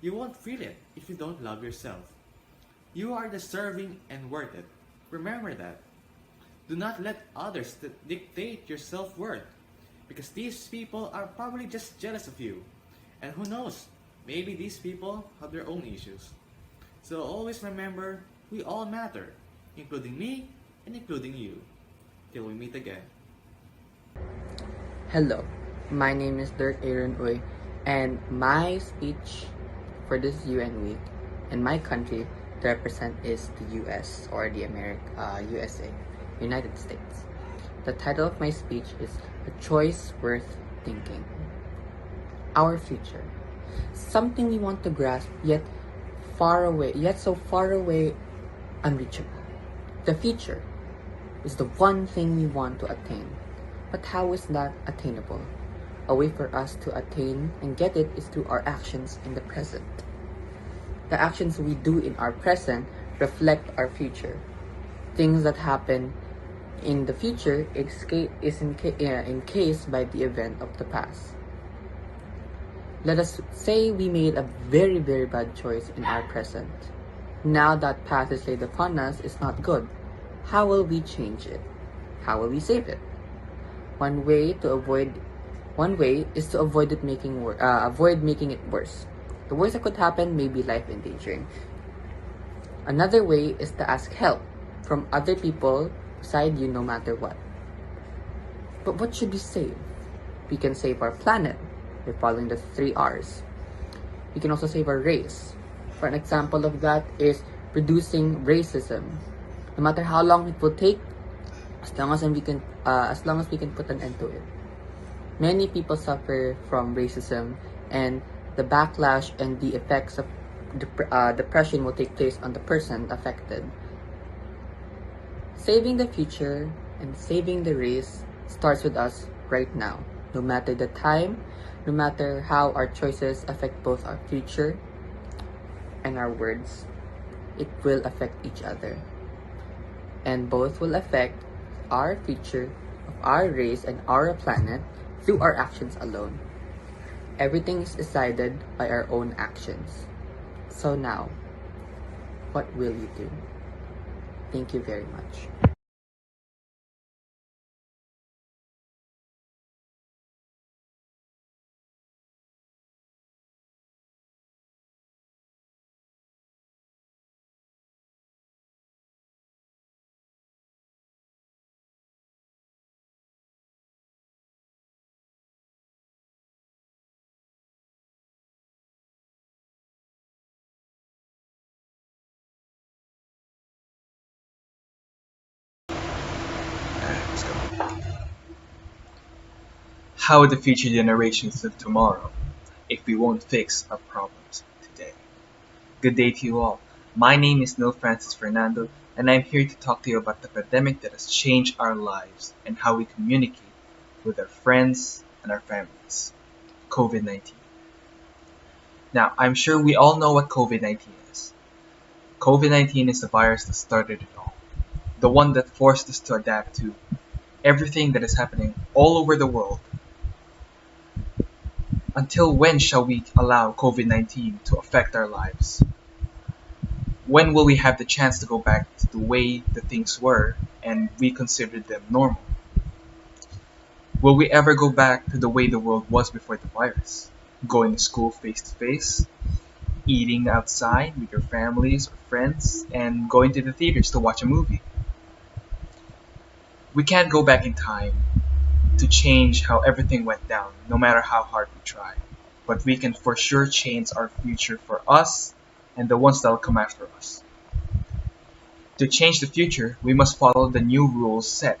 you won't feel it if you don't love yourself. You are deserving and worth it. Remember that. Do not let others dictate your self-worth because these people are probably just jealous of you. And who knows, maybe these people have their own issues. So always remember, we all matter, including me and including you. Till we meet again. Hello, my name is Dirk Aaron Uy, and my speech for this UN week in my country to represent is the US or the USA, United States. The title of my speech is A Choice Worth Thinking. Our future. Something we want to grasp yet so far away, unreachable. The future is the one thing we want to attain. But how is that attainable? A way for us to attain and get it is through our actions in the present. The actions we do in our present reflect our future. Things that happen in the future is encased by the event of the past. Let us say we made a very, very bad choice in our present. Now that path is laid upon us is not good. How will we change it? How will we save it? One way is to avoid making it worse. The worst that could happen may be life endangering. Another way is to ask help from other people beside you no matter what. But what should we save? We can save our planet by following the 3 R's. We can also save our race. For an example of that is reducing racism. No matter how long it will take, as long as we can put an end to it. Many people suffer from racism, and the backlash and the effects of depression will take place on the person affected. Saving the future and saving the race starts with us right now. No matter the time, no matter how our choices affect both our future and our words, it will affect each other. And both will affect our future of our race and our planet through our actions alone. Everything is decided by our own actions. So now, what will you do? Thank you very much. How would the future generations live tomorrow if we won't fix our problems today? Good day to you all. My name is Neil Francis Fernando, and I'm here to talk to you about the pandemic that has changed our lives and how we communicate with our friends and our families. COVID-19. Now, I'm sure we all know what COVID-19 is. COVID-19 is the virus that started it all. The one that forced us to adapt to everything that is happening all over the world. Until when shall we allow COVID-19 to affect our lives? When will we have the chance to go back to the way the things were and we considered them normal? Will we ever go back to the way the world was before the virus? Going to school face to face, eating outside with your families or friends, and going to the theaters to watch a movie. We can't go back in time, to change how everything went down, no matter how hard we try. But we can for sure change our future for us and the ones that'll come after us. To change the future, we must follow the new rules set,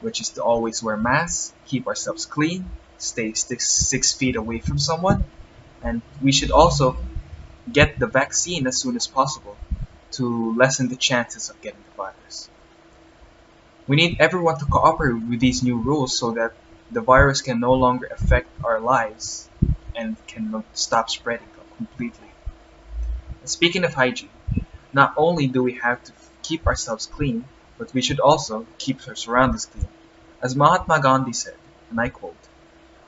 which is to always wear masks, keep ourselves clean, stay 6 feet away from someone, and we should also get the vaccine as soon as possible to lessen the chances of getting the virus. We need everyone to cooperate with these new rules so that the virus can no longer affect our lives and can stop spreading completely. Speaking of hygiene, not only do we have to keep ourselves clean, but we should also keep our surroundings clean. As Mahatma Gandhi said, and I quote,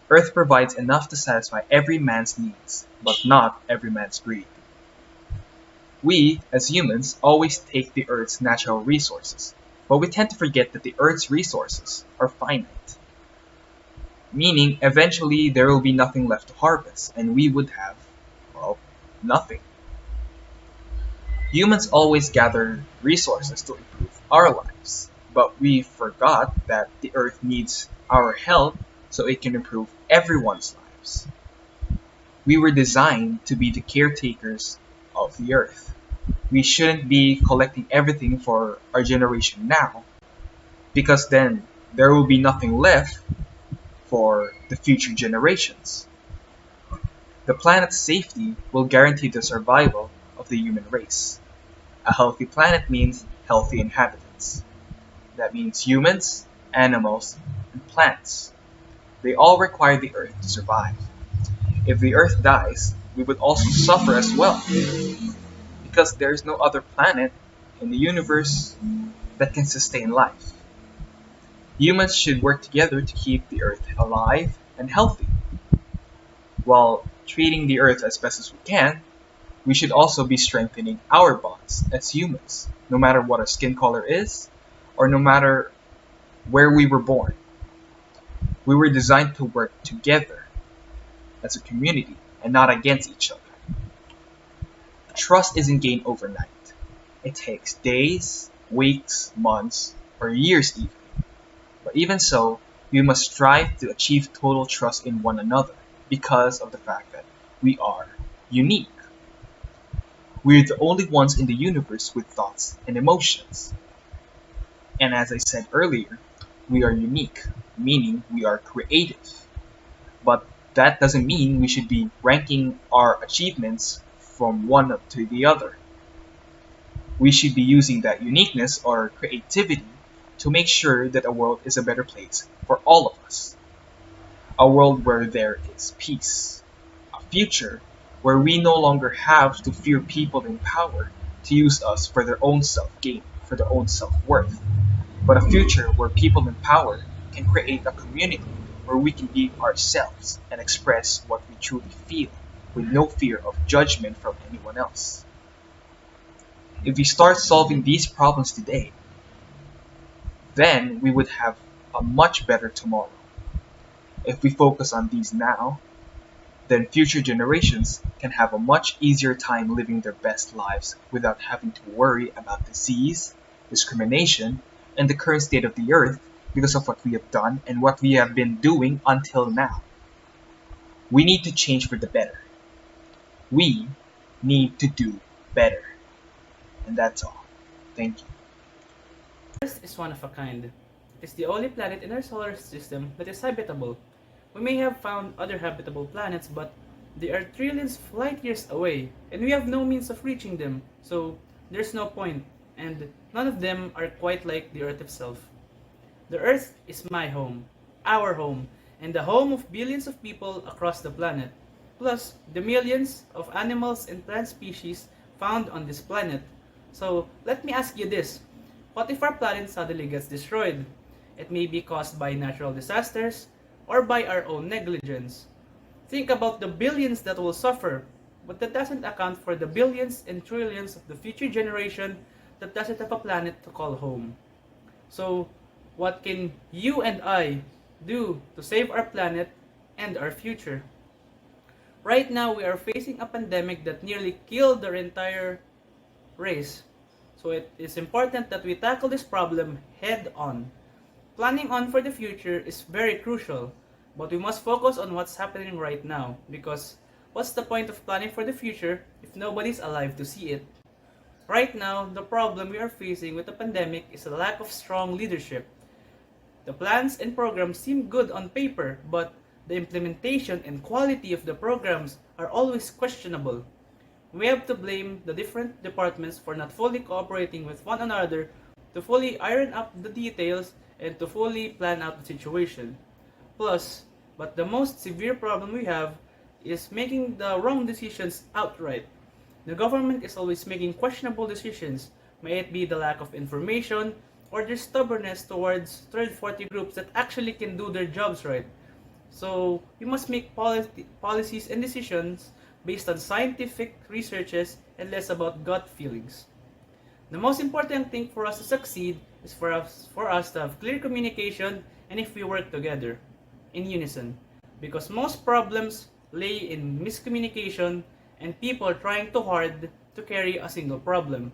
"Earth provides enough to satisfy every man's needs, but not every man's greed." We, as humans, always take the Earth's natural resources, but we tend to forget that the Earth's resources are finite. Meaning, eventually there will be nothing left to harvest, and we would have, well, nothing. Humans always gather resources to improve our lives, but we forgot that the Earth needs our help so it can improve everyone's lives. We were designed to be the caretakers of the Earth. We shouldn't be collecting everything for our generation now, because then there will be nothing left for the future generations. The planet's safety will guarantee the survival of the human race. A healthy planet means healthy inhabitants. That means humans, animals, and plants. They all require the Earth to survive. If the Earth dies, we would also suffer as well, because there is no other planet in the universe that can sustain life. Humans should work together to keep the Earth alive and healthy. While treating the Earth as best as we can, we should also be strengthening our bonds as humans, no matter what our skin color is, or no matter where we were born. We were designed to work together as a community and not against each other. Trust isn't gained overnight. It takes days, weeks, months, or years even. But even so, we must strive to achieve total trust in one another because of the fact that we are unique. We're the only ones in the universe with thoughts and emotions. And as I said earlier, we are unique, meaning we are creative. But that doesn't mean we should be ranking our achievements from one to the other. We should be using that uniqueness or creativity to make sure that a world is a better place for all of us. A world where there is peace. A future where we no longer have to fear people in power to use us for their own self-gain, for their own self-worth. But a future where people in power can create a community where we can be ourselves and express what we truly feel with no fear of judgment from anyone else. If we start solving these problems today, then we would have a much better tomorrow. If we focus on these now, then future generations can have a much easier time living their best lives without having to worry about disease, discrimination, and the current state of the earth because of what we have done and what we have been doing until now. We need to change for the better. We need to do better. And that's all. Thank you. Earth is one of a kind. It is the only planet in our solar system that is habitable. We may have found other habitable planets, but they are trillions of light years away, and we have no means of reaching them, so there's no point, and none of them are quite like the Earth itself. The Earth is my home, our home, and the home of billions of people across the planet, plus the millions of animals and plant species found on this planet. So let me ask you this. What if our planet suddenly gets destroyed? It may be caused by natural disasters or by our own negligence. Think about the billions that will suffer, but that doesn't account for the billions and trillions of the future generation that doesn't have a planet to call home. So, what can you and I do to save our planet and our future? Right now, we are facing a pandemic that nearly killed our entire race. So it is important that we tackle this problem head on. planning on for the future is very crucial, but we must focus on what's happening right now, because what's the point of planning for the future if nobody's alive to see it? Right now, the problem we are facing with the pandemic is a lack of strong leadership. The plans and programs seem good on paper, but the implementation and quality of the programs are always questionable. We have to blame the different departments for not fully cooperating with one another to fully iron up the details and to fully plan out the situation. Plus, but the most severe problem we have is making the wrong decisions outright. The government is always making questionable decisions, may it be the lack of information or their stubbornness towards third-party groups that actually can do their jobs right. So, we must make policies and decisions based on scientific researches and less about gut feelings. The most important thing for us to succeed is for us to have clear communication and if we work together, in unison. Because most problems lay in miscommunication and people trying too hard to carry a single problem.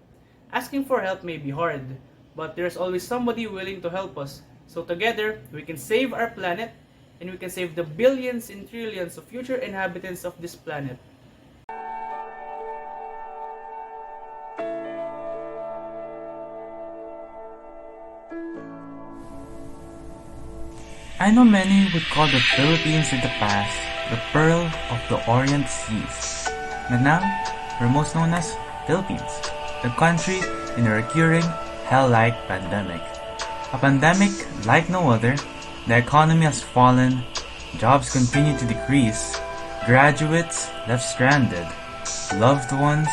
Asking for help may be hard, but there's always somebody willing to help us. So together, we can save our planet and we can save the billions and trillions of future inhabitants of this planet. I know many would call the Philippines in the past the Pearl of the Orient Seas, but now we're most known as Philippines, the country in a recurring hell-like pandemic. A pandemic like no other, the economy has fallen, jobs continue to decrease, graduates left stranded, loved ones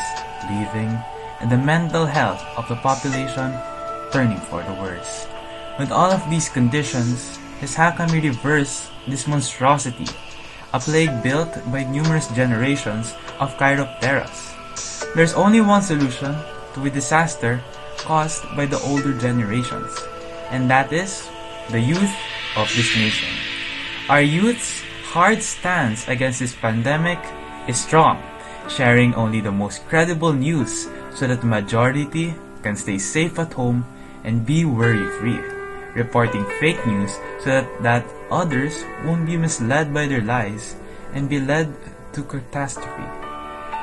leaving, and the mental health of the population turning for the worse. With all of these conditions, is how can we reverse this monstrosity, a plague built by numerous generations of chiropteras? There's only one solution to a disaster caused by the older generations, and that is the youth of this nation. Our youth's hard stance against this pandemic is strong, sharing only the most credible news so that the majority can stay safe at home and be worry-free, reporting fake news so that others won't be misled by their lies and be led to catastrophe.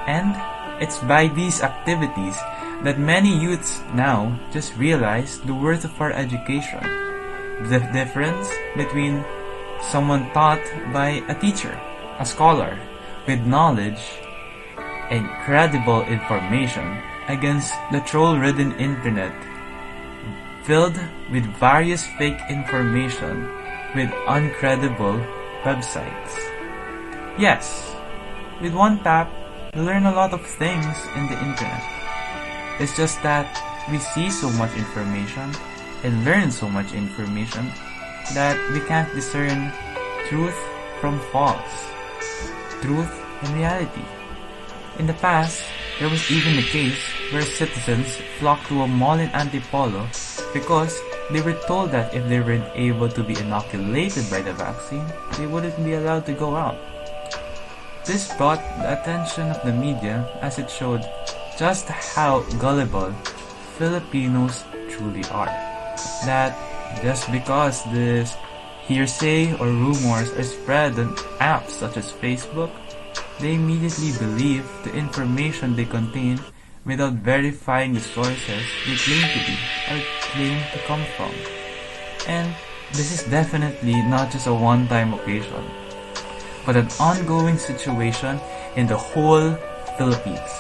And it's by these activities that many youths now just realize the worth of our education, the difference between someone taught by a teacher, a scholar, with knowledge and credible information against the troll-ridden internet filled with various fake information with uncredible websites. Yes, with one tap, we learn a lot of things in the internet. It's just that we see so much information and learn so much information that we can't discern truth from false, truth and reality. In the past, there was even a case where citizens flocked to a mall in Antipolo because they were told that if they weren't able to be inoculated by the vaccine, they wouldn't be allowed to go out. This brought the attention of the media as it showed just how gullible Filipinos truly are. That just because this hearsay or rumors are spread on apps such as Facebook, they immediately believe the information they contain without verifying the sources they claim to be or claim to come from. And this is definitely not just a one-time occasion, but an ongoing situation in the whole Philippines,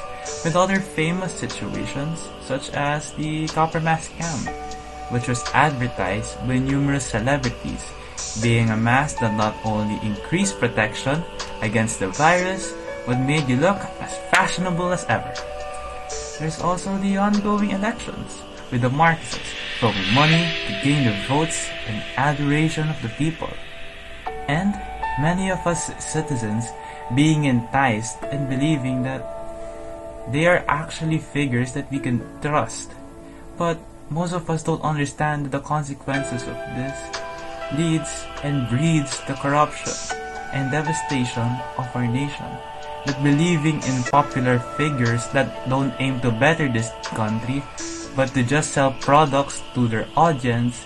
with other famous situations such as the Copper Mask scam, which was advertised by numerous celebrities, being a mask that not only increased protection against the virus, but made you look as fashionable as ever. There's also the ongoing elections, with the Marxists throwing money to gain the votes and adoration of the people. And many of us citizens being enticed and believing that they are actually figures that we can trust. But most of us don't understand that the consequences of this leads and breeds the corruption and devastation of our nation. That believing in popular figures that don't aim to better this country, but to just sell products to their audience,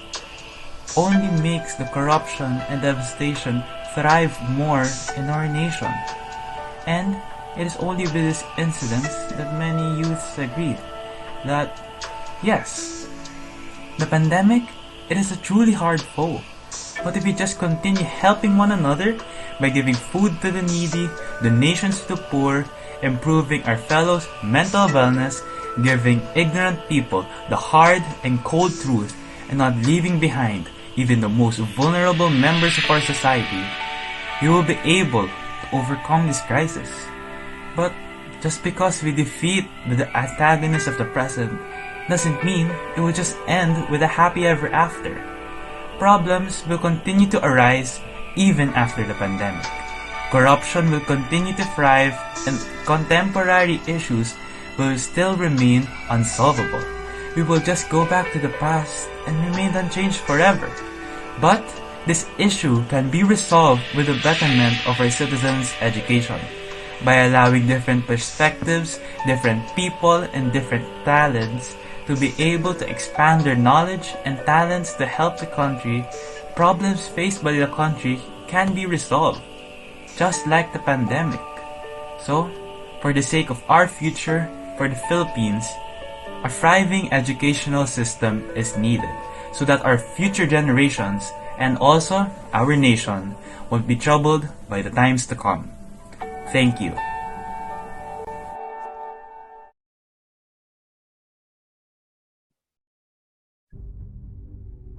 only makes the corruption and devastation thrive more in our nation. And it is only with these incidents that many youths agreed that, yes, the pandemic, it is a truly hard foe. But if we just continue helping one another by giving food to the needy, donations to the poor, improving our fellows' mental wellness, giving ignorant people the hard and cold truth, and not leaving behind even the most vulnerable members of our society, we will be able to overcome this crisis. But just because we defeat the antagonists of the present doesn't mean it will just end with a happy ever after. Problems will continue to arise even after the pandemic. Corruption will continue to thrive and contemporary issues will still remain unsolvable. We will just go back to the past and remain unchanged forever. But this issue can be resolved with the betterment of our citizens' education by allowing different perspectives, different people, and different talents to be able to expand their knowledge and talents to help the country. Problems faced by the country can be resolved, just like the pandemic. So, for the sake of our future, for the Philippines, a thriving educational system is needed so that our future generations and also our nation won't be troubled by the times to come. Thank you.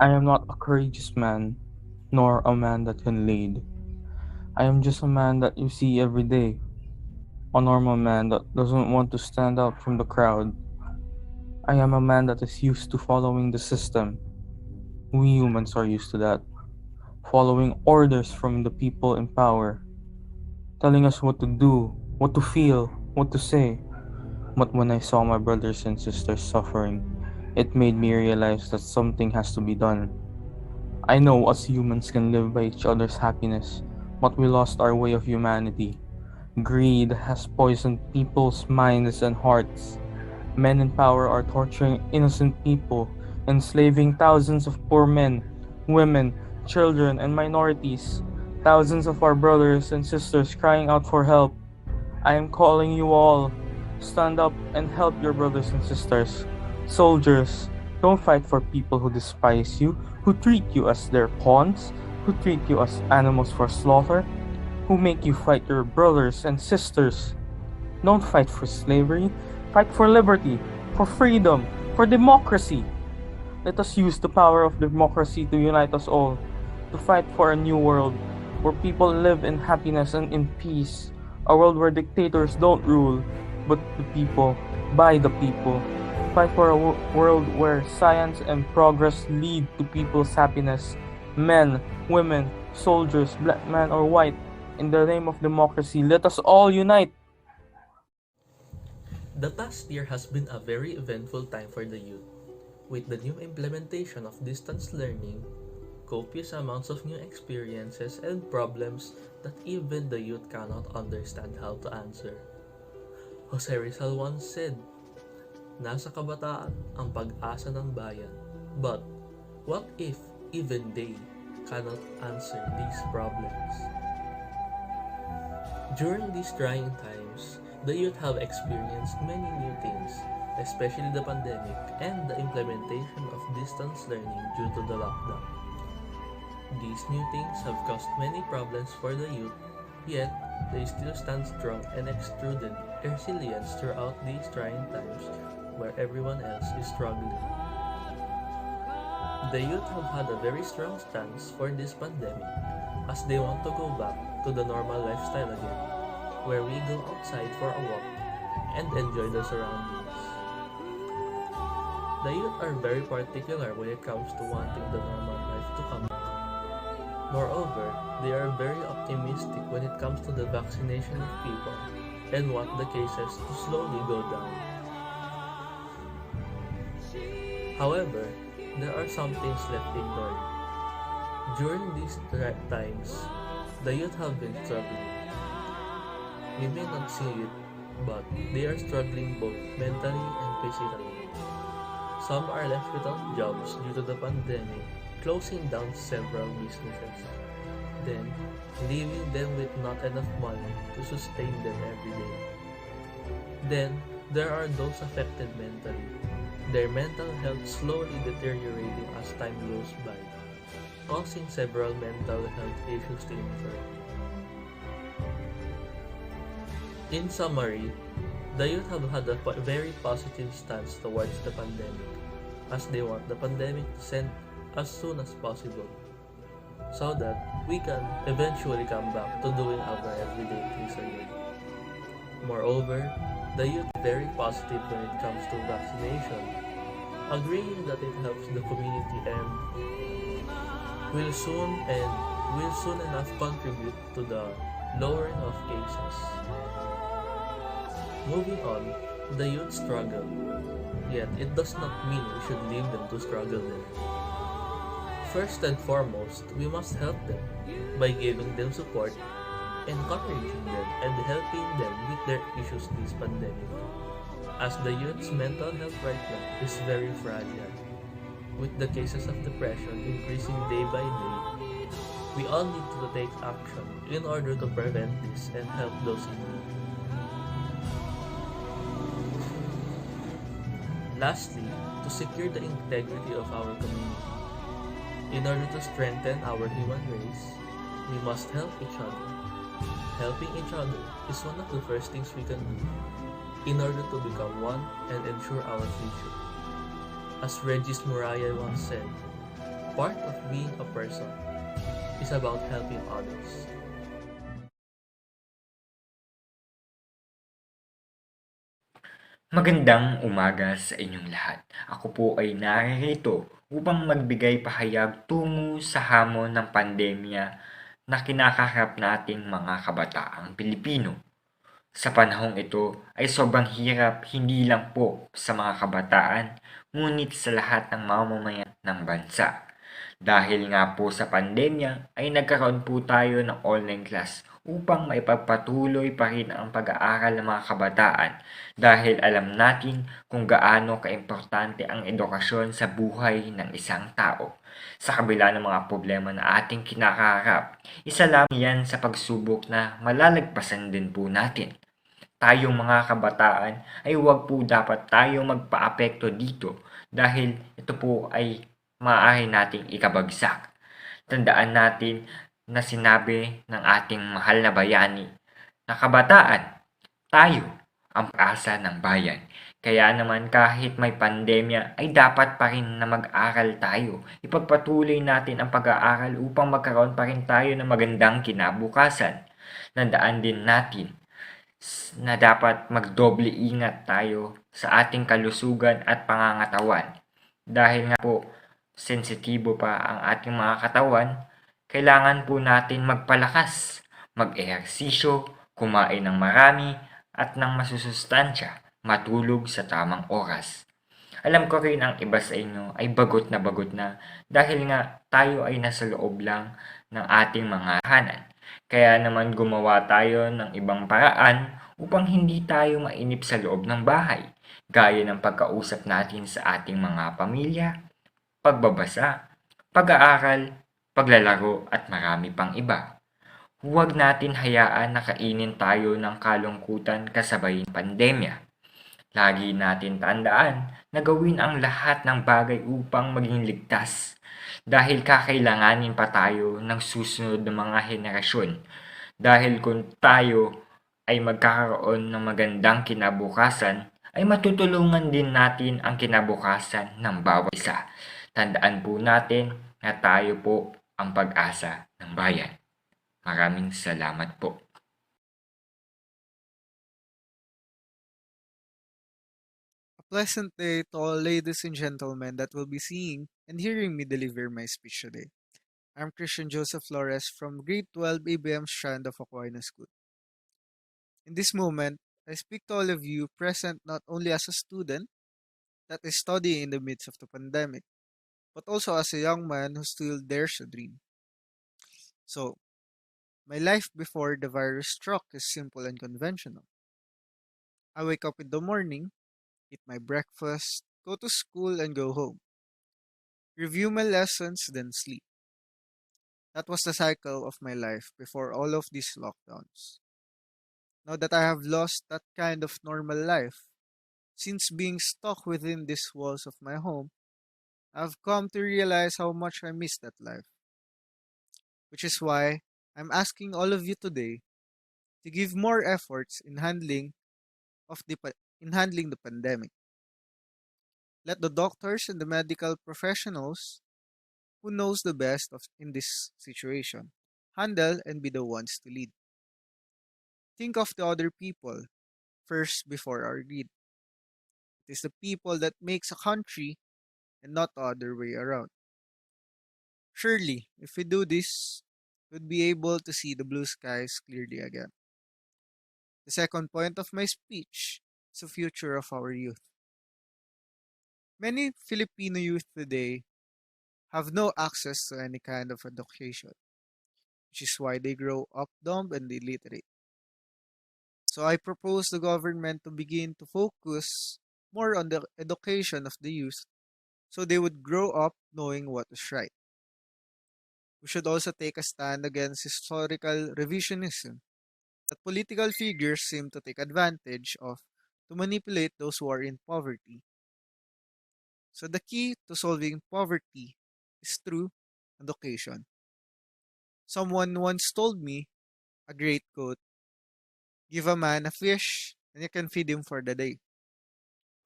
I am not a courageous man, nor a man that can lead. I am just a man that you see every day. A normal man that doesn't want to stand out from the crowd. I am a man that is used to following the system. We humans are used to that. Following orders from the people in power. Telling us what to do, what to feel, what to say. But when I saw my brothers and sisters suffering, it made me realize that something has to be done. I know us humans can live by each other's happiness, but we lost our way of humanity. Greed has poisoned people's minds and hearts. Men in power are torturing innocent people, enslaving thousands of poor men, women, children, and minorities. Thousands of our brothers and sisters crying out for help. I am calling you all. Stand up and help your brothers and sisters. Soldiers, don't fight for people who despise you, who treat you as their pawns, who treat you as animals for slaughter, who make you fight your brothers and sisters. Don't fight for slavery, fight for liberty, for freedom, for democracy. Let us use the power of democracy to unite us all, to fight for a new world where people live in happiness and in peace, a world where dictators don't rule, but the people, by the people. Fight for a world where science and progress lead to people's happiness. Men, women, soldiers, black man or white, in the name of democracy, let us all unite. The past year has been a very eventful time for the youth. With the new implementation of distance learning, copious amounts of new experiences and problems that even the youth cannot understand how to answer. Jose Rizal once said, "Nasa kabataan ang pag-asa ng bayan. But what if even they cannot answer these problems?" During these trying times, the youth have experienced many new things, especially the pandemic and the implementation of distance learning due to the lockdown. These new things have caused many problems for the youth, yet they still stand strong and extruded resilience throughout these trying times where everyone else is struggling. The youth have had a very strong stance for this pandemic as they want to go back to the normal lifestyle again, where we go outside for a walk and enjoy the surroundings. The youth are very particular when it comes to wanting the normal life to come back. Moreover, they are very optimistic when it comes to the vaccination of people and want the cases to slowly go down. However, there are some things left ignored. During these times, the youth have been struggling. We may not see it, but they are struggling both mentally and physically. Some are left without jobs due to the pandemic, closing down several businesses, then leaving them with not enough money to sustain them every day. Then, there are those affected mentally, their mental health slowly deteriorating as time goes by, causing several mental health issues to incur. In summary, the youth have had a very positive stance towards the pandemic, as they want the pandemic to end as soon as possible, so that we can eventually come back to doing our everyday things again. Moreover, the youth is very positive when it comes to vaccination, agreeing that it helps the community and will soon and will soon enough contribute to the lowering of cases. Moving on, the youth struggle, yet it does not mean we should leave them to struggle there. First and foremost, we must help them by giving them support, encouraging them, and helping them with their issues this pandemic. As the youth's mental health right now is very fragile, with the cases of depression increasing day by day, we all need to take action in order to prevent this and help those in need. Lastly, to secure the integrity of our community. In order to strengthen our human race, we must help each other. Helping each other is one of the first things we can do in order to become one and ensure our future. As Regis Muraya once said, part of being a person is about helping others. Magandang umaga sa inyong lahat. Ako po ay narito upang magbigay pahayag tungo sa hamon ng pandemya na kinakaharap nating mga kabataang Pilipino. Sa panahong ito ay sobrang hirap hindi lang po sa mga kabataan, ngunit sa lahat ng mamamayan ng bansa. Dahil nga po sa pandemya ay nagkaroon po tayo ng online class upang maipagpatuloy pa rin ang pag-aaral ng mga kabataan dahil alam natin kung gaano kaimportante ang edukasyon sa buhay ng isang tao. Sa kabila ng mga problema na ating kinakaharap, isa lang yan sa pagsubok na malalagpasan din po natin. Tayong mga kabataan ay huwag po dapat tayong magpaapekto dito dahil ito po ay maaari nating ikabagsak. Tandaan natin na sinabi ng ating mahal na bayani na kabataan, tayo ang pag-asa ng bayan. Kaya naman kahit may pandemya ay dapat pa rin na mag-aral tayo. Ipagpatuloy natin ang pag-aaral upang magkaroon pa rin tayo ng magandang kinabukasan. Tandaan din natin na dapat magdoble ingat tayo sa ating kalusugan at pangangatawan. Dahil nga po, sensitibo pa ang ating mga katawan, kailangan po natin magpalakas, mag-ehersisyo, kumain ng marami at ng masusustansya, matulog sa tamang oras. Alam ko rin ang iba sa inyo ay bagot na dahil nga tayo ay nasa loob lang ng ating mga tahanan. Kaya naman gumawa tayo ng ibang paraan upang hindi tayo mainip sa loob ng bahay, gaya ng pagkausap natin sa ating mga pamilya, pagbabasa, pag-aaral, paglalaro at marami pang iba. Huwag natin hayaan na kainin tayo ng kalungkutan kasabay ng pandemya. Lagi natin tandaan na gawin ang lahat ng bagay upang maging ligtas dahil kakailanganin pa tayo ng susunod na mga henerasyon. Dahil kung tayo ay magkakaroon ng magandang kinabukasan, ay matutulungan din natin ang kinabukasan ng bawat isa. Tandaan po natin na tayo po ang pag-asa ng bayan. Maraming salamat po. A pleasant day to all ladies and gentlemen that will be seeing and hearing me deliver my speech today. I'm Christian Joseph Flores from Grade 12 ABM Strand of Aquinas School. In this moment, I speak to all of you present not only as a student that is studying in the midst of the pandemic, but also as a young man who still dares to dream. So, my life before the virus struck is simple and conventional. I wake up in the morning, eat my breakfast, go to school, and go home. review my lessons, then sleep. That was the cycle of my life before all of these lockdowns. Now that I have lost that kind of normal life, since being stuck within these walls of my home, I've come to realize how much I miss that life, which is why I'm asking all of you today to give more efforts in handling the pandemic. Let the doctors and the medical professionals who knows the best in this situation handle and be the ones to lead. Think of the other people first before our greed. It is the people that makes a country and not the other way around. Surely, if we do this, we'd be able to see the blue skies clearly again. The second point of my speech is the future of our youth. Many Filipino youth today have no access to any kind of education, which is why they grow up dumb and illiterate. So I propose the government to begin to focus more on the education of the youth so they would grow up knowing what is right. We should also take a stand against historical revisionism that political figures seem to take advantage of to manipulate those who are in poverty. So the key to solving poverty is through education. Someone once told me a great quote: give a man a fish and you can feed him for the day.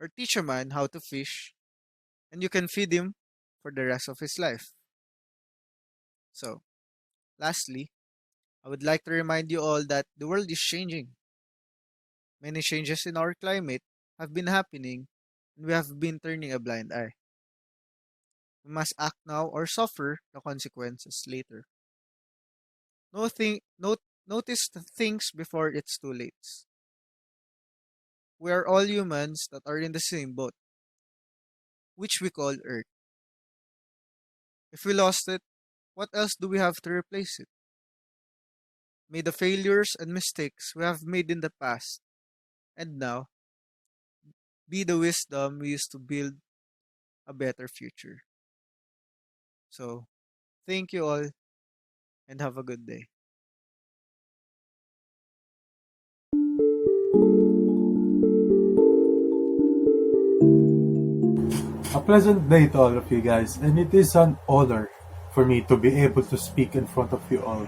Or teach a man how to fish and you can feed him for the rest of his life. So, lastly, I would like to remind you all that the world is changing. Many changes in our climate have been happening and we have been turning a blind eye. We must act now or suffer the consequences later. Notice the things before it's too late. We are all humans that are in the same boat, which we call Earth. If we lost it, what else do we have to replace it? May the failures and mistakes we have made in the past and now be the wisdom we use to build a better future. So, thank you all and have a good day. A pleasant day to all of you guys, and it is an honor for me to be able to speak in front of you all.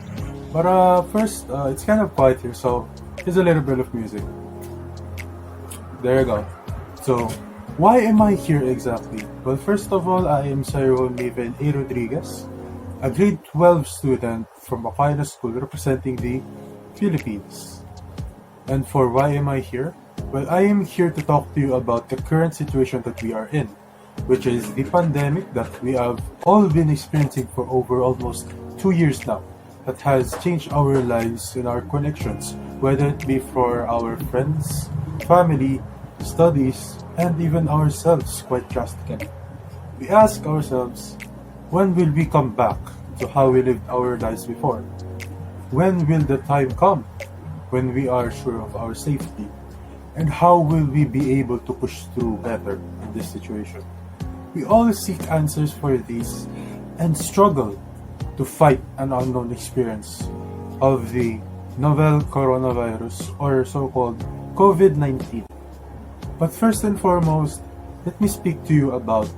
But first, it's kind of quiet here, so here's a little bit of music. There you go. So, why am I here exactly? Well, first of all, I am Cyril Maven A. Rodriguez, a grade 12 student from AQUINAS School representing the Philippines. And for why am I here? Well, I am here to talk to you about the current situation that we are in, which is the pandemic that we have all been experiencing for over almost 2 years now, that has changed our lives and our connections, whether it be for our friends, family, studies, and even ourselves quite drastically. We ask ourselves, when will we come back to how we lived our lives before? When will the time come when we are sure of our safety? And how will we be able to push through better in this situation? We all seek answers for these and struggle to fight an unknown experience of the novel coronavirus, or so-called COVID-19. But first and foremost, let me speak to you about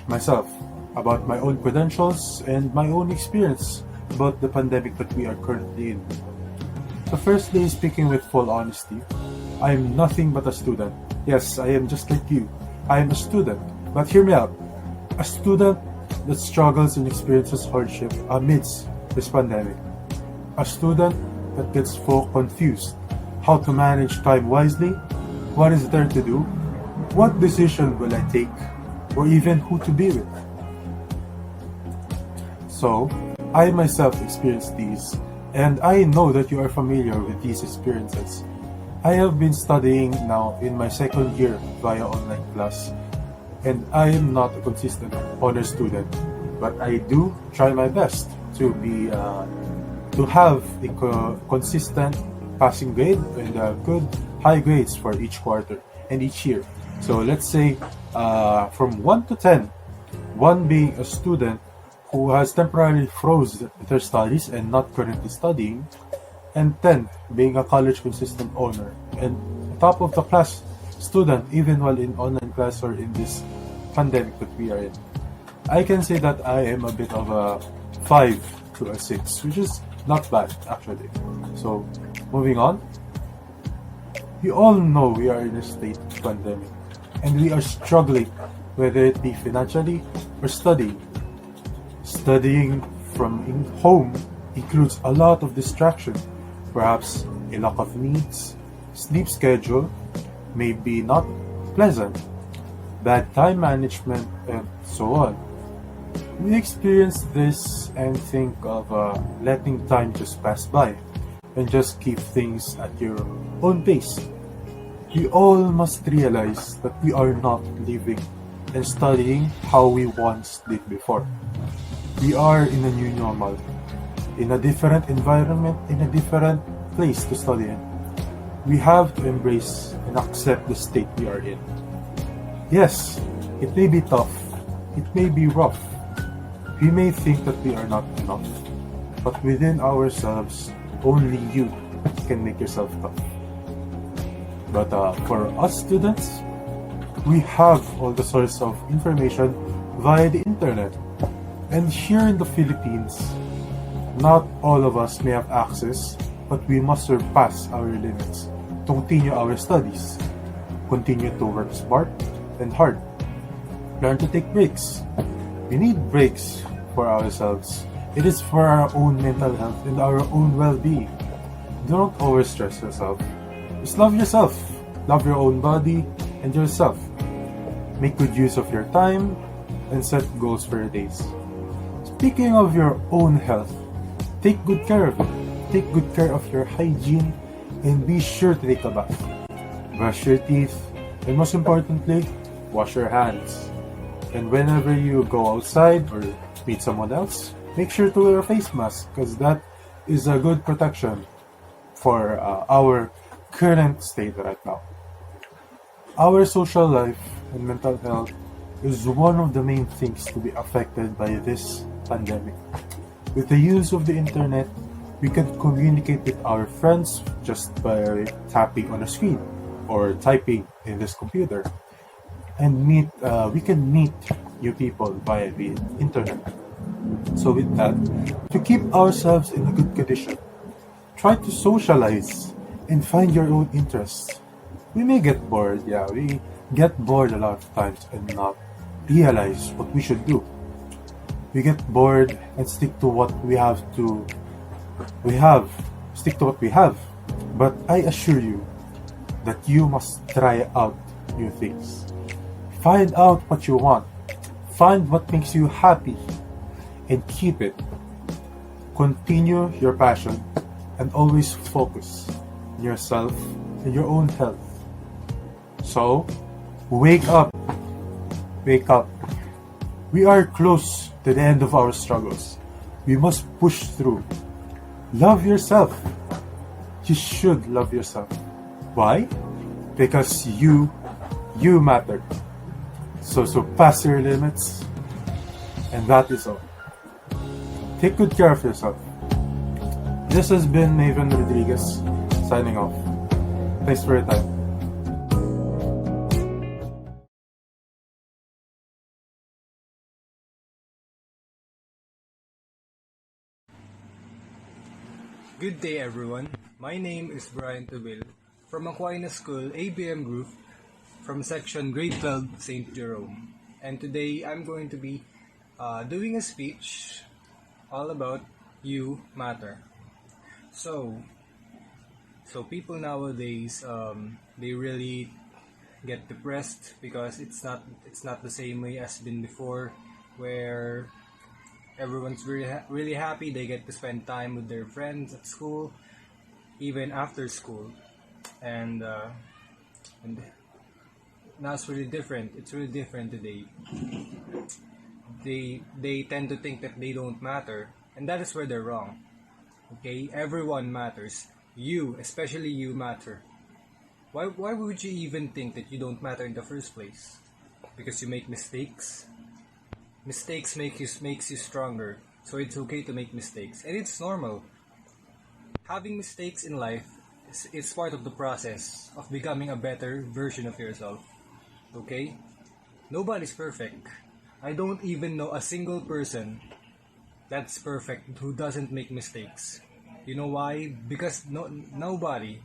myself, about my own credentials and my own experience about the pandemic that we are currently in. So firstly, speaking with full honesty, I am nothing but a student. Yes, I am just like you. I am a student, but hear me out. A student that struggles and experiences hardship amidst this pandemic. A student that gets confused. How to manage time wisely? What is there to do? What decision will I take? Or even who to be with? So, I myself experienced these, and I know that you are familiar with these experiences. I have been studying now in my second year via online class, and I am not a consistent honor student, but I do try my best to have a consistent passing grade and good high grades for each quarter and each year. So let's say from 1 to 10, One being a student who has temporarily froze their studies and not currently studying, and 10 being a college consistent owner and top of the class student even while in online class or in this pandemic that we are in. I can say that I am a bit of a 5 to a 6, which is not bad actually. So moving on, we all know we are in a state of pandemic and we are struggling, whether it be financially or studying. Studying from home includes a lot of distraction, perhaps a lack of needs, sleep schedule may be not pleasant, bad time management, and so on. We experience this and think of letting time just pass by and just keep things at your own pace. We all must realize that we are not living and studying how we once did before. We are in a new normal, in a different environment, in a different place to study in. We have to embrace and accept the state we are in. Yes, it may be tough, it may be rough. We may think that we are not enough, but within ourselves, only you can make yourself tough. But for us students, we have all the source of information via the internet. And here in the Philippines, not all of us may have access, but we must surpass our limits to continue our studies, continue to work smart and hard, learn to take breaks. We need breaks for ourselves. It is for our own mental health and our own well-being. Don't overstress yourself. Just love yourself. Love your own body and yourself. Make good use of your time and set goals for your days. Speaking of your own health, take good care of it. Take good care of your hygiene and be sure to take a bath. Brush your teeth and most importantly, wash your hands. And whenever you go outside or meet someone else, make sure to wear a face mask because that is a good protection for our current state right now. Our social life and mental health is one of the main things to be affected by this pandemic. With the use of the internet, we can communicate with our friends just by tapping on a screen or typing in this computer. And we can meet new people via the internet. So with that, to keep ourselves in a good condition, try to socialize and find your own interests. We may get bored, we get bored a lot of times and not realize what we should do. We get bored and stick to what we have. Stick to what we have. But I assure you that you must try out new things. Find out what you want. Find what makes you happy and keep it. Continue your passion and always focus on yourself and your own health. So, wake up. Wake up. We are close to the end of our struggles. We must push through. Love yourself. You should love yourself. Why? Because you matter. So surpass your limits, and that is all. Take good care of yourself. This has been Maven Rodriguez, signing off. Thanks for your time. Good day everyone. My name is Brian Tubil from AQUINAS School ABM Group from section grade 12 St. Jerome. And today I'm going to be doing a speech all about you matter. So people nowadays they really get depressed because it's not the same way as been before, where everyone's really happy. They get to spend time with their friends at school, even after school, and now it's really different. It's really different today. They tend to think that they don't matter, and that is where they're wrong. Okay, everyone matters. You, especially you, matter. Why would you even think that you don't matter in the first place? Because you make mistakes? Mistakes makes you stronger. So it's okay to make mistakes, and it's normal. Having mistakes in life is part of the process of becoming a better version of yourself. Okay? Nobody's perfect. I don't even know a single person that's perfect who doesn't make mistakes. You know why? Because nobody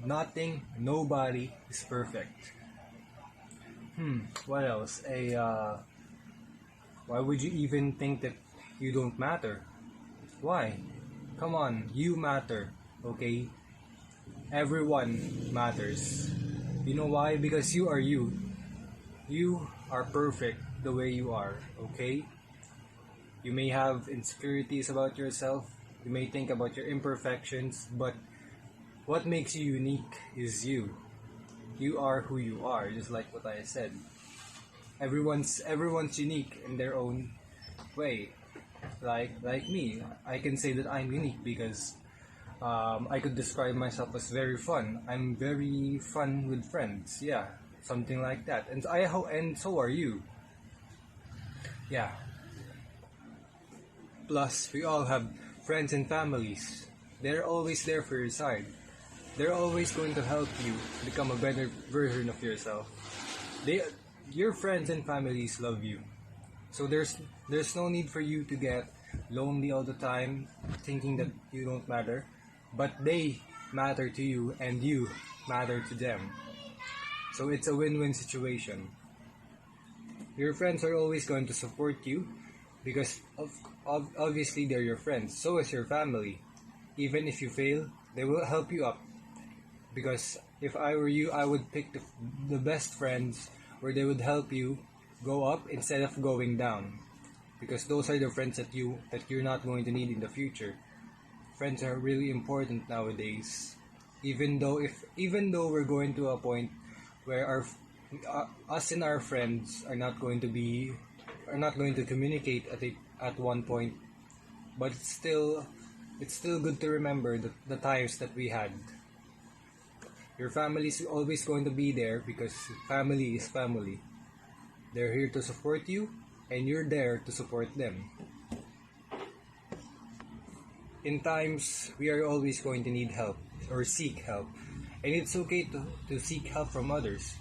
is perfect. What else? Why would you even think that you don't matter? Why? Come on, you matter, okay? Everyone matters. You know why? Because you are you. You are perfect the way you are, okay? You may have insecurities about yourself. You may think about your imperfections, but what makes you unique is you. You are who you are, just like what I said. Everyone's unique in their own way. Like me, I can say that I'm unique because I could describe myself as very fun. I'm very fun with friends. Yeah, something like that. And so are you. Yeah. Plus, we all have friends and families. They're always there for your side. They're always going to help you become a better version of yourself. They, your friends and families love you. So there's no need for you to get lonely all the time, thinking that you don't matter. But they matter to you, and you matter to them. So it's a win-win situation. Your friends are always going to support you because obviously they're your friends. So is your family. Even if you fail, they will help you up. Because if I were you, I would pick the best friends where they would help you go up instead of going down. Because those are the friends that you're not going to need in the future. Friends are really important nowadays. Even though we're going to a point where us and our friends are not going to communicate at one point, but it's still good to remember the times that we had. Your family is always going to be there because family is family. They're here to support you, and you're there to support them. In times, we are always going to need help or seek help. And it's okay to seek help from others.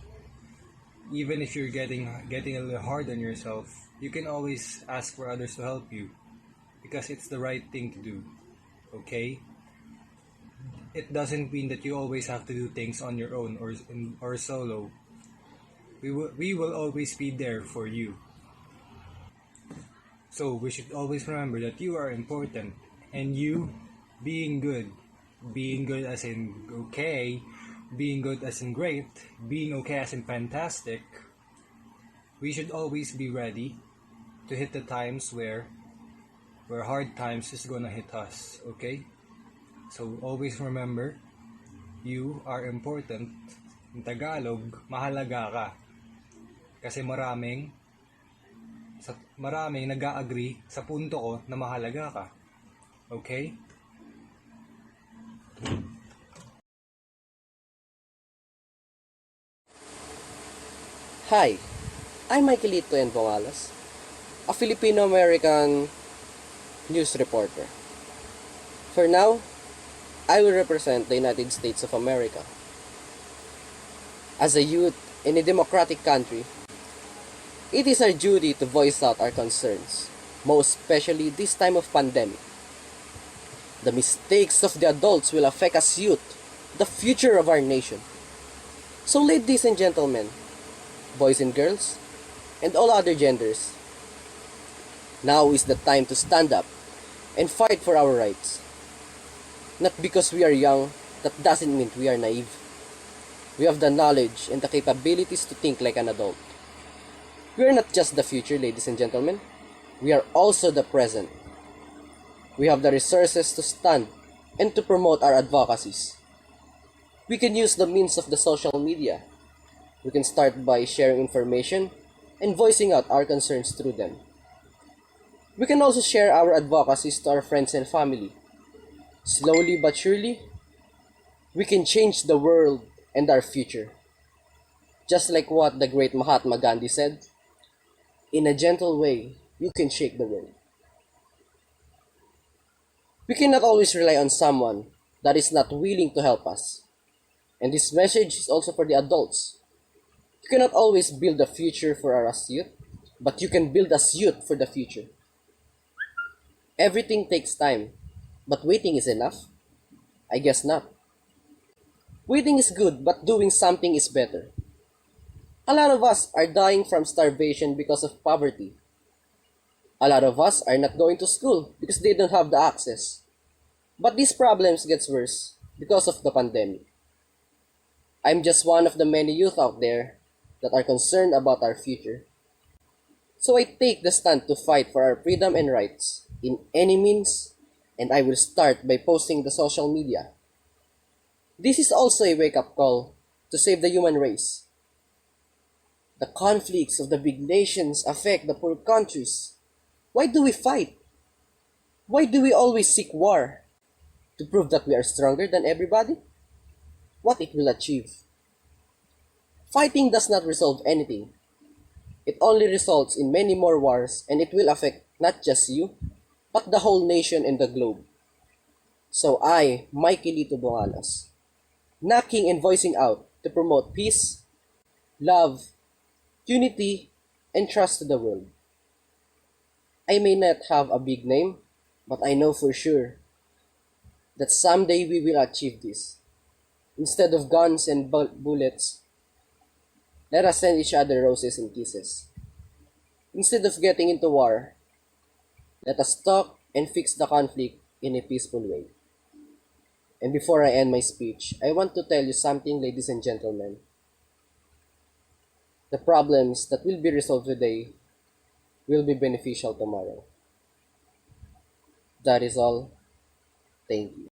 Even if you're getting a little hard on yourself, you can always ask for others to help you. Because it's the right thing to do. Okay? It doesn't mean that you always have to do things on your own or solo. We will always be there for you. So we should always remember that you are important, and you being good as in okay, being good as in great, being okay as in fantastic. We should always be ready to hit the times where hard times is gonna hit us, okay? So always remember, you are important. In Tagalog, mahalaga ka. Kasi maraming nag-a-agree sa punto ko na mahalaga ka. Okay? Hi, I'm Michaelito Envongalas, a Filipino-American news reporter. For now, I will represent the United States of America. As a youth in a democratic country, it is our duty to voice out our concerns, most especially this time of pandemic. The mistakes of the adults will affect us youth, the future of our nation. So ladies and gentlemen, boys and girls, and all other genders, now is the time to stand up and fight for our rights. Not because we are young, that doesn't mean we are naive. We have the knowledge and the capabilities to think like an adult. We are not just the future, ladies and gentlemen. We are also the present. We have the resources to stand and to promote our advocacies. We can use the means of the social media. We can start by sharing information and voicing out our concerns through them. We can also share our advocacies to our friends and family. Slowly but surely, we can change the world and our future. Just like what the great Mahatma Gandhi said, in a gentle way, you can shake the world. We cannot always rely on someone that is not willing to help us. And this message is also for the adults. You cannot always build a future for us youth, but you can build us youth for the future. Everything takes time, but waiting is enough? I guess not. Waiting is good, but doing something is better. A lot of us are dying from starvation because of poverty. A lot of us are not going to school because they don't have the access. But these problems gets worse because of the pandemic. I'm just one of the many youth out there that are concerned about our future. So I take the stand to fight for our freedom and rights in any means, and I will start by posting the social media. This is also a wake-up call to save the human race. The conflicts of the big nations affect the poor countries. Why do we fight? Why do we always seek war? To prove that we are stronger than everybody? What it will achieve? Fighting does not resolve anything. It only results in many more wars, and it will affect not just you, but the whole nation and the globe. So I, Mikey Lito Bongalas, knocking and voicing out to promote peace, love, unity, and trust to the world. I may not have a big name, but I know for sure that someday we will achieve this. Instead of guns and bullets, let us send each other roses and kisses. Instead of getting into war, let us talk and fix the conflict in a peaceful way. And before I end my speech, I want to tell you something, ladies and gentlemen. The problems that will be resolved today will be beneficial tomorrow. That is all. Thank you.